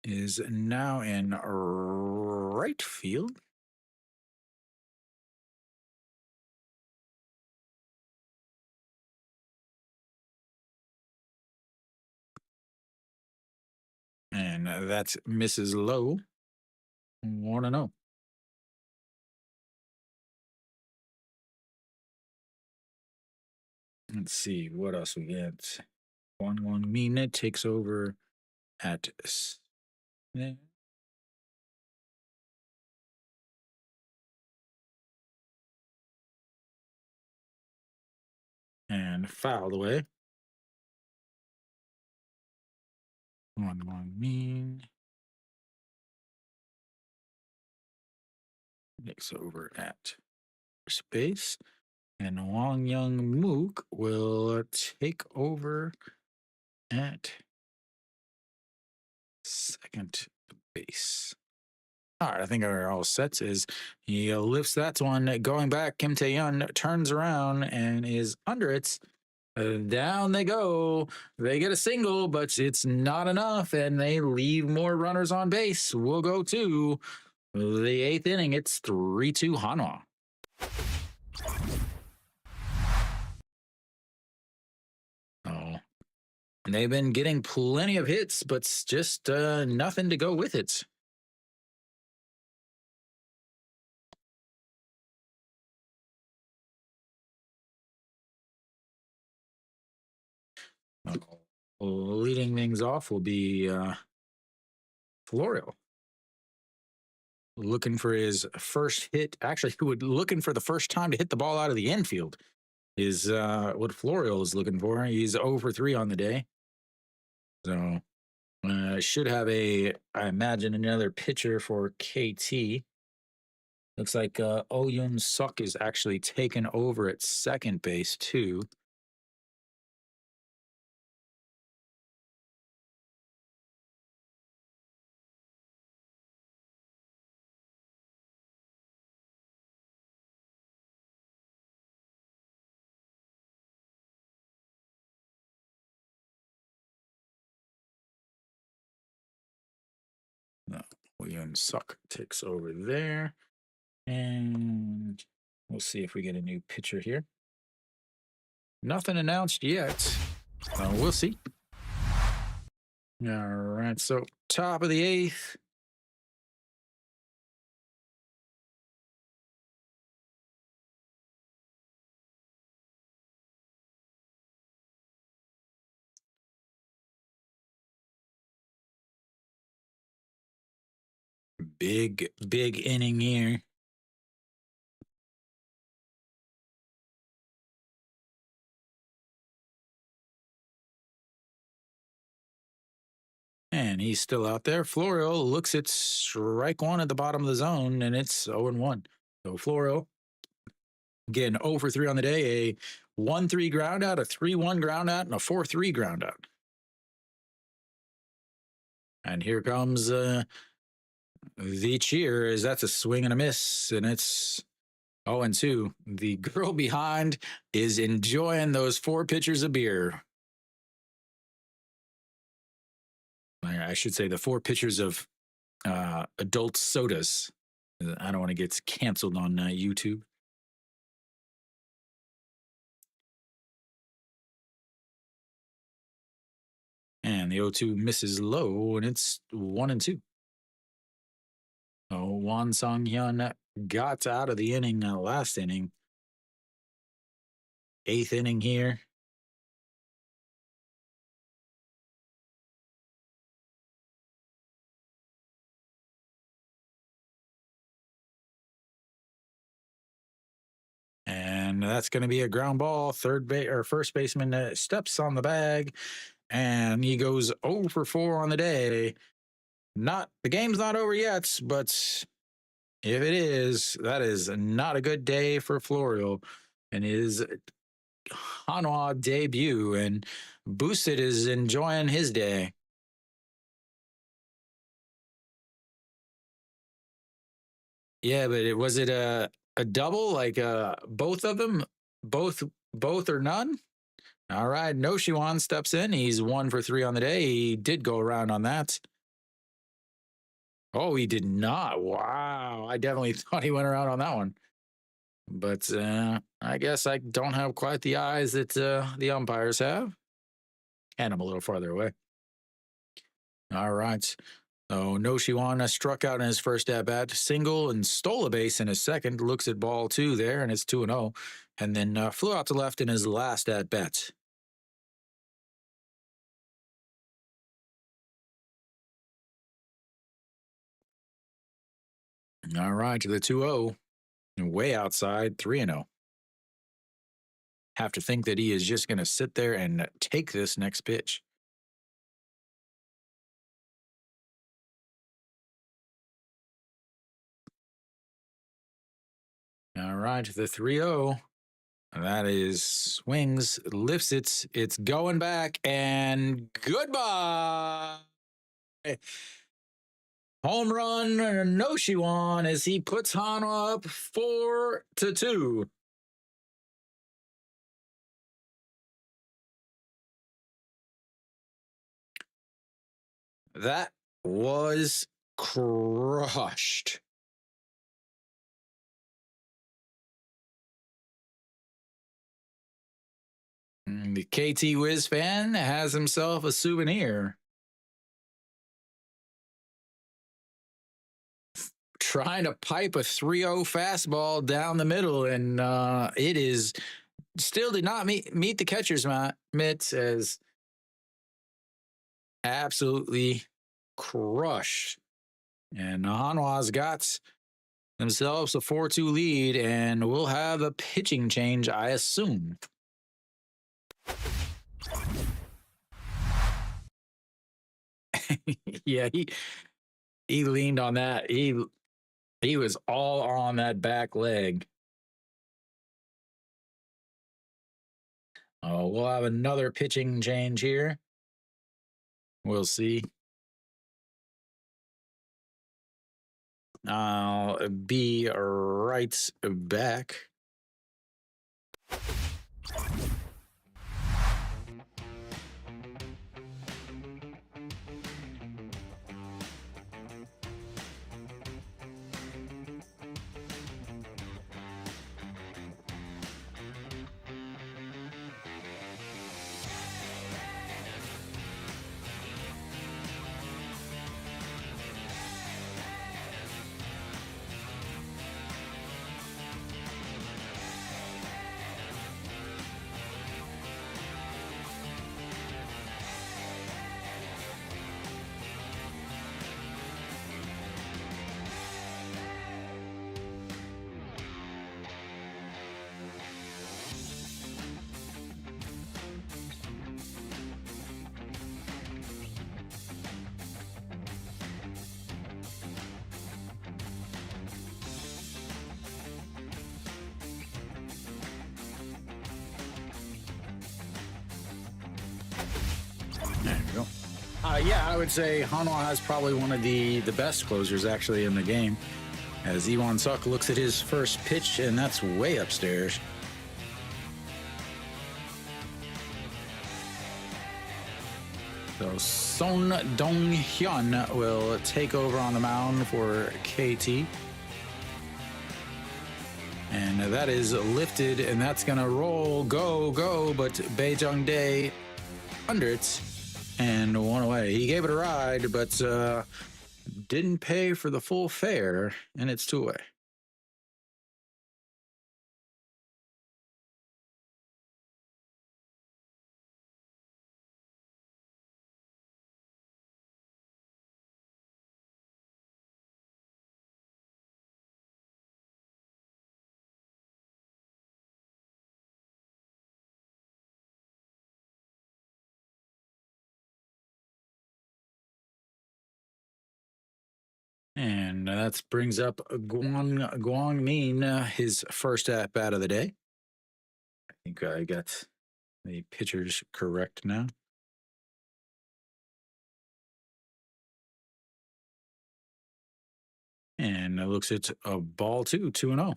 is now in right field. And that's Mrs. Lowe. 1-0. Let's see what else we get. Guan Min takes over at there. And fouled away. Guan Min takes over at space. And Wang Young Mook will take over at second base. All right, I think we're all set. Is he lifts that one going back. Kim Tae-yeon turns around and is under it. Down they go. They get a single, but it's not enough, and they leave more runners on base. We'll go to the 8th inning. It's 3-2 Hanwha. Oh, they've been getting plenty of hits, but just nothing to go with it. Leading things off will be Florio. Looking for his first hit. Actually, looking for the first time to hit the ball out of the infield is what Florio is looking for. He's 0 for 3 on the day. So should have I imagine, another pitcher for KT. Looks like Oh Yoon Suk is actually taken over at second base too. Yun Suk takes over there. And we'll see if we get a new pitcher here. Nothing announced yet. We'll see. All right, so top of the 8th. Big inning here. And he's still out there. Florio looks at strike one at the bottom of the zone, and it's 0-1. So Florio getting 0 for 3 on the day, a 1-3 ground out, a 3-1 ground out, and a 4-3 ground out. And here comes the cheer, as that's a swing and a miss, and it's 0-2. The girl behind is enjoying those 4 pitchers of beer. I should say the 4 pitchers of adult sodas. I don't want to get canceled on YouTube. And the 0-2 misses low, and it's 1-2. Oh, Won Song-hyun got out of the inning last inning. 8th inning here. And that's going to be a ground ball. First baseman steps on the bag, and he goes 0 for 4 on the day. The game's not over yet, but if it is, that is not a good day for Florio and his Hanwha debut. And Boosted is enjoying his day. Yeah, but was it a double, like both of them, both or none? All right, No Shiwan steps in. He's 1 for 3 on the day. He did go around on that. Oh, he did not. Wow, I definitely thought he went around on that one. But I guess I don't have quite the eyes that the umpires have. And I'm a little farther away. All right. So No Shiwan struck out in his first at-bat, single, and stole a base in his second. Looks at ball 2 there, and it's 2-0. And then flew out to left in his last at-bat. All right, to the 2-0. Way outside, 3-0. Have to think that he is just going to sit there and take this next pitch. All right, the 3-0. That is swings, lifts it. It's going back, and goodbye. Home run, No Shiwan, as he puts Hanwha up 4-2. That was crushed. The KT Wiz fan has himself a souvenir. Trying to pipe a 3-0 fastball down the middle, and it is still did not meet the catcher's mitts, as absolutely crushed. And Hanwha's got themselves a 4-2 lead, and we'll have a pitching change, I assume. Yeah, he leaned on that. He was all on that back leg. Oh, we'll have another pitching change here. We'll see. I'll be right back. Yeah, I would say Hanwha has probably one of the best closers actually in the game. As Iwan Suk looks at his first pitch, and that's way upstairs. So Son Dong-hyun will take over on the mound for KT. And that is lifted, and that's going to roll, go, but Bae Jung-dae under it and one away. He gave it a ride, but didn't pay for the full fare, and it's 2 away. And that brings up Guang Min, his first at bat of the day. I think I got the pitchers correct now. And it looks it's a ball 2-0.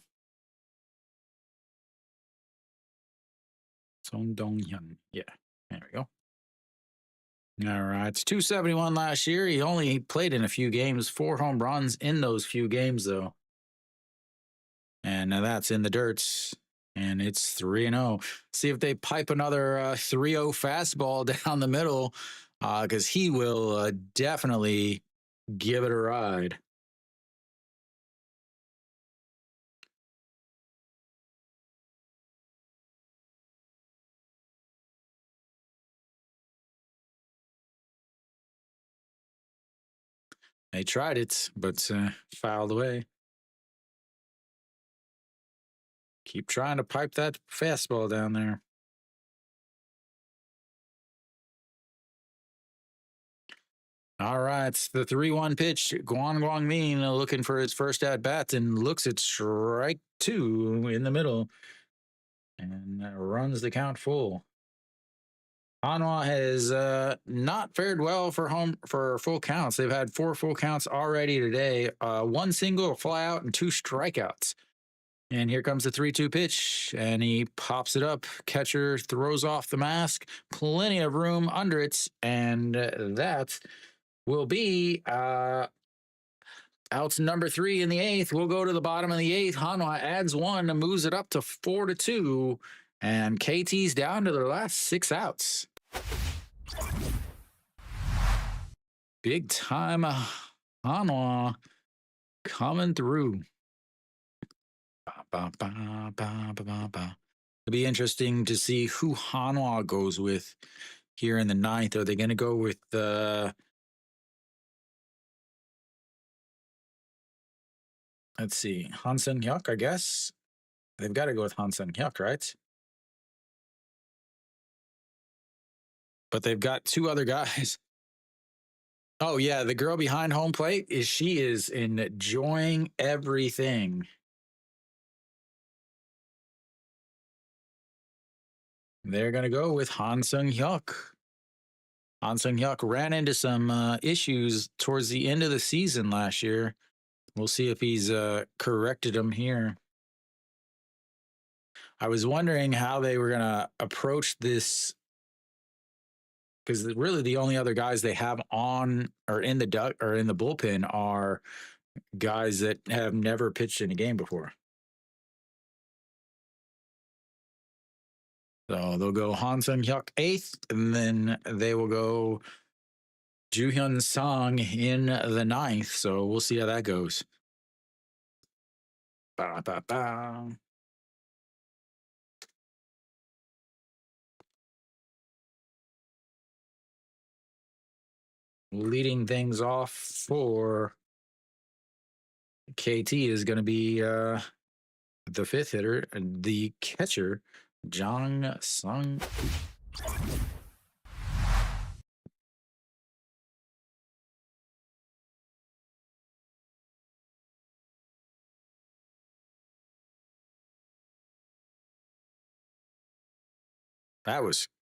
Son Dong-hyun. Yeah, there we go. All right, it's 271 last year. He only played in a few games, 4 home runs in those few games, though. And now that's in the dirt, and it's 3-0. See if they pipe another 3-0 fastball down the middle, because he will definitely give it a ride. They tried it, but fouled away. Keep trying to pipe that fastball down there. All right, it's the 3-1 pitch. Guang Min looking for his first at bat and looks at strike 2 in the middle and runs the count full. Hanwha has not fared well for full counts. They've had 4 full counts already today. 1 single, a fly out, and 2 strikeouts. And here comes the 3-2 pitch, and he pops it up. Catcher throws off the mask. Plenty of room under it, and that will be outs number 3 in the 8th. We'll go to the bottom of the 8th. Hanwha adds 1 and moves it up to 4-2, and KT's down to their last 6 outs. Big time Hanwha coming through. It'll be interesting to see who Hanwha goes with here in the 9th. Are they going to go with let's see, Han Sung-hyuk, I guess? They've got to go with Han Sung-hyuk, right? But they've got 2 other guys. Oh, yeah, the girl behind home plate, she is enjoying everything. They're going to go with Han Sung-hyuk. Han Sung-hyuk ran into some issues towards the end of the season last year. We'll see if he's corrected them here. I was wondering how they were going to approach this, because really the only other guys they have on or in the bullpen are guys that have never pitched in a game before. So they'll go Han Sung-hyuk 8th, and then they will go Ju-hyun Sang in the 9th. So we'll see how that goes. Ba, ba, ba. Leading things off for KT is going to be the 5th hitter, the catcher, Jang Sung.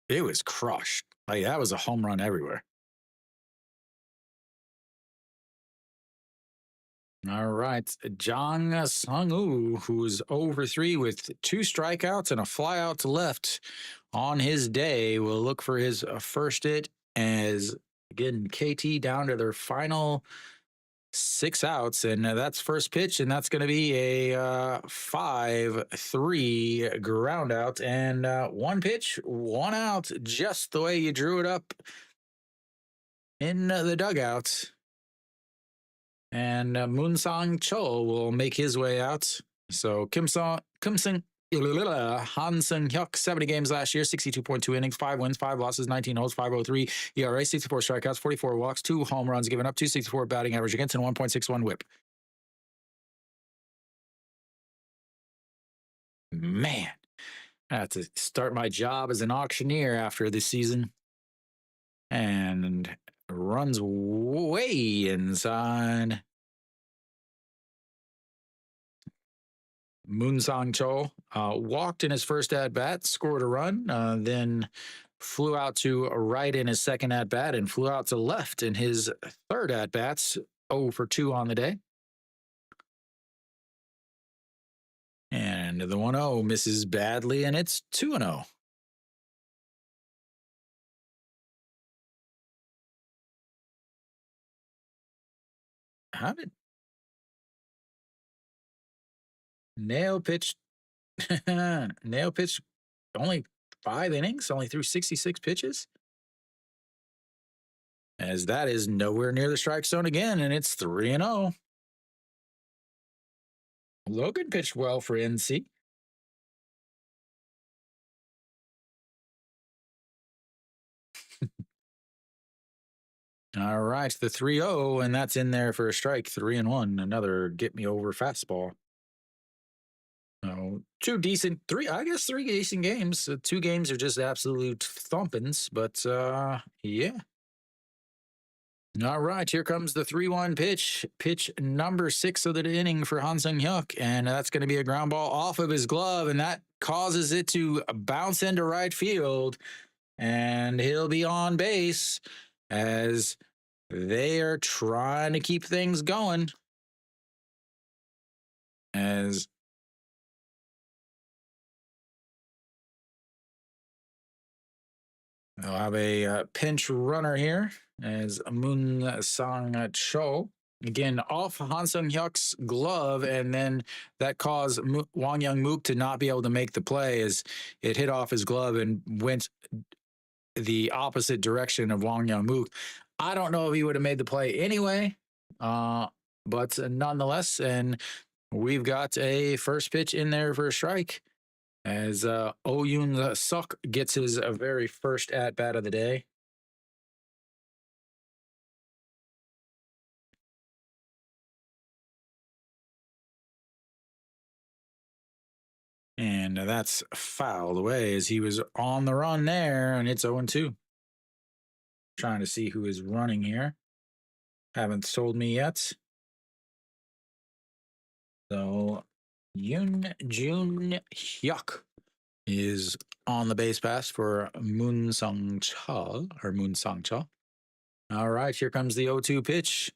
It was crushed. Like, that was a home run everywhere. All right. Jang Sung-woo, who's over 3 with 2 strikeouts and a flyout to left on his day, will look for his first hit as, again, KT down to their final 6 outs. And that's first pitch, and that's going to be a 5-3 ground out. And 1 pitch, 1 out, just the way you drew it up in the dugout. And Moon Sang Cho will make his way out. So Han Sung Hyuk, 70 games last year, 62.2 innings, 5 wins, 5 losses, 19 holds, 5.03 ERA, 64 strikeouts, 44 walks, 2 home runs given up, 264 batting average against, and 1.61 whip. Man, I have to start my job as an auctioneer after this season. And runs way inside. Moon Sang Cho walked in his first at bat, scored a run, then flew out to right in his second at bat, and flew out to left in his third at bats. 0 for 2 on the day. And the 1-0 misses badly, and it's 2-0. How did Nail pitch? Nail pitch only 5 innings, only threw 66 pitches. As that is nowhere near the strike zone again, and it's 3-0. Logan pitched well for NC. All right, the 3-0, and that's in there for a strike. 3-1, another get me over fastball. Oh, 3 decent games. 2 games are just absolute thumpings, but yeah. All right, here comes the 3-1 pitch. Pitch number 6 of the inning for Han Sung Hyuk, and that's going to be a ground ball off of his glove, and that causes it to bounce into right field, and he'll be on base as they are trying to keep things going. As they'll have a pinch runner here as Moon Sang Cho. Again, off Han Sung Hyuk's glove, and then that caused Wang Young Mook to not be able to make the play as it hit off his glove and went the opposite direction of Wang Young Mook. I don't know if he would have made the play anyway, but nonetheless, and we've got a first pitch in there for a strike as Oh Yoon Suk gets his very first at bat of the day. And that's fouled away as he was on the run there, and it's 0-2. Trying to see who is running here. Haven't told me yet. So Yoon Jun Hyuk is on the base pass for Moon Sang Cha. All right, here comes the 0-2 pitch.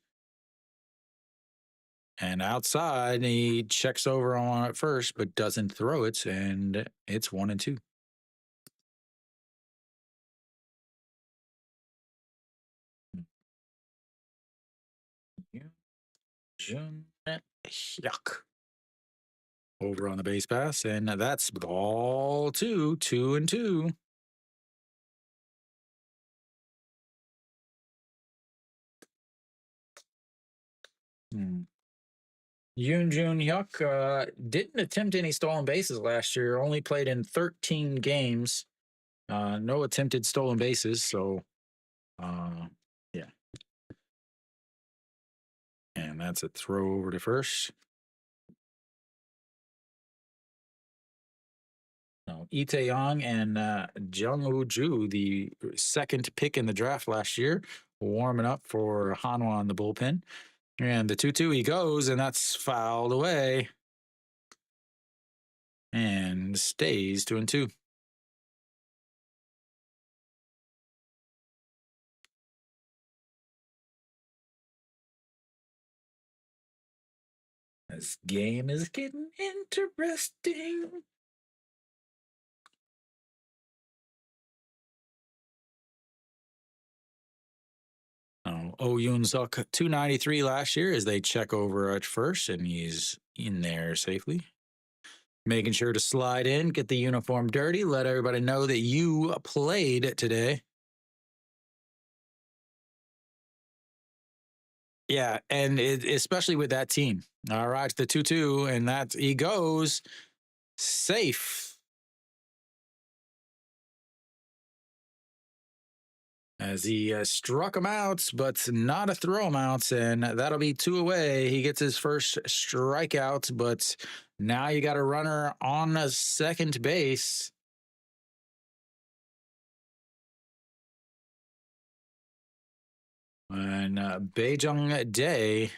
And outside, he checks over on it first, but doesn't throw it, and it's 1-2. Jun Hyuk over on the base pass, and that's ball 2, 2-2. Yoon Jun Hyuk didn't attempt any stolen bases last year, only played in 13 games. No attempted stolen bases, so yeah. And that's a throw over to first. Lee Tae-yong and Jung Woo-ju, the second pick in the draft last year, warming up for Hanwha in the bullpen. And the 2-2 he goes, and that's fouled away. And stays 2-2. This game is getting interesting. Oh Yoon Suk 293 last year as they check over at first, and he's in there safely. Making sure to slide in, get the uniform dirty, let everybody know that you played today. Yeah, and especially with that team. All right, the 2-2, and that he goes safe. As he struck him out, but not a throw him out, and that'll be 2 away. He gets his first strikeout, but now you got a runner on a second base. And Baejung Dae.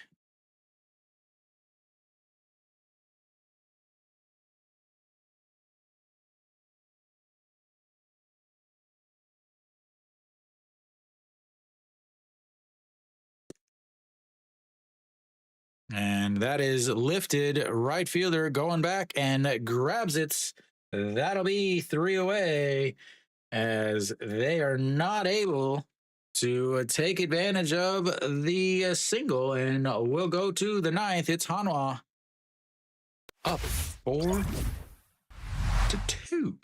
And that is lifted. Right fielder going back and grabs it. That'll be 3 away as they are not able to take advantage of the single. And we'll go to the 9th. It's Hanwha up 4-2.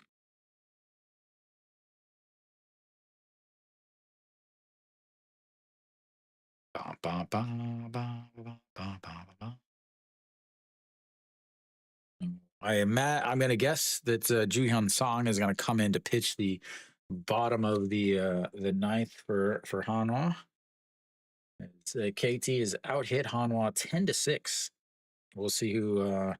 I'm going to guess that Ju-hyun Song is going to come in to pitch the bottom of the 9th for Hanwha. KT is out hit Hanwha 10-6. We'll see who.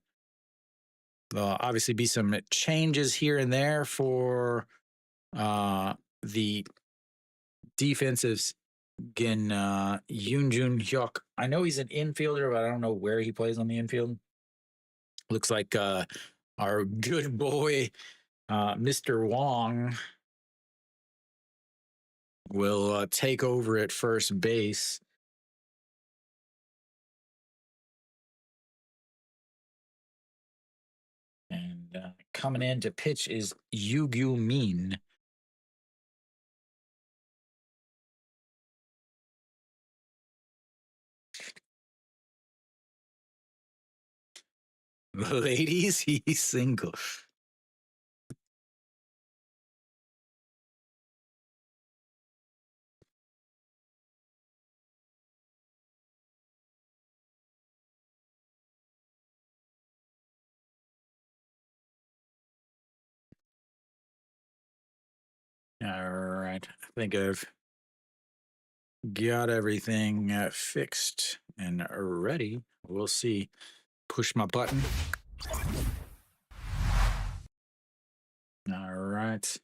There'll obviously be some changes here and there for the defensives. Again, Yoon Jun Hyuk. I know he's an infielder, but I don't know where he plays on the infield. Looks like our good boy, Mr. Wong, will take over at first base. And coming in to pitch is Yu Min. Ladies, he's single. All right. I think I've got everything fixed and ready. We'll see. Push my button. All right.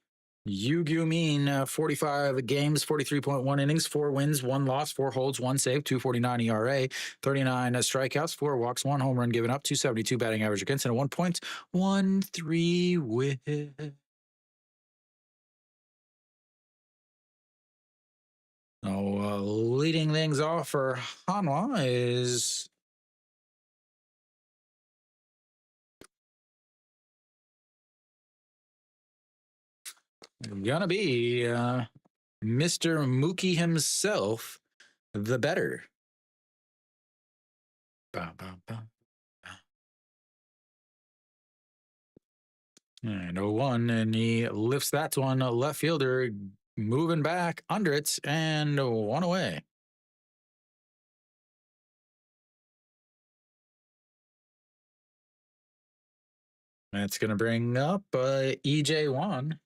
Yu Min, 45 games, 43.1 innings, 4 wins, 1 loss, 4 holds, 1 save, 2.49 ERA, 39 strikeouts, 4 walks, 1 home run given up, 272 batting average against, and a 1.13 whip. Leading things off for Hanwha is gonna be Mr. Mookie himself, the better. And 0-1, and he lifts that one. Left fielder moving back under it, and 1 away. That's going to bring up EJ1.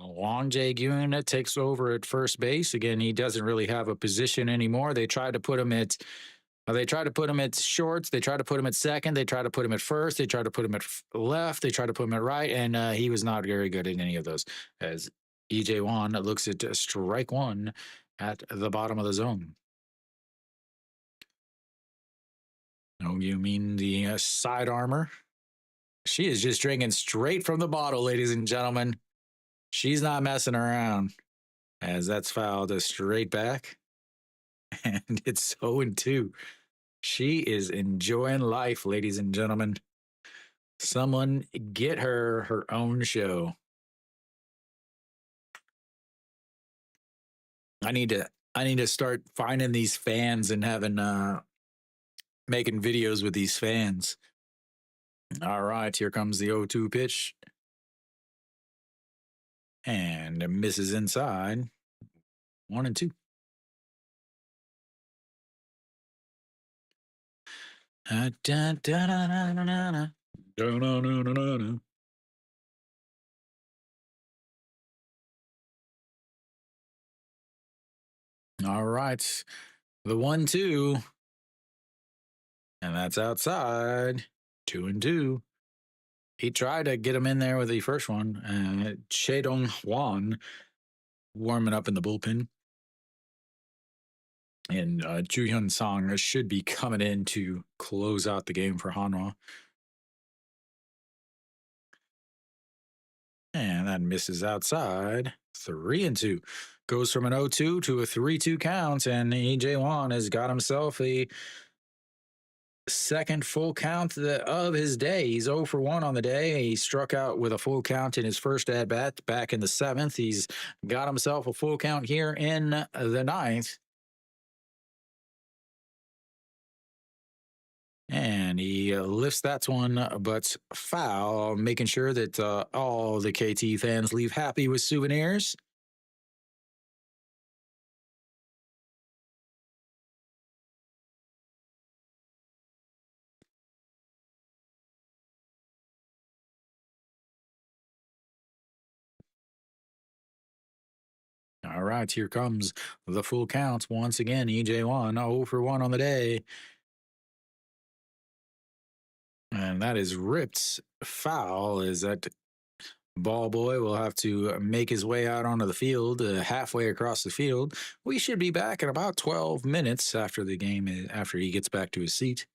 Wong Jae-gyun takes over at first base. Again, he doesn't really have a position anymore. They tried to put him at shorts. They tried to put him at second. They tried to put him at first. They tried to put him at left. They tried to put him at right, and he was not very good at any of those. As EJ1 looks at strike 1 at the bottom of the zone. Oh, you mean the side armor? She is just drinking straight from the bottle, ladies and gentlemen. She's not messing around, as that's fouled a straight back, and it's 0-2. She is enjoying life, ladies and gentlemen. Someone get her her own show. I need to start finding these fans and having making videos with these fans. All right, here comes the 0-2 pitch. And misses inside. 1-2. All right. The 1-2. And that's outside. 2-2. He tried to get him in there with the first one. Chedong Hwan warming up in the bullpen. And Ju Hyun Song should be coming in to close out the game for Hanwha. And that misses outside. 3-2. Goes from an 0-2 to a 3-2 count. And EJ Wan has got himself a second full count of his day. He's 0 for 1 on the day. He struck out with a full count in his first at bat back in the 7th. He's got himself a full count here in the 9th. And he lifts that one, but foul, making sure that all the KT fans leave happy with souvenirs. All right, here comes the full count once again. EJ1 0 for 1 on the day. And that is ripped foul. Is that ball boy will have to make his way out onto the field, halfway across the field. We should be back in about 12 minutes after the game, after he gets back to his seat.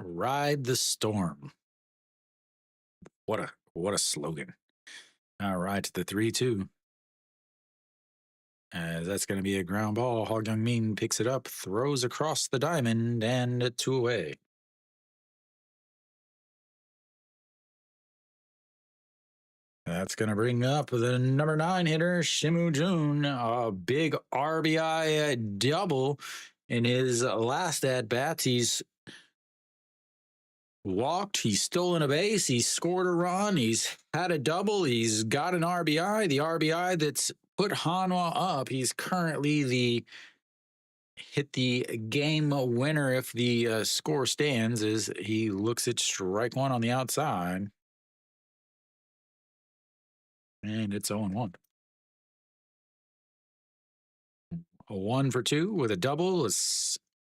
Ride the storm. What a slogan. All right, the 3-2. That's going to be a ground ball. Hog Young Min picks it up, throws across the diamond, and 2 away. That's going to bring up the number 9 hitter, Shimu Jun. A big RBI double in his last at-bat. He's walked, he's stolen a base, he's scored a run, he's had a double, he's got an RBI. The RBI that's put Hanwha up. He's currently hit the game winner if the score stands, as he looks at strike one on the outside. And it's 0-1. A 1 for 2 with a double, a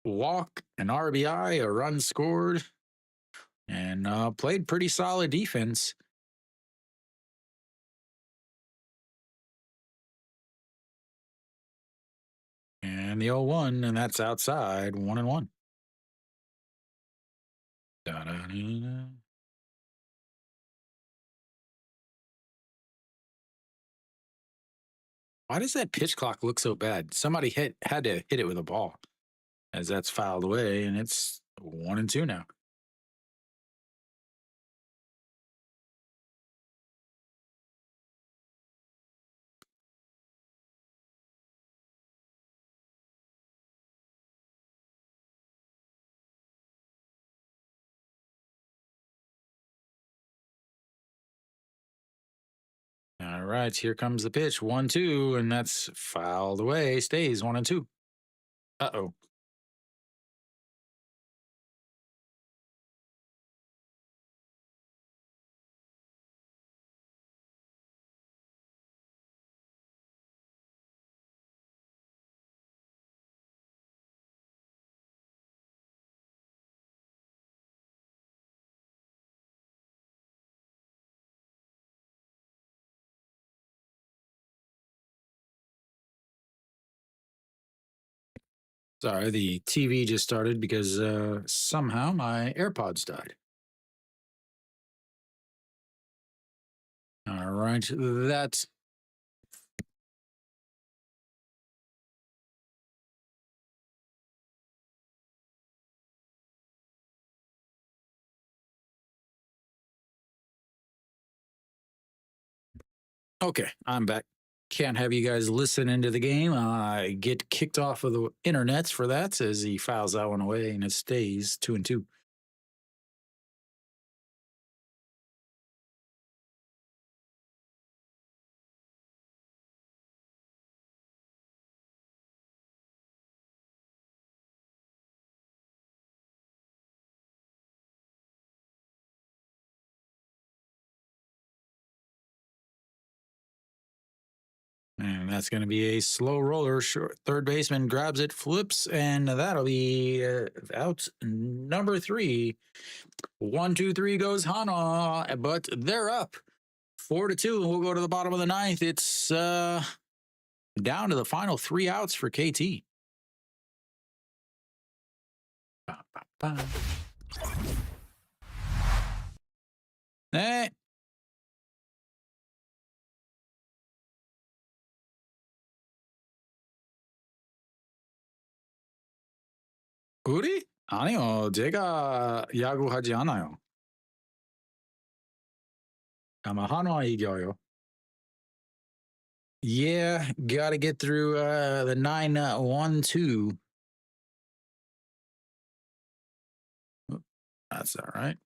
walk, an RBI, a run scored, and played pretty solid defense. And the 0-1, and that's outside, 1-1. Da-da-da-da. Why does that pitch clock look so bad? Somebody had to hit it with a ball, as that's fouled away, and it's 1-2 now. All right, here comes the pitch. 1-2, and that's fouled away. Stays 1-2. Uh-oh. Sorry, the TV just started because somehow my AirPods died. All right, that's okay. I'm back. Can't have you guys listen into the game. I get kicked off of the internets for that as he files that one away and it stays 2-2. And that's going to be a slow roller. Short, third baseman grabs it, flips, and that'll be out number 3. 1-2-3 goes Hanwha, but they're up 4-2, and we'll go to the bottom of the ninth. It's down to the final 3 outs for KT. Hey. 우리? 아니요, 제가 야구하지 않아요. 아마 한화 이겨요. Yeah, got to get through the 9-1-2. That's all right.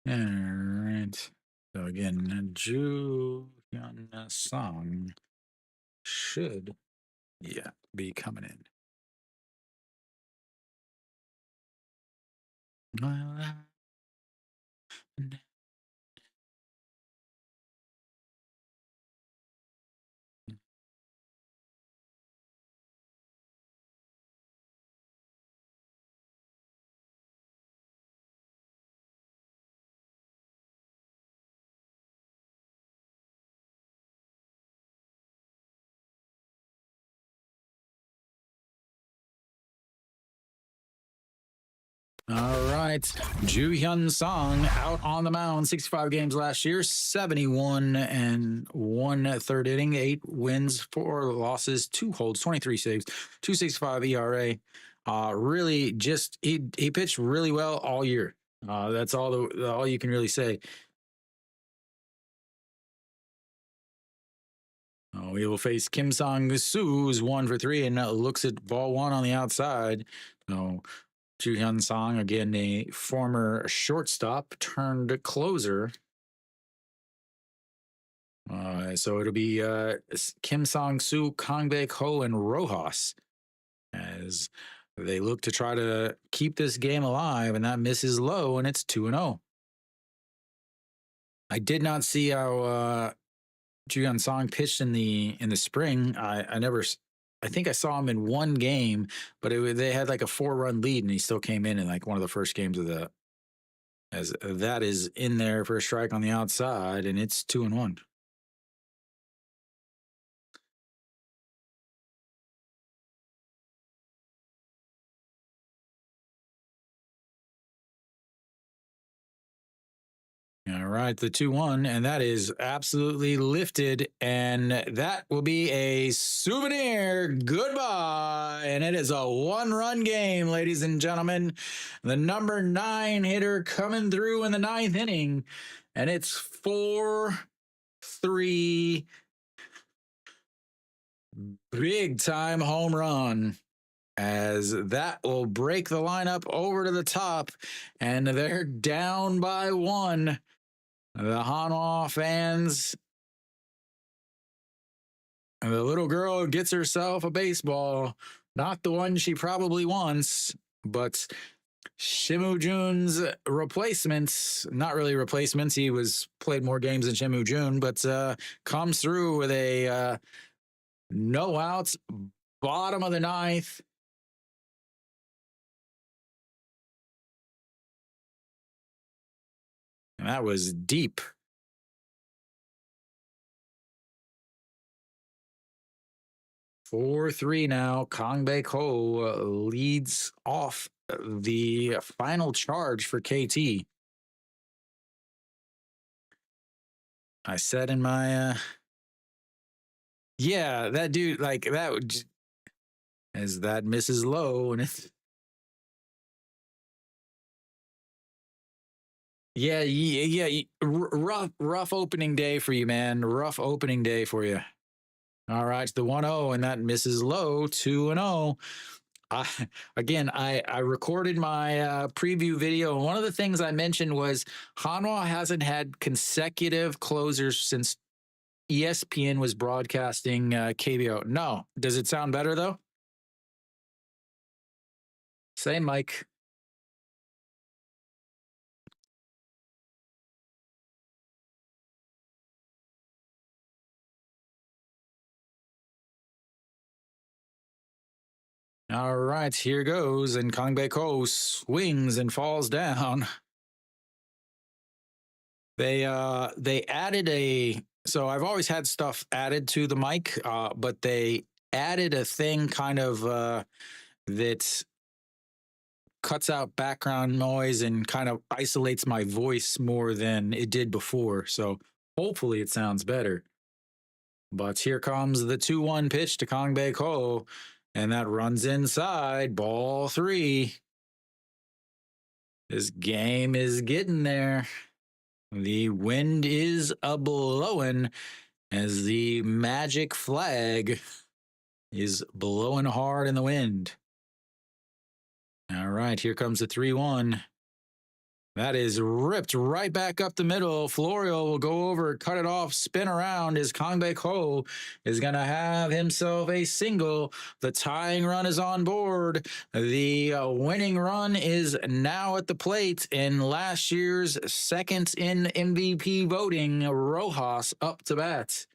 All right. So again, Ju Hyun Song should, be coming in. All right. Ju Hyun Song out on the mound, 65 games last year, 71 and 1/3 inning, 8 wins, 4 losses, 2 holds, 23 saves, 2.65 ERA. Really just he pitched really well all year. That's all you can really say. We will face Kim Sang-soo, who's 1-for-3 and looks at ball 1 on the outside. So Ju Hyun Song, again, a former shortstop turned closer. So it'll be Kim Sang-soo, Kang Baek-ho, and Rojas as they look to try to keep this game alive, and that misses low, and it's 2-0. I did not see how Ju Hyun Song pitched in the spring. I think I saw him in one game, but they had like a 4-run lead, and he still came in like one of the first games of as that is in there for a strike on the outside, and it's 2-1. All right, the 2-1, and that is absolutely lifted, and that will be a souvenir. Goodbye. And it is a 1-run game, ladies and gentlemen. The number 9 hitter coming through in the 9th inning, and it's 4-3. Big time home run, as that will break the lineup over to the top, and they're down by 1. The Hanwha fans, the little girl gets herself a baseball, not the one she probably wants, but Shimu Jun's replacements, not really replacements, he played more games than Shimu Jun, but comes through with a no outs, Bottom of the ninth. And that was deep. 4-3 now. Kangbae Ko leads off the final charge for KT. I said in my yeah, that dude, like that as that misses low, and it's rough opening day for you, man. Rough opening day for you. All right, the 1-0, and that misses low. 2-0. I recorded my preview video, and one of the things I mentioned was Hanwha hasn't had consecutive closers since ESPN was broadcasting KBO. No, does it sound better though? Same mic. All right, here goes, and Kangbae Ko swings and falls down. They added a, so I've always had stuff added to the mic, but they added a thing kind of that cuts out background noise and kind of isolates my voice more than it did before. So hopefully it sounds better. But here comes the 2-1 pitch to Kangbae Ko, and that runs inside, ball 3. This game is getting there. The wind is a-blowing as the magic flag is blowing hard in the wind. All right, here comes the 3-1. That is ripped right back up the middle. Florio will go over, cut it off, spin around as Kangbae Ko is going to have himself a single. The tying run is on board. The winning run is now at the plate. In last year's second in MVP voting, Rojas up to bat.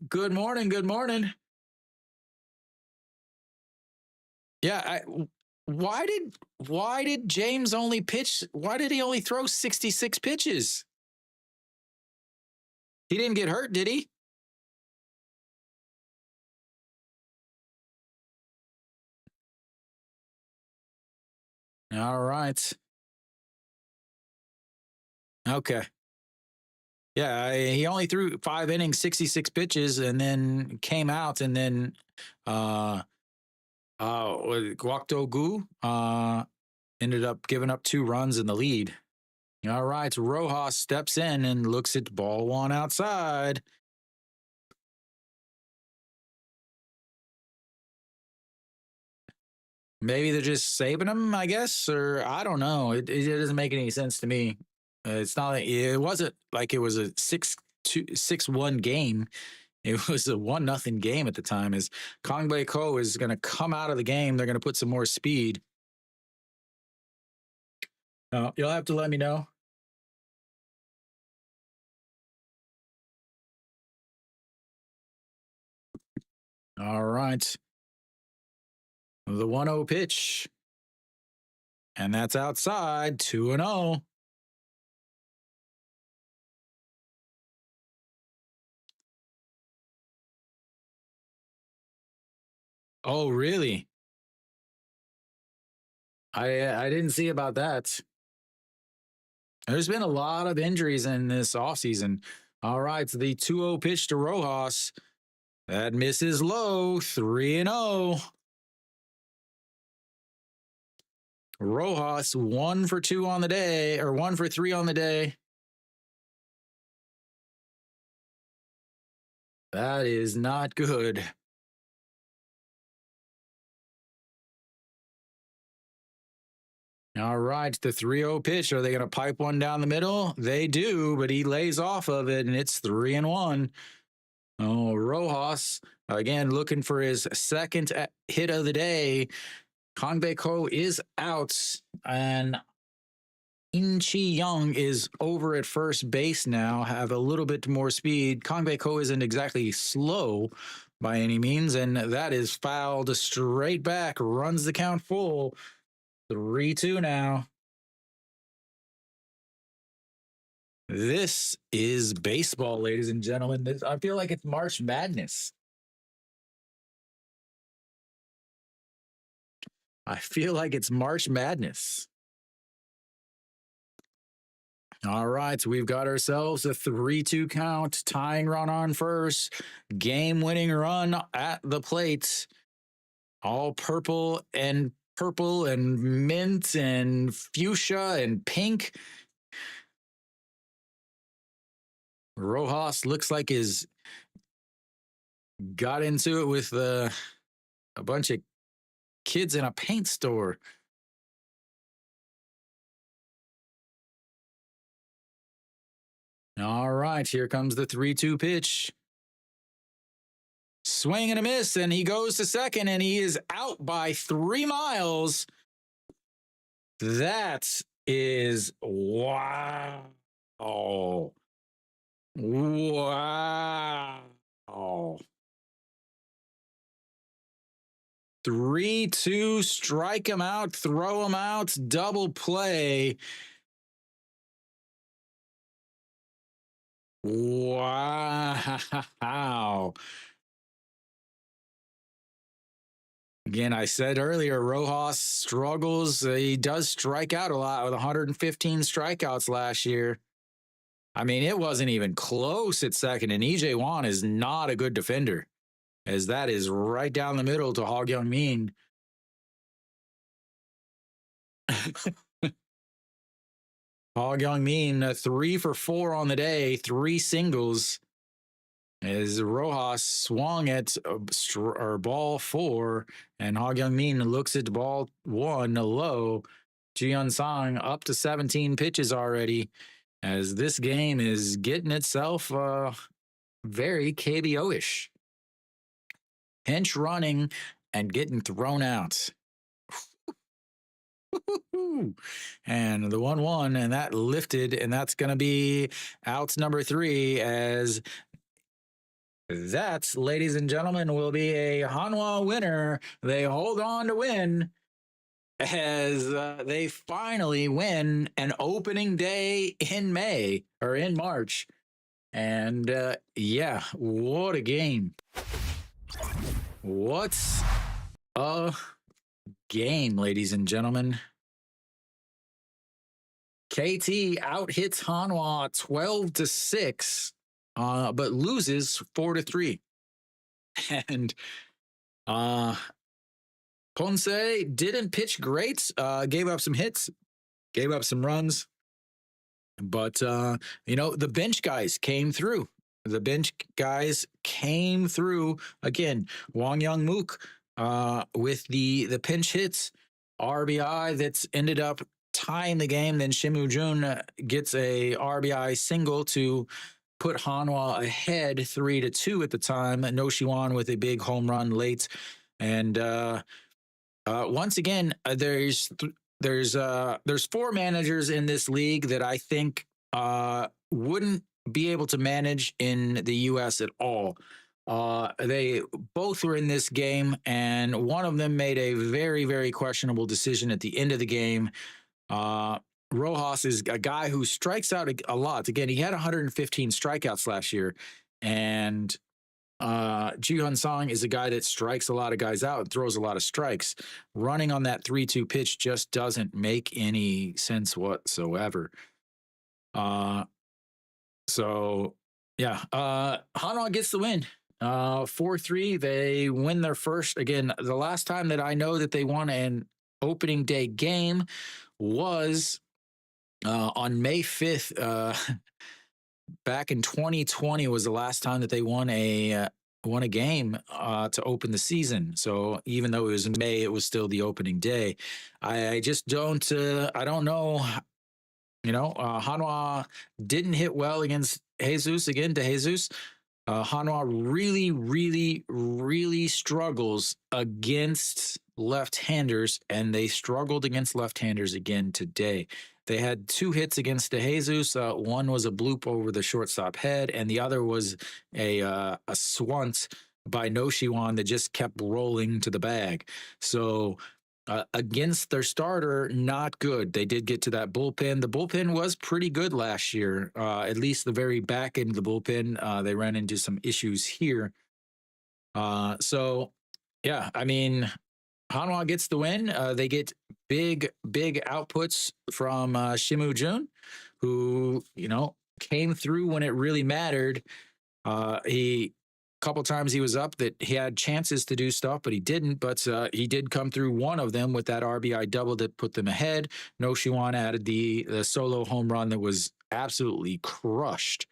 Good morning. Good morning. Yeah, why did James only pitch? Why did he only throw 66 pitches? He didn't get hurt, did he? All right. Okay. Yeah, he only threw 5 innings, 66 pitches, and then came out, and then Guakdo Gu ended up giving up 2 runs in the lead. All right, Rojas steps in and looks at ball 1 outside. Maybe they're just saving him, I guess, or I don't know. It doesn't make any sense to me. It's not like, it wasn't like it was a 6-1 game. It was a 1-0 game at the time. As Kangbae Ko is going to come out of the game, they're going to put some more speed. You'll have to let me know. All right. The 1-0 pitch. And that's outside, 2-0. Oh, really? I didn't see about that. There's been a lot of injuries in this offseason. All right, so the 2-0 pitch to Rojas. That misses low, 3-0. Rojas 1 for 2 on the day, or 1 for 3 on the day. That is not good. All right, the 3-0 pitch. Are they going to pipe one down the middle? They do, but he lays off of it, and it's 3-1. Oh, Rojas, again, looking for his second hit of the day. Kangbae Ko is out, and Inchi Young is over at first base now, have a little bit more speed. Kangbae Ko isn't exactly slow, by any means, and that is fouled straight back, runs the count full. 3-2 now. This is baseball, ladies and gentlemen. I feel like it's March Madness. I feel like it's March Madness. All right, so we've got ourselves a 3-2 count, tying run on first, game-winning run at the plate. All purple and mint and fuchsia and pink. Rojas looks like is got into it with a bunch of kids in a paint store. All right, here comes the 3-2 pitch. Swing and a miss, and he goes to second, and he is out by 3 miles. That is wow. Wow. 3-2, strike him out, throw him out, double play. Wow. Again, I said earlier, Rojas struggles. He does strike out a lot with 115 strikeouts last year. I mean, it wasn't even close at second, and EJ Wan is not a good defender, as that is right down the middle to Hog Young Min. Hog Young Min, 3 for 4 on the day, 3 singles. As Rojas swung at ball 4, and Hog Young Min looks at ball 1 low. Ji-Hyun Sang up to 17 pitches already, as this game is getting itself very KBO-ish. Pinch running and getting thrown out. And the 1-1, and that lifted, and that's going to be outs number 3, as that, ladies and gentlemen, will be a Hanwha winner. They hold on to win, as they finally win an opening day in May, or in March. And yeah, what a game. What's a game, ladies and gentlemen. KT out-hits Hanwha 12-6, but loses 4-3. And Ponce didn't pitch great, gave up some hits, gave up some runs. But, the bench guys came through. The bench guys came through. Again, Wang Young Mook with the pinch hits, RBI that's ended up tying the game. Then Shimu Jun gets a RBI single to put Hanwha ahead 3-2 at the time. No Shiwan with a big home run late. And once again, there's 4 managers in this league that I think wouldn't be able to manage in the U.S. at all. They both were in this game, and one of them made a very, very questionable decision at the end of the game. Rojas is a guy who strikes out a lot. Again, he had 115 strikeouts last year, and Ji-Hyun Sang is a guy that strikes a lot of guys out and throws a lot of strikes. Running on that 3-2 pitch just doesn't make any sense whatsoever. So yeah, Hanwha gets the win. 4-3. They win their first. Again, the last time that I know that they won an opening day game was on May 5th. Back in 2020 was the last time that they won a game to open the season. So even though it was in May, it was still the opening day. I just don't. I don't know. Hanwha didn't hit well against Jesus. Again, to Jesus. Hanwha really, really, really struggles against left-handers, and they struggled against left-handers again today. They had 2 hits against De Jesus. One was a bloop over the shortstop head, and the other was a swank by No Shiwan that just kept rolling to the bag. So against their starter, not good. They did get to that bullpen. The bullpen was pretty good last year, at least the very back end of the bullpen. They ran into some issues here. So, yeah, I mean, Hanwha gets the win. They get big outputs from Shimu Jun, who, came through when it really mattered. He couple times he was up that he had chances to do stuff, but he didn't. But he did come through one of them with that RBI double that put them ahead. No Shiwan added the solo home run that was absolutely crushed.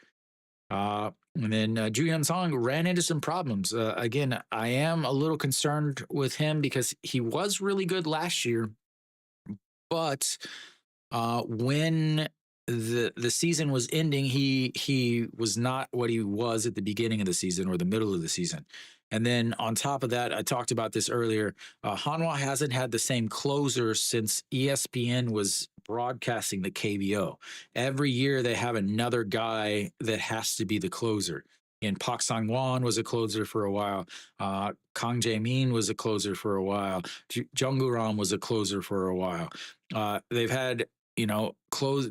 And then Ju Hyun Song ran into some problems. Again, I am a little concerned with him because he was really good last year, but when the season was ending, he was not what he was at the beginning of the season or the middle of the season. And then on top of that, I talked about this earlier. Hanwha hasn't had the same closer since ESPN was broadcasting the KBO. Every year they have another guy that has to be the closer. And Park Sang-won was a closer for a while. Kang Jae-min was a closer for a while. Jung Gu-ram was a closer for a while. They've had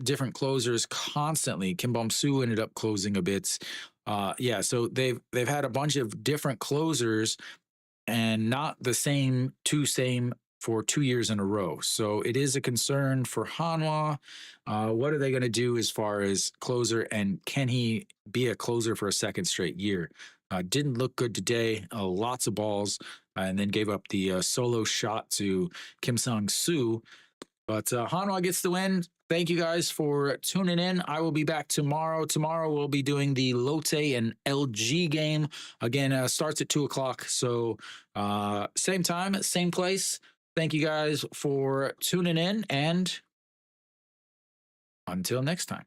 different closers constantly. Kim Bum-soo ended up closing a bit. So they've had a bunch of different closers and not the same for 2 years in a row. So it is a concern for Hanwha. What are they going to do as far as closer, and can he be a closer for a second straight year? Didn't look good today. Lots of balls, and then gave up the solo shot to Kim Sang-soo. But Hanwha gets the win. Thank you guys for tuning in. I will be back tomorrow. Tomorrow we'll be doing the Lotte and LG game. Again, starts at 2 o'clock. So same time, same place. Thank you guys for tuning in, and until next time.